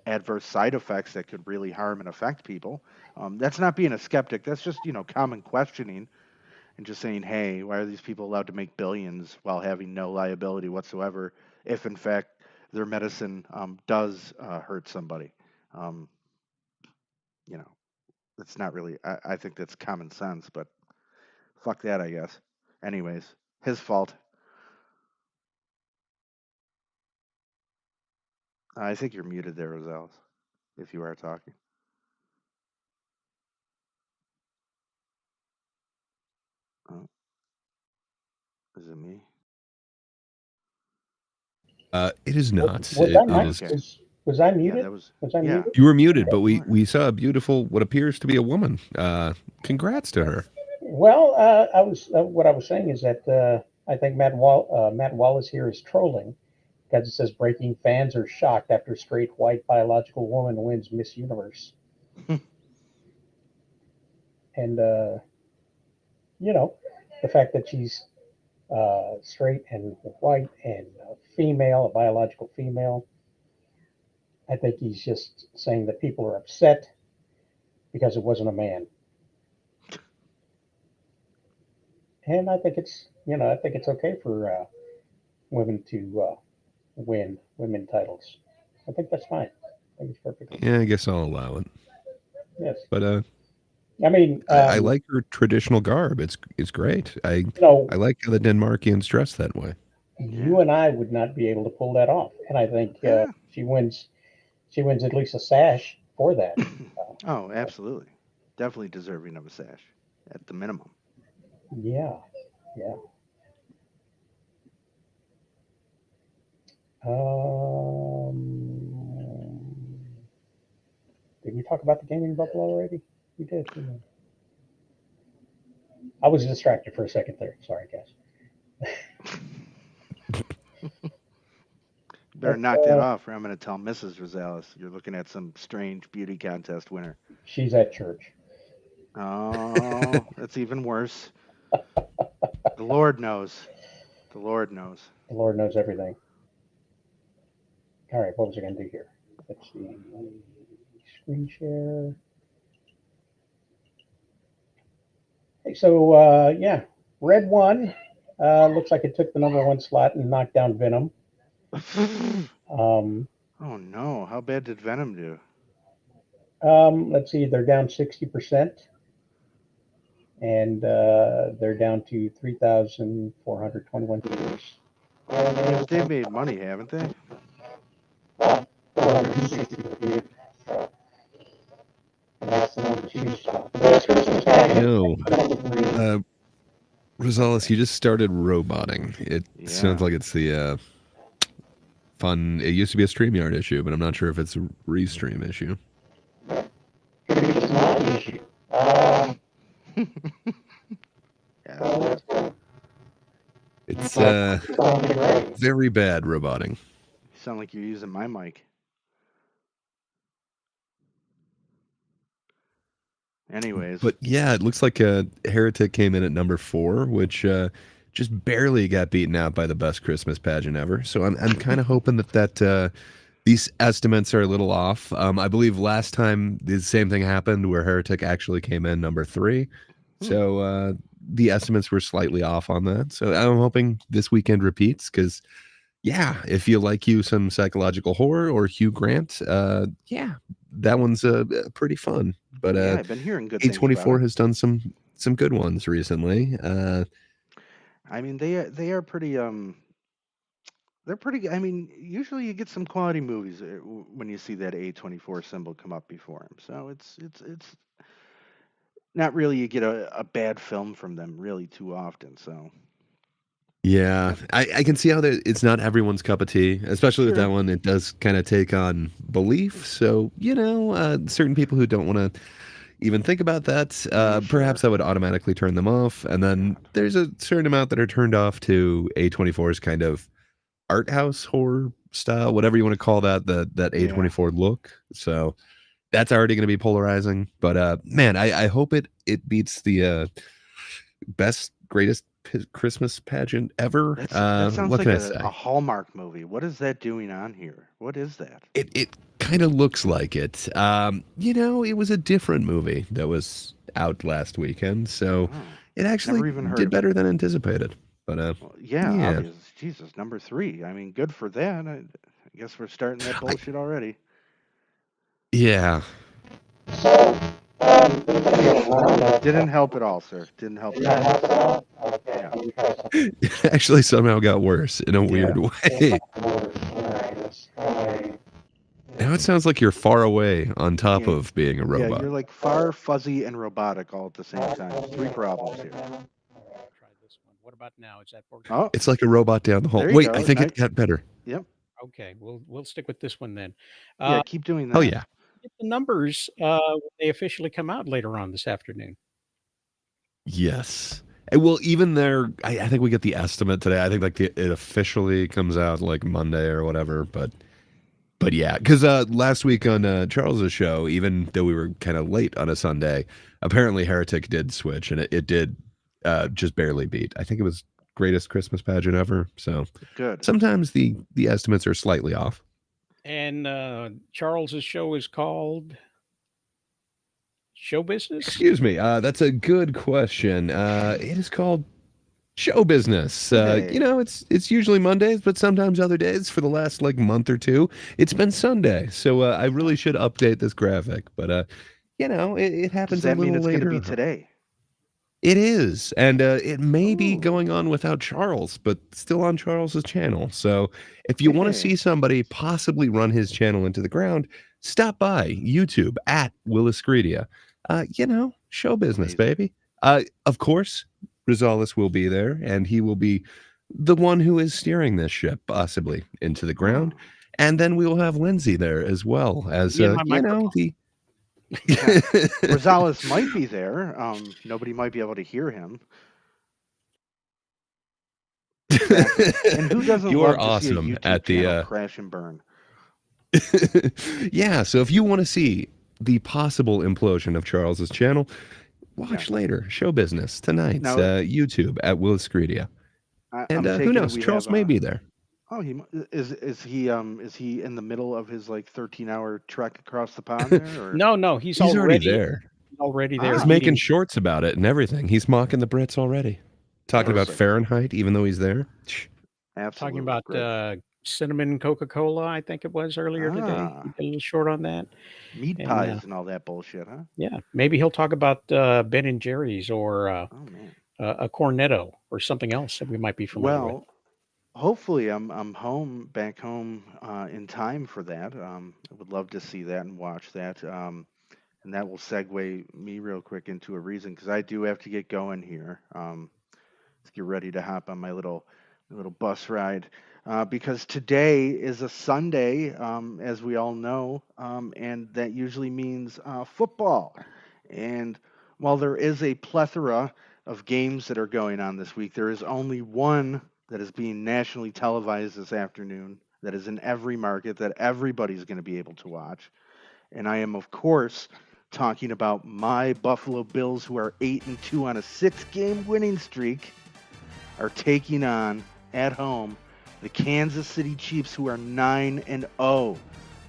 adverse side effects that could really harm and affect people. That's not being a skeptic. That's just common questioning and just saying, hey, why are these people allowed to make billions while having no liability whatsoever if in fact their medicine does hurt somebody? That's not really. I think that's common sense, but fuck that, I guess. Anyways, his fault. I think you're muted there, Rosales, if you are talking. Oh. Is it me? It is not. Was It I mic? is. Okay. Was I Yeah, muted? that was. Was I Yeah. muted? You were muted, but we saw a beautiful, what appears to be a woman. Congrats to her. Well, I was what I was saying is that I think Matt Wallace here is trolling because it says breaking fans are shocked after straight white biological woman wins Miss Universe. And the fact that she's straight and white and female, a biological female. I think he's just saying that people are upset because it wasn't a man. And I think it's okay for women to win women titles. I think that's fine. I think it's perfectly fine. Yeah, I guess I'll allow it. Yes. But I mean, I like her traditional garb. It's great. I like how the Denmarkians dress that way. You and I would not be able to pull that off, and I think she wins. She wins at least a sash for that. Oh, absolutely. Definitely deserving of a sash at the minimum. Yeah, yeah. Did we talk about the gaming bubble already? We did. I was distracted for a second there. Sorry, guys. Better knock that off, or I'm going to tell Mrs. Rosales you're looking at some strange beauty contest winner. She's at church. Oh, that's even worse. The Lord knows. The Lord knows. The Lord knows everything. All right, what was I going to do here? Let's see. Screen share. Okay, so yeah, Red won. Looks like it took the number 1 slot and knocked down Venom. Oh no! How bad did Venom do? Let's see, they're down 60%, and they're down to 3,421 viewers. Yeah, but they've made money, haven't they? No. Rosales, you just started roboting. It sounds like it's the fun. It used to be a StreamYard issue, but I'm not sure if it's a restream issue. It's very bad roboting. You sound like you're using my mic. Anyways. But yeah, it looks like Heretic came in at number 4, which just barely got beaten out by the best Christmas pageant ever. So I'm kind of hoping that these estimates are a little off. I believe last time the same thing happened where Heretic actually came in number 3. So the estimates were slightly off on that. So I'm hoping this weekend repeats because, yeah, if you like some psychological horror or Hugh Grant, yeah, that one's pretty fun. But yeah, I've been hearing good things about A24 it. has done some good ones recently. I mean, they are pretty they're pretty. I mean, usually you get some quality movies when you see that A24 symbol come up before them. So it's not really you get a bad film from them really too often. So Yeah, I can see how it's not everyone's cup of tea, especially with Sure. that one. It does kind of take on belief. So, certain people who don't want to even think about that, perhaps that would automatically turn them off. And then there's a certain amount that are turned off to A24's kind of art house horror style, whatever you want to call that A24 look. So that's already going to be polarizing. But man, I hope it beats the best, greatest Christmas pageant ever. That sounds what like can I say? a Hallmark movie. What is that doing on here? What is that? It kind of looks like it. It was a different movie that was out last weekend, so it actually even heard did of better than anticipated. But Yeah, yeah. obvious. Jesus, number 3. I mean, good for that. I guess we're starting that bullshit already. Yeah. Didn't help at all, sir. Didn't help at all. Yeah. It actually somehow got worse in a weird way. Now it sounds like you're far away on top of being a Yeah, robot. you're like far, fuzzy, and robotic all at the same time. 3 problems here. What about now? Is that working? Oh, It's like a robot down the hall. There you Wait, go. I think Nice. it got better. Yep. Okay, we'll stick with this one then. Yeah, keep doing that. Oh yeah. Get the numbers when they officially come out later on this afternoon. Yes. Well, even there, I think we get the estimate today. I think like it officially comes out like Monday or whatever. But yeah, because last week on Charles's show, even though we were kind of late on a Sunday, apparently Heretic did switch, and it did just barely beat. I think it was greatest Christmas pageant ever. So Good. sometimes the estimates are slightly off. And Charles's show is called Show Business? Excuse me. That's a good question. It is called Show Business. Hey. It's usually Mondays, but sometimes other days. For the last like month or two, it's been Sunday. So I really should update this graphic. But it happens Does that a little mean it's later. going to be today? It is, and it may be going on without Charles, but still on Charles's channel. So if you want to see somebody possibly run his channel into the ground, stop by YouTube at Williscredia. Show business, baby. Of course, Rosales will be there, and he will be the one who is steering this ship possibly into the ground. And then we will have Lindsay there as well as, My microphone. Rosales might be there. Nobody might be able to hear him. Exactly. And who doesn't You are love to see a awesome YouTube at channel the. crash and burn? Yeah, so if you want to see the possible implosion of Charles's channel, watch later. Show business tonight. Now, YouTube at Willis Greedia. And I'm who taking it knows? we Charles have may be there. Oh, is he in the middle of his like 13-hour trek across the pond there? Or? No, he's already there. Already there. He's making shorts about it and everything. He's mocking the Brits already. Talking about Fahrenheit, even though he's there. Absolutely. Talking about cinnamon Coca-Cola, I think it was earlier today. He did a little short on that. Meat pies and all that bullshit, huh? Yeah, maybe he'll talk about Ben and Jerry's or a Cornetto or something else that we might be familiar with. Well, hopefully I'm back home in time for that. I would love to see that and watch that. And that will segue me real quick into a reason because I do have to get going here. Let's get ready to hop on my little bus ride because today is a Sunday, as we all know, and that usually means football. And while there is a plethora of games that are going on this week, there is only one that is being nationally televised this afternoon that is in every market that everybody's going to be able to watch. And I am, of course, talking about my Buffalo Bills, who are 8-2 on a 6-game winning streak, are taking on at home the Kansas City Chiefs, who are 9-0.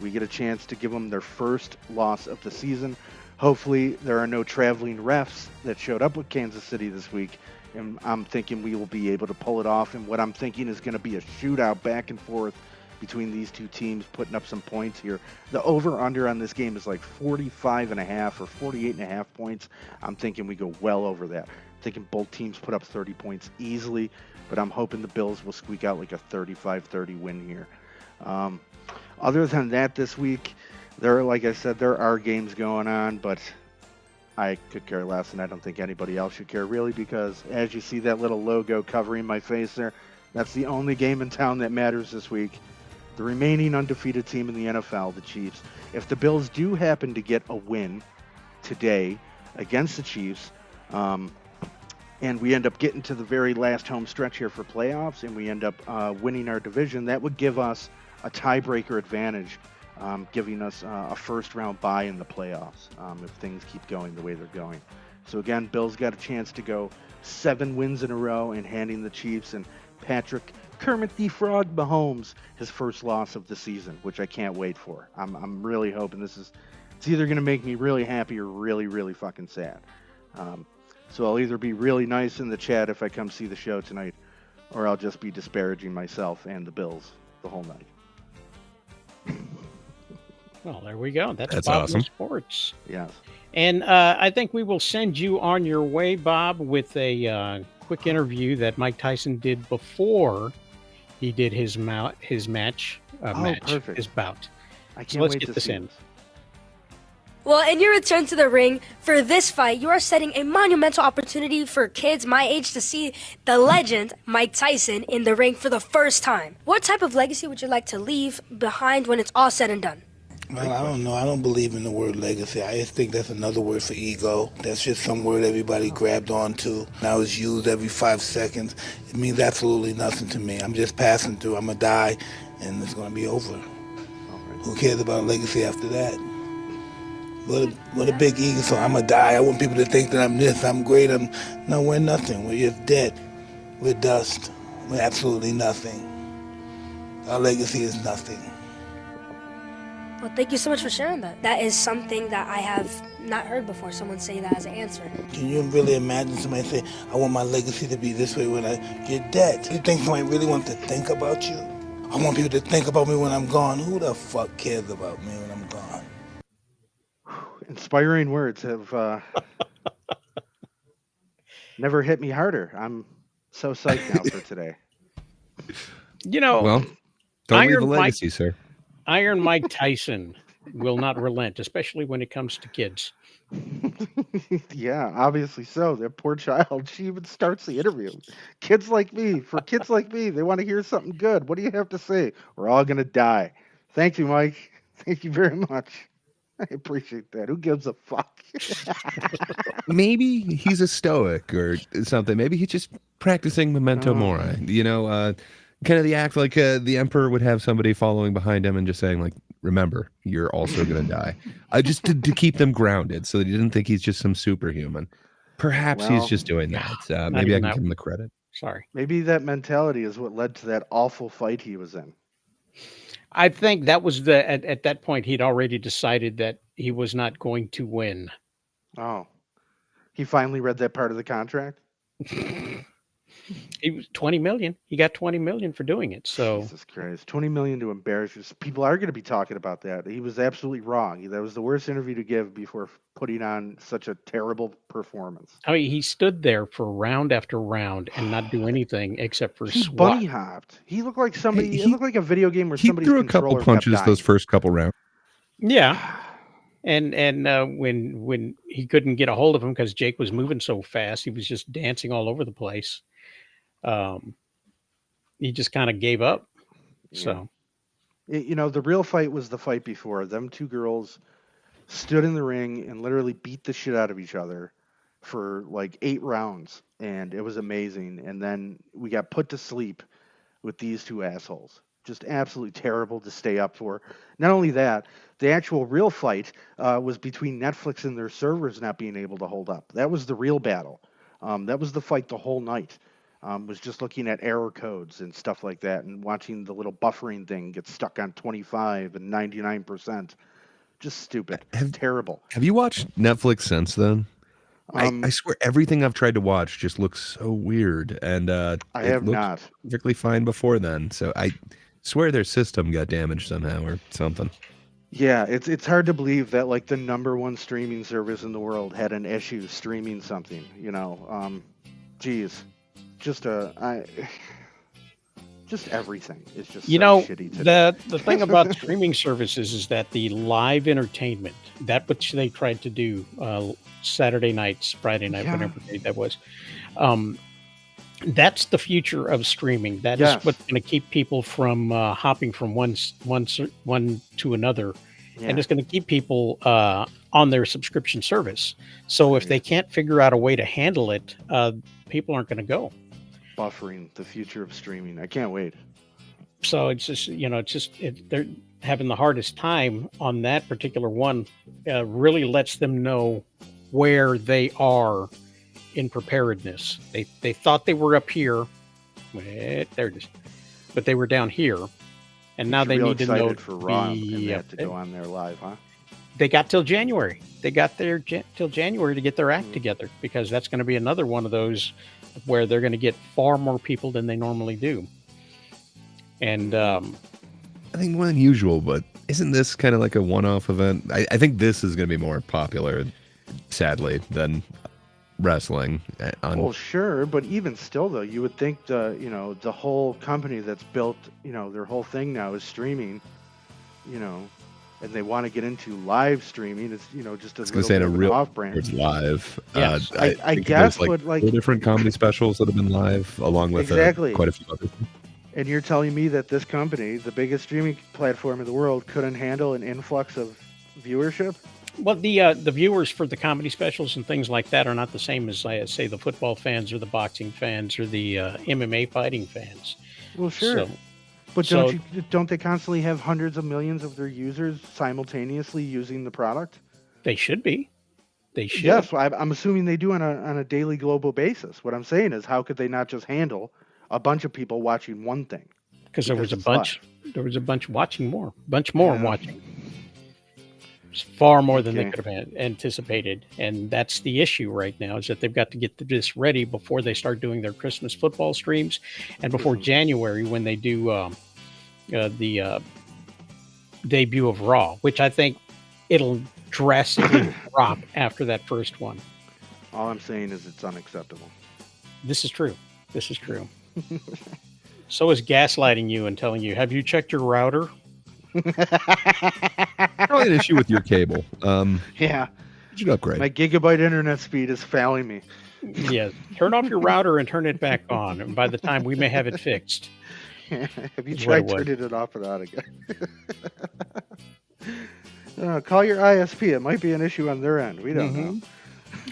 We get a chance to give them their first loss of the season. Hopefully, there are no traveling refs that showed up with Kansas City this week, and I'm thinking we will be able to pull it off. And what I'm thinking is going to be a shootout back and forth between these two teams, putting up some points here. The over-under on this game is like 45.5 or 48.5 points. I'm thinking we go well over that. I'm thinking both teams put up 30 points easily, but I'm hoping the Bills will squeak out like a 35-30 win here. Other than that, this week, like I said, there are games going on, but I could care less, and I don't think anybody else should care really, because as you see that little logo covering my face there, that's the only game in town that matters this week. The remaining undefeated team in the NFL, the Chiefs. If the Bills do happen to get a win today against the Chiefs, and we end up getting to the very last home stretch here for playoffs, and we end up winning our division, that would give us a tiebreaker advantage, giving us a first-round bye in the playoffs if things keep going the way they're going. So again, Bills got a chance to go 7 wins in a row and handing the Chiefs and Patrick Kermit the Frog Mahomes his first loss of the season, which I can't wait for. I'm really hoping it's either going to make me really happy or really, really fucking sad. So I'll either be really nice in the chat if I come see the show tonight, or I'll just be disparaging myself and the Bills the whole night. Well, there we go. That's Bob awesome. Sports. Yes. And I think we will send you on your way, Bob, with a quick interview that Mike Tyson did before he did his match, perfect. his bout. I can't so let's wait get to this see in. this. Well, in your return to the ring for this fight, you are setting a monumental opportunity for kids my age to see the legend Mike Tyson in the ring for the first time. What type of legacy would you like to leave behind when it's all said and done? Well, I don't know. I don't believe in the word legacy. I just think that's another word for ego. That's just some word everybody grabbed onto. Now it's used every 5 seconds. It means absolutely nothing to me. I'm just passing through. I'm going to die, and it's going to be over. Who cares about legacy after that? What a big ego. So I'm going to die. I want people to think that I'm this, I'm great. No, we're nothing. We're just dead. We're dust. We're absolutely nothing. Our legacy is nothing. Well, thank you so much for sharing that. That is something that I have not heard before, someone say that as an answer. Can you really imagine somebody say, I want my legacy to be this way when I get dead? You think somebody really wants to think about you? I want people to think about me when I'm gone. Who the fuck cares about me when I'm gone? Inspiring words have never hit me harder. I'm so psyched now for today. You know, well, don't leave a legacy, sir. Iron Mike Tyson will not relent, especially when it comes to kids. Yeah, obviously so. That poor child. She even starts the interview. Kids like me, they want to hear something good. What do you have to say? We're all going to die. Thank you, Mike. Thank you very much. I appreciate that. Who gives a fuck? Maybe he's a stoic or something. Maybe he's just practicing memento mori. You know, kind of the act like the emperor would have somebody following behind him and just saying, like, remember, you're also going to die. Just to keep them grounded so that he didn't think he's just some superhuman. Perhaps he's just doing that. Maybe I can give him the credit. Sorry. Maybe that mentality is what led to that awful fight he was in. I think that was at that point he'd already decided that he was not going to win. Oh, he finally read that part of the contract. He was 20 million. He got 20 million for doing it. So Jesus Christ, 20 million to embarrass you. People are going to be talking about that. He was absolutely wrong. That was the worst interview to give before putting on such a terrible performance. I mean, he stood there for round after round and not do anything except for He swat. bunny hopped. He looked like somebody. It looked like a video game where somebody's threw a couple controller punches kept those dying. first couple rounds. Yeah. And when he couldn't get a hold of him because Jake was moving so fast, he was just dancing all over the place. He just kind of gave up. So, you know, the real fight was the fight before. Them two girls stood in the ring and literally beat the shit out of each other for like 8 rounds, and it was amazing. And then we got put to sleep with these two assholes. Just absolutely terrible to stay up for. Not only that, the actual real fight was between Netflix and their servers not being able to hold up. That was the real battle. That was the fight the whole night. Was just looking at error codes and stuff like that and watching the little buffering thing get stuck on 25 and 99%. Just stupid. Terrible. Have you watched Netflix since then? I swear everything I've tried to watch just looks so weird. And I have not. Perfectly fine before then. So I swear their system got damaged somehow or something. Yeah, it's hard to believe that like the #1 streaming service in the world had an issue streaming something, you know. Geez. Just everything is just you so know, shitty today. the thing about streaming services is that the live entertainment, that which they tried to do Saturday nights, Friday night, whatever day that was, that's the future of streaming. That is what's going to keep people from hopping from one to another, and it's going to keep people on their subscription service. So if they can't figure out a way to handle it, people aren't going to go. Buffering, the future of streaming. I can't wait. So it's just, they're having the hardest time on that particular one. Really lets them know where they are in preparedness. They thought they were up here. There it is. But they were down here. And now they need to know for Raw and they have to go on there live, huh? They got till January. They got there till January to get their act together, because that's going to be another one of those where they're going to get far more people than they normally do. And I think more unusual, but isn't this kind of like a one-off event? I think this is going to be more popular, sadly, than wrestling. Well, sure, but even still, though, you would think the whole company that's built, their whole thing now is streaming, and they want to get into live streaming. It's just a little bit of an off-brand. It's live. Yes, I guess, but like 4 different comedy specials that have been live, along with quite a few others. And you're telling me that this company, the biggest streaming platform in the world, couldn't handle an influx of viewership? Well, the viewers for the comedy specials and things like that are not the same as, say, the football fans or the boxing fans or the MMA fighting fans. Well, sure. But don't they constantly have hundreds of millions of their users simultaneously using the product? They should be. They should. Yes, I'm assuming they do on a daily global basis. What I'm saying is, how could they not just handle a bunch of people watching one thing? Because there was a bunch. There was a bunch watching more. Bunch more watching. It's far more than they could have anticipated, and that's the issue right now. Is that they've got to get this ready before they start doing their Christmas football streams, and before January when they do the debut of Raw, which I think it'll drastically drop after that first one. All I'm saying is it's unacceptable. This is true. This is true. So is gaslighting you and telling you, have you checked your router? Probably an issue with your cable. Yeah. You should upgrade. My gigabyte internet speed is failing me. Yes. Turn off your router and turn it back on. And by the time we may have it fixed. Have you tried turning it off and on again? Call your ISP. It might be an issue on their end. We don't know.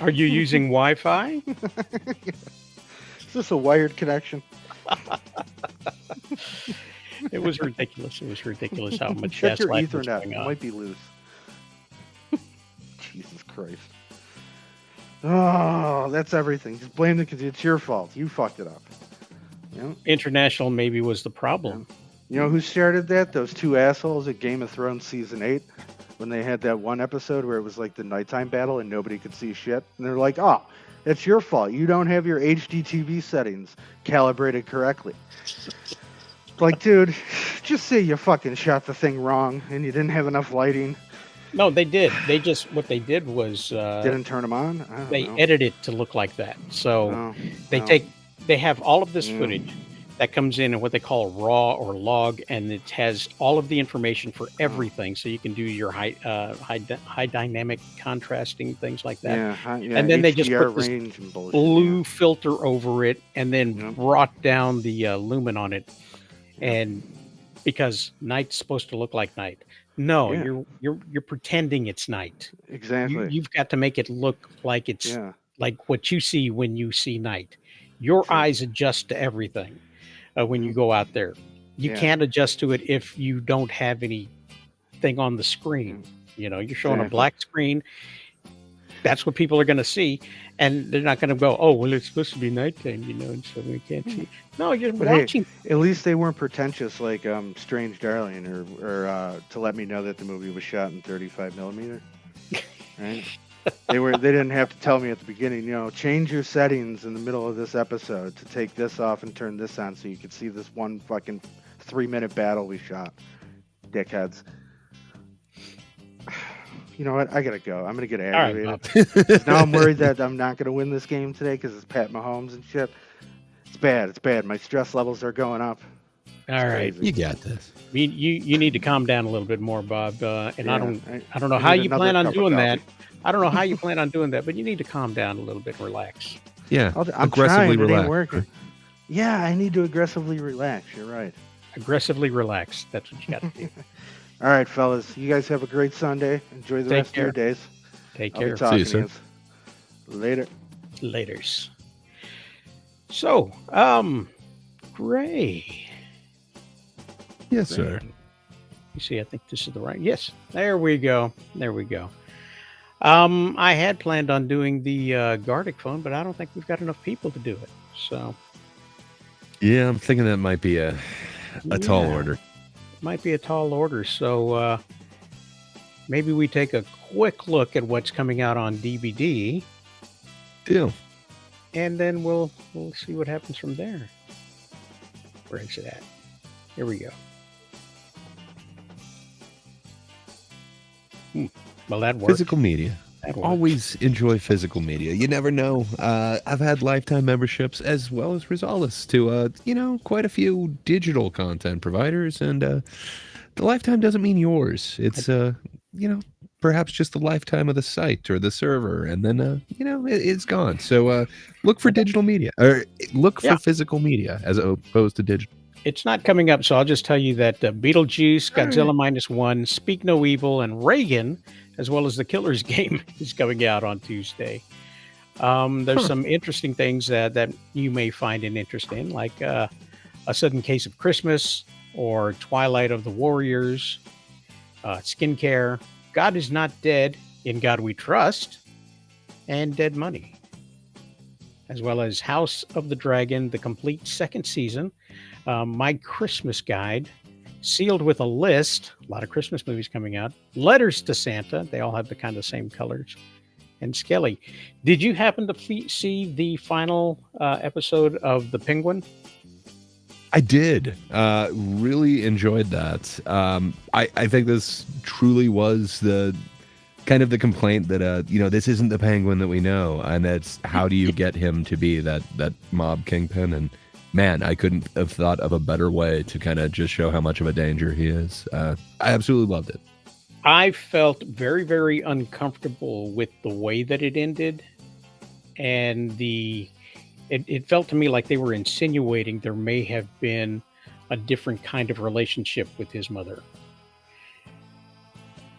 Are you using Wi-Fi? Is this a wired connection? It was ridiculous. It was ridiculous how much Check your gaslighting was Ethernet. going It on. might be loose. Jesus Christ. Oh, that's everything. Just blame the because it's your fault. You fucked it up. You know? International maybe was the problem. You know who started that? Those two assholes at Game of Thrones season 8, when they had that one episode where it was like the nighttime battle and nobody could see shit. And they're like, "Oh, it's your fault. You don't have your HDTV settings calibrated correctly." Like, dude, just say you fucking shot the thing wrong and you didn't have enough lighting. No, they did. What they did was Didn't turn them on. I don't they know. edit it to look like that. So they have all of this footage that comes in what they call raw or log, and it has all of the information for everything. So you can do your high dynamic contrasting, things like that. And then they just HDR put this range and bullshit. blue filter over it, and then brought down the lumen on it. And because night's supposed to look like night. No, you're pretending it's night. Exactly. You've got to make it look like it's like what you see when you see night. Your eyes adjust to everything when you go out there. You can't adjust to it if you don't have anything on the screen. You know, you're showing a black screen. That's what people are going to see, and they're not going to go, "Oh, well, it's supposed to be nighttime, you know, and so we can't see." No, you're watching. Hey, at least they weren't pretentious like Strange Darling, or to let me know that the movie was shot in 35 millimeter. Right? They didn't have to tell me at the beginning. You know, change your settings in the middle of this episode to take this off and turn this on so you could see this one fucking 3-minute battle we shot. Dickheads. You know what? I gotta go. I'm gonna get aggravated. 'Cause now I'm worried that I'm not gonna win this game today because it's Pat Mahomes and shit. It's bad. It's bad. My stress levels are going up. All right, you got this. You need to calm down a little bit more, Bob. And Yeah, I don't know I how need you another plan on cup of doing that. coffee. I don't know how you plan on doing that, but you need to calm down a little bit and relax. Yeah, I'm aggressively trying. It ain't relax. working. Yeah, I need to aggressively relax. You're right. Aggressively relax. That's what you got to do. All right, fellas. You guys have a great Sunday. Enjoy the rest of your days. Take I'll be care. talking See you, to you. Later. Laters. So, Gray. Yes, sir. You see, I think this is the right. Yes, there we go. There we go. I had planned on doing the Gardic phone, but I don't think we've got enough people to do it. So, Yeah, I'm thinking that might be a tall order. might be a tall order. So, maybe we take a quick look at what's coming out on DVD, Deal. and then we'll see what happens from there. Where is it at? Here we go. Well, that works. Physical media. That works. Always enjoy physical media. You never know. I've had lifetime memberships as well as Rizalis to, quite a few digital content providers. And the lifetime doesn't mean yours. It's, perhaps just the lifetime of the site or the server. And then, it's gone. So look for digital media or look for physical media as opposed to digital. It's not coming up, so I'll just tell you that Beetlejuice, Godzilla -1, Speak No Evil, and Reagan, as well as the Killer's Game, is coming out on Tuesday. There's some interesting things that you may find an interest in, like A Sudden Case of Christmas, or Twilight of the Warriors, Skincare, God Is Not Dead, In God We Trust, and Dead Money, as well as House of the Dragon, the complete second season, My Christmas Guide, Sealed with a List, a lot of Christmas movies coming out, Letters to Santa, they all have the kind of same colors, and Skelly. Did you happen to see the final episode of The Penguin? I did. Really enjoyed that. I think this truly was the kind of the complaint that, this isn't the Penguin that we know, and that's how do you get him to be that mob kingpin. And man, I couldn't have thought of a better way to kind of just show how much of a danger he is. I absolutely loved it. I felt very, very uncomfortable with the way that it ended. And it felt to me like they were insinuating there may have been a different kind of relationship with his mother.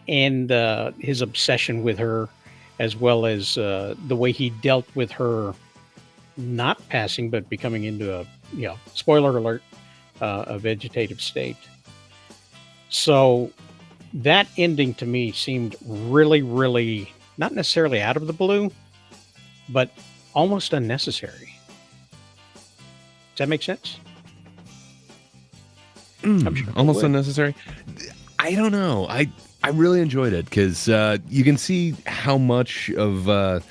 and his obsession with her, as well as the way he dealt with her not passing but becoming into a, spoiler alert, a vegetative state. So that ending to me seemed really, really not necessarily out of the blue, but almost unnecessary. Does that make sense? I'm sure almost unnecessary. I don't know. I really enjoyed it because you can see how much of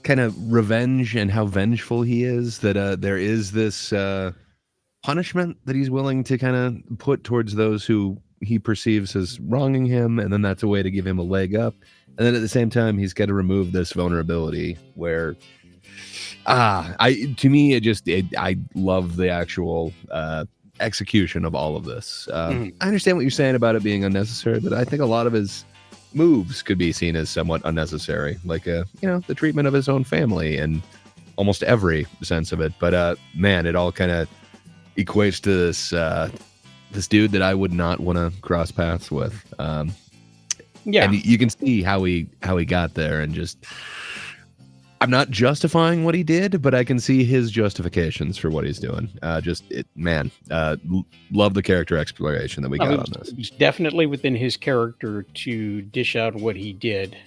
kind of revenge and how vengeful he is, that there is this punishment that he's willing to kind of put towards those who he perceives as wronging him, and then that's a way to give him a leg up. And then at the same time, he's got to remove this vulnerability where I love the actual execution of all of this. I understand what you're saying about it being unnecessary, but I think a lot of his moves could be seen as somewhat unnecessary, like the treatment of his own family and almost every sense of it. But man, it all kind of equates to this dude that I would not want to cross paths with. And you can see how he got there, and just I'm not justifying what he did, but I can see his justifications for what he's doing. Love the character exploration that we got on this. It's definitely within his character to dish out what he did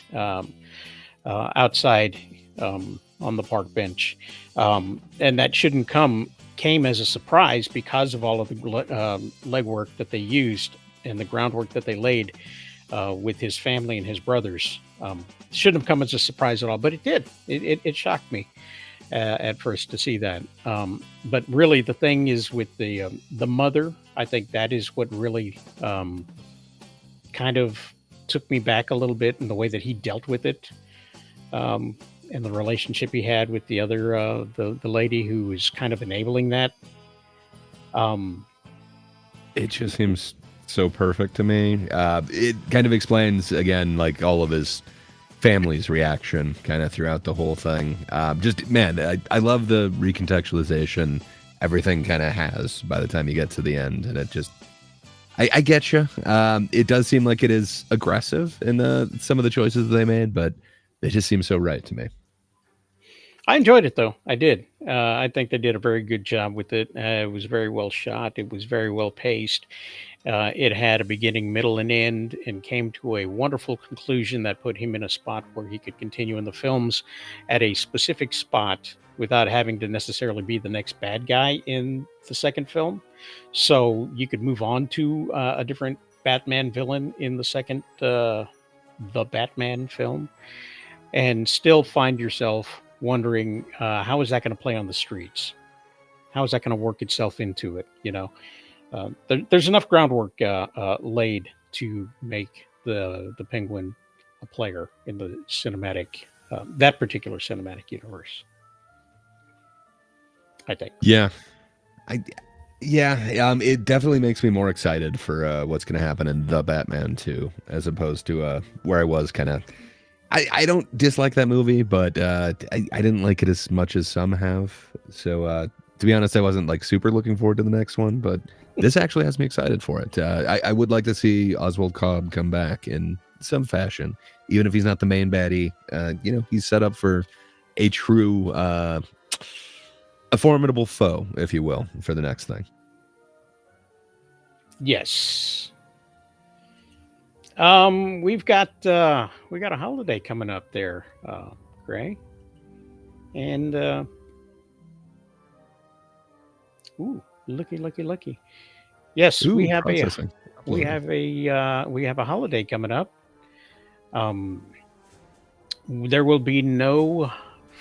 outside on the park bench. And that came as a surprise because of all of the legwork that they used and the groundwork that they laid with his family and his brothers. Shouldn't have come as a surprise at all, but it did. It shocked me at first to see that. But really, the thing is with the mother, I think that is what really kind of took me back a little bit in the way that he dealt with it, and the relationship he had with the other the lady who was kind of enabling that. It just seems so perfect to me. It kind of explains again, like all of his family's reaction kind of throughout the whole thing. I love the recontextualization everything kind of has by the time you get to the end, and it just I get you. It does seem like it is aggressive in some of the choices they made, but they just seem so right to me. I enjoyed it, though. I did. I think they did a very good job with it. It was very well shot. It was very well paced. It had a beginning, middle, and end, and came to a wonderful conclusion that put him in a spot where he could continue in the films at a specific spot without having to necessarily be the next bad guy in the second film. So you could move on to a different Batman villain in the second The Batman film, and still find yourself wondering how is that going to play on the streets? How is that going to work itself into it? There's enough groundwork laid to make the Penguin a player in the cinematic, that particular cinematic universe, I think. It definitely makes me more excited for what's going to happen in The Batman 2, as opposed to where I was kind of. I don't dislike that movie, but I didn't like it as much as some have. So to be honest, I wasn't like super looking forward to the next one, but this actually has me excited for it. I would like to see Oswald Cobb come back in some fashion, even if he's not the main baddie. He's set up for a true, a formidable foe, if you will, for the next thing. Yes. We got a holiday coming up there, Gray, and lucky. Yes, we have a holiday coming up. There will be no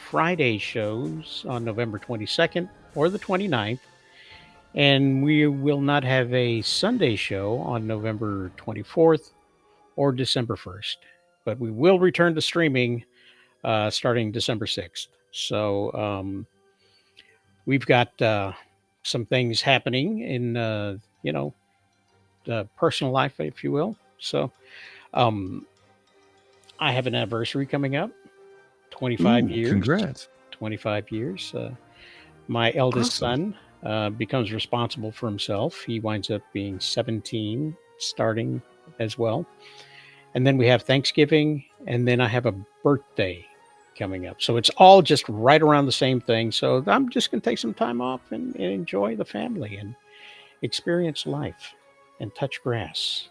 Friday shows on November 22nd or the 29th, and we will not have a Sunday show on November 24th or December 1st, but we will return to streaming starting December 6th. So we've got some things happening in the personal life, if you will. So I have an anniversary coming up, 25 years. Congrats. 25 years. My eldest son becomes responsible for himself. He winds up being 17 starting as well. and then we have Thanksgiving, and then I have a birthday coming up. So it's all just right around the same thing. So I'm just going to take some time off and enjoy the family and experience life and touch grass.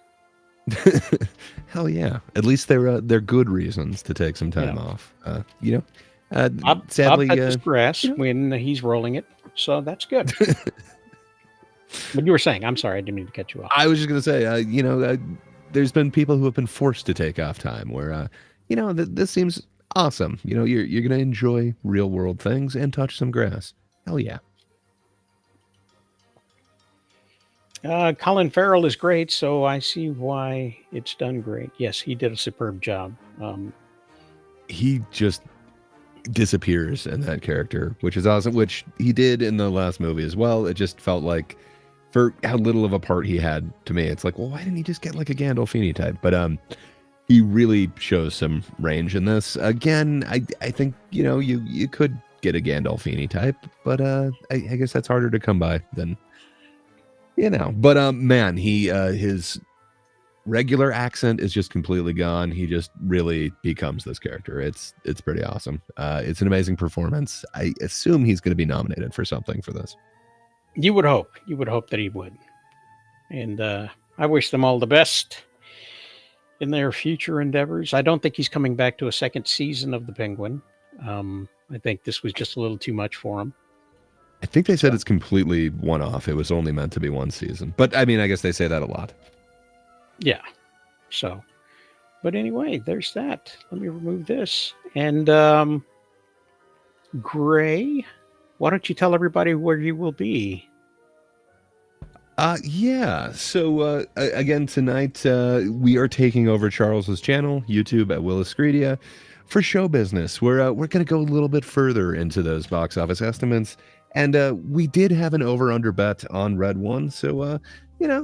Hell yeah! At least they're good reasons to take some time off. Sadly, Bob touches grass when he's rolling it, so that's good. But you were saying, I'm sorry, I didn't mean to cut you off. I was just gonna say, there's been people who have been forced to take off time. Where, this seems awesome. You're gonna enjoy real world things and touch some grass. Hell yeah! Colin Farrell is great, so I see why it's done great. Yes, he did a superb job. He just disappears in that character, which is awesome, which he did in the last movie as well. It just felt like, for how little of a part he had to me, it's like, well, why didn't he just get like a Gandolfini type? But he really shows some range in this. Again, I think, you could get a Gandolfini type, but I guess that's harder to come by than... But man, his regular accent is just completely gone. He just really becomes this character. It's pretty awesome. It's an amazing performance. I assume he's going to be nominated for something for this. You would hope that he would. And I wish them all the best in their future endeavors. I don't think he's coming back to a second season of The Penguin. I think this was just a little too much for him. I think they said it's completely one-off. It was only meant to be one season. But, I mean, I guess they say that a lot. Yeah. So, but anyway, there's that. Let me remove this. And, Gray, why don't you tell everybody where you will be? Yeah. So, again, tonight, we are taking over Charles's channel, YouTube at Willis Screedia, for show business. We're going to go a little bit further into those box office estimates. And we did have an over-under bet on Red One, so,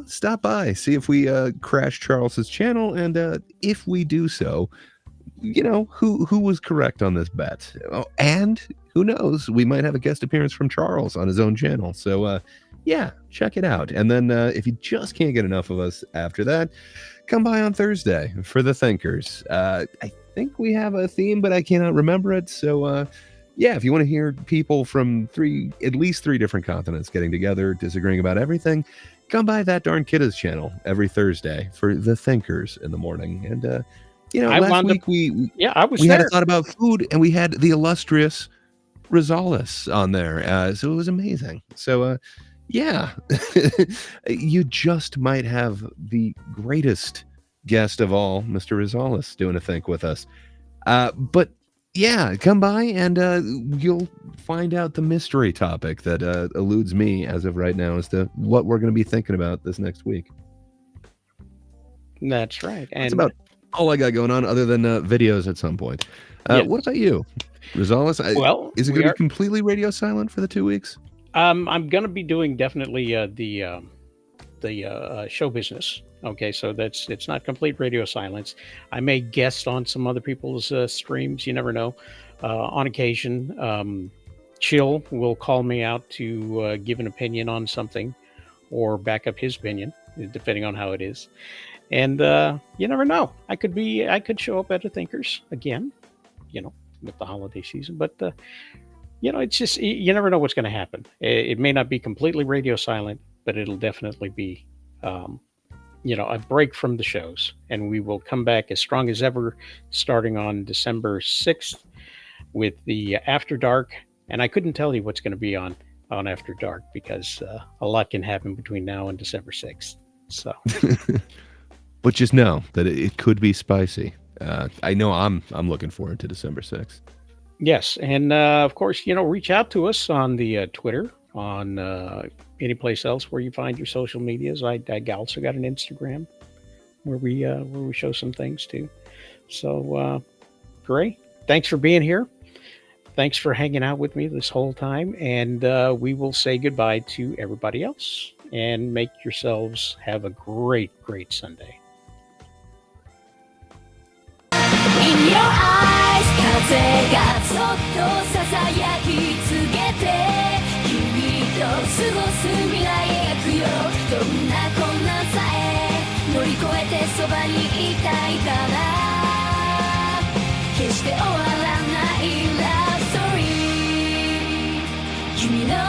stop by, see if we crash Charles's channel, and if we do so, who was correct on this bet. Oh, and who knows, we might have a guest appearance from Charles on his own channel. So, yeah, check it out. And then if you just can't get enough of us after that, come by on Thursday for The Thinkers. I think we have a theme, but I cannot remember it, so... yeah, if you want to hear people from at least three different continents getting together, disagreeing about everything, come by That Darn Kidda's channel every Thursday for The Thinkers in the morning. And, last week we had a thought about food, and we had the illustrious Rosales on there. So it was amazing. So, yeah, you just might have the greatest guest of all, Mr. Rosales, doing a think with us. But yeah, come by and you'll find out the mystery topic that eludes me as of right now as to what we're going to be thinking about this next week. That's right. And that's about all I got going on, other than videos at some point. Yes. What about you, Rosales? Well, is it going to be completely radio silent for the 2 weeks? I'm going to be doing definitely the show business. Okay, so it's not complete radio silence. I may guest on some other people's streams. You never know. On occasion, Chill will call me out to give an opinion on something or back up his opinion, depending on how it is. And you never know. I could show up at a Thinkers again, with the holiday season. But, it's just, you never know what's going to happen. It may not be completely radio silent, but it'll definitely be... a break from the shows, and we will come back as strong as ever starting on December 6th with the After Dark. And I couldn't tell you what's going to be on After Dark because a lot can happen between now and December 6th. So, but just know that it could be spicy. I know I'm looking forward to December 6th. Yes. And of course, reach out to us on the Twitter, on any place else where you find your social medias. I also got an Instagram where we show some things too. So, Gray, thanks for being here. Thanks for hanging out with me this whole time. And we will say goodbye to everybody else and make yourselves have a great, great Sunday. In your eyes, 風がそっとささやきつけて過ごす未来描くよどんな困難さえ乗り越えてそばにいたいから決して終わらないラブストーリー君の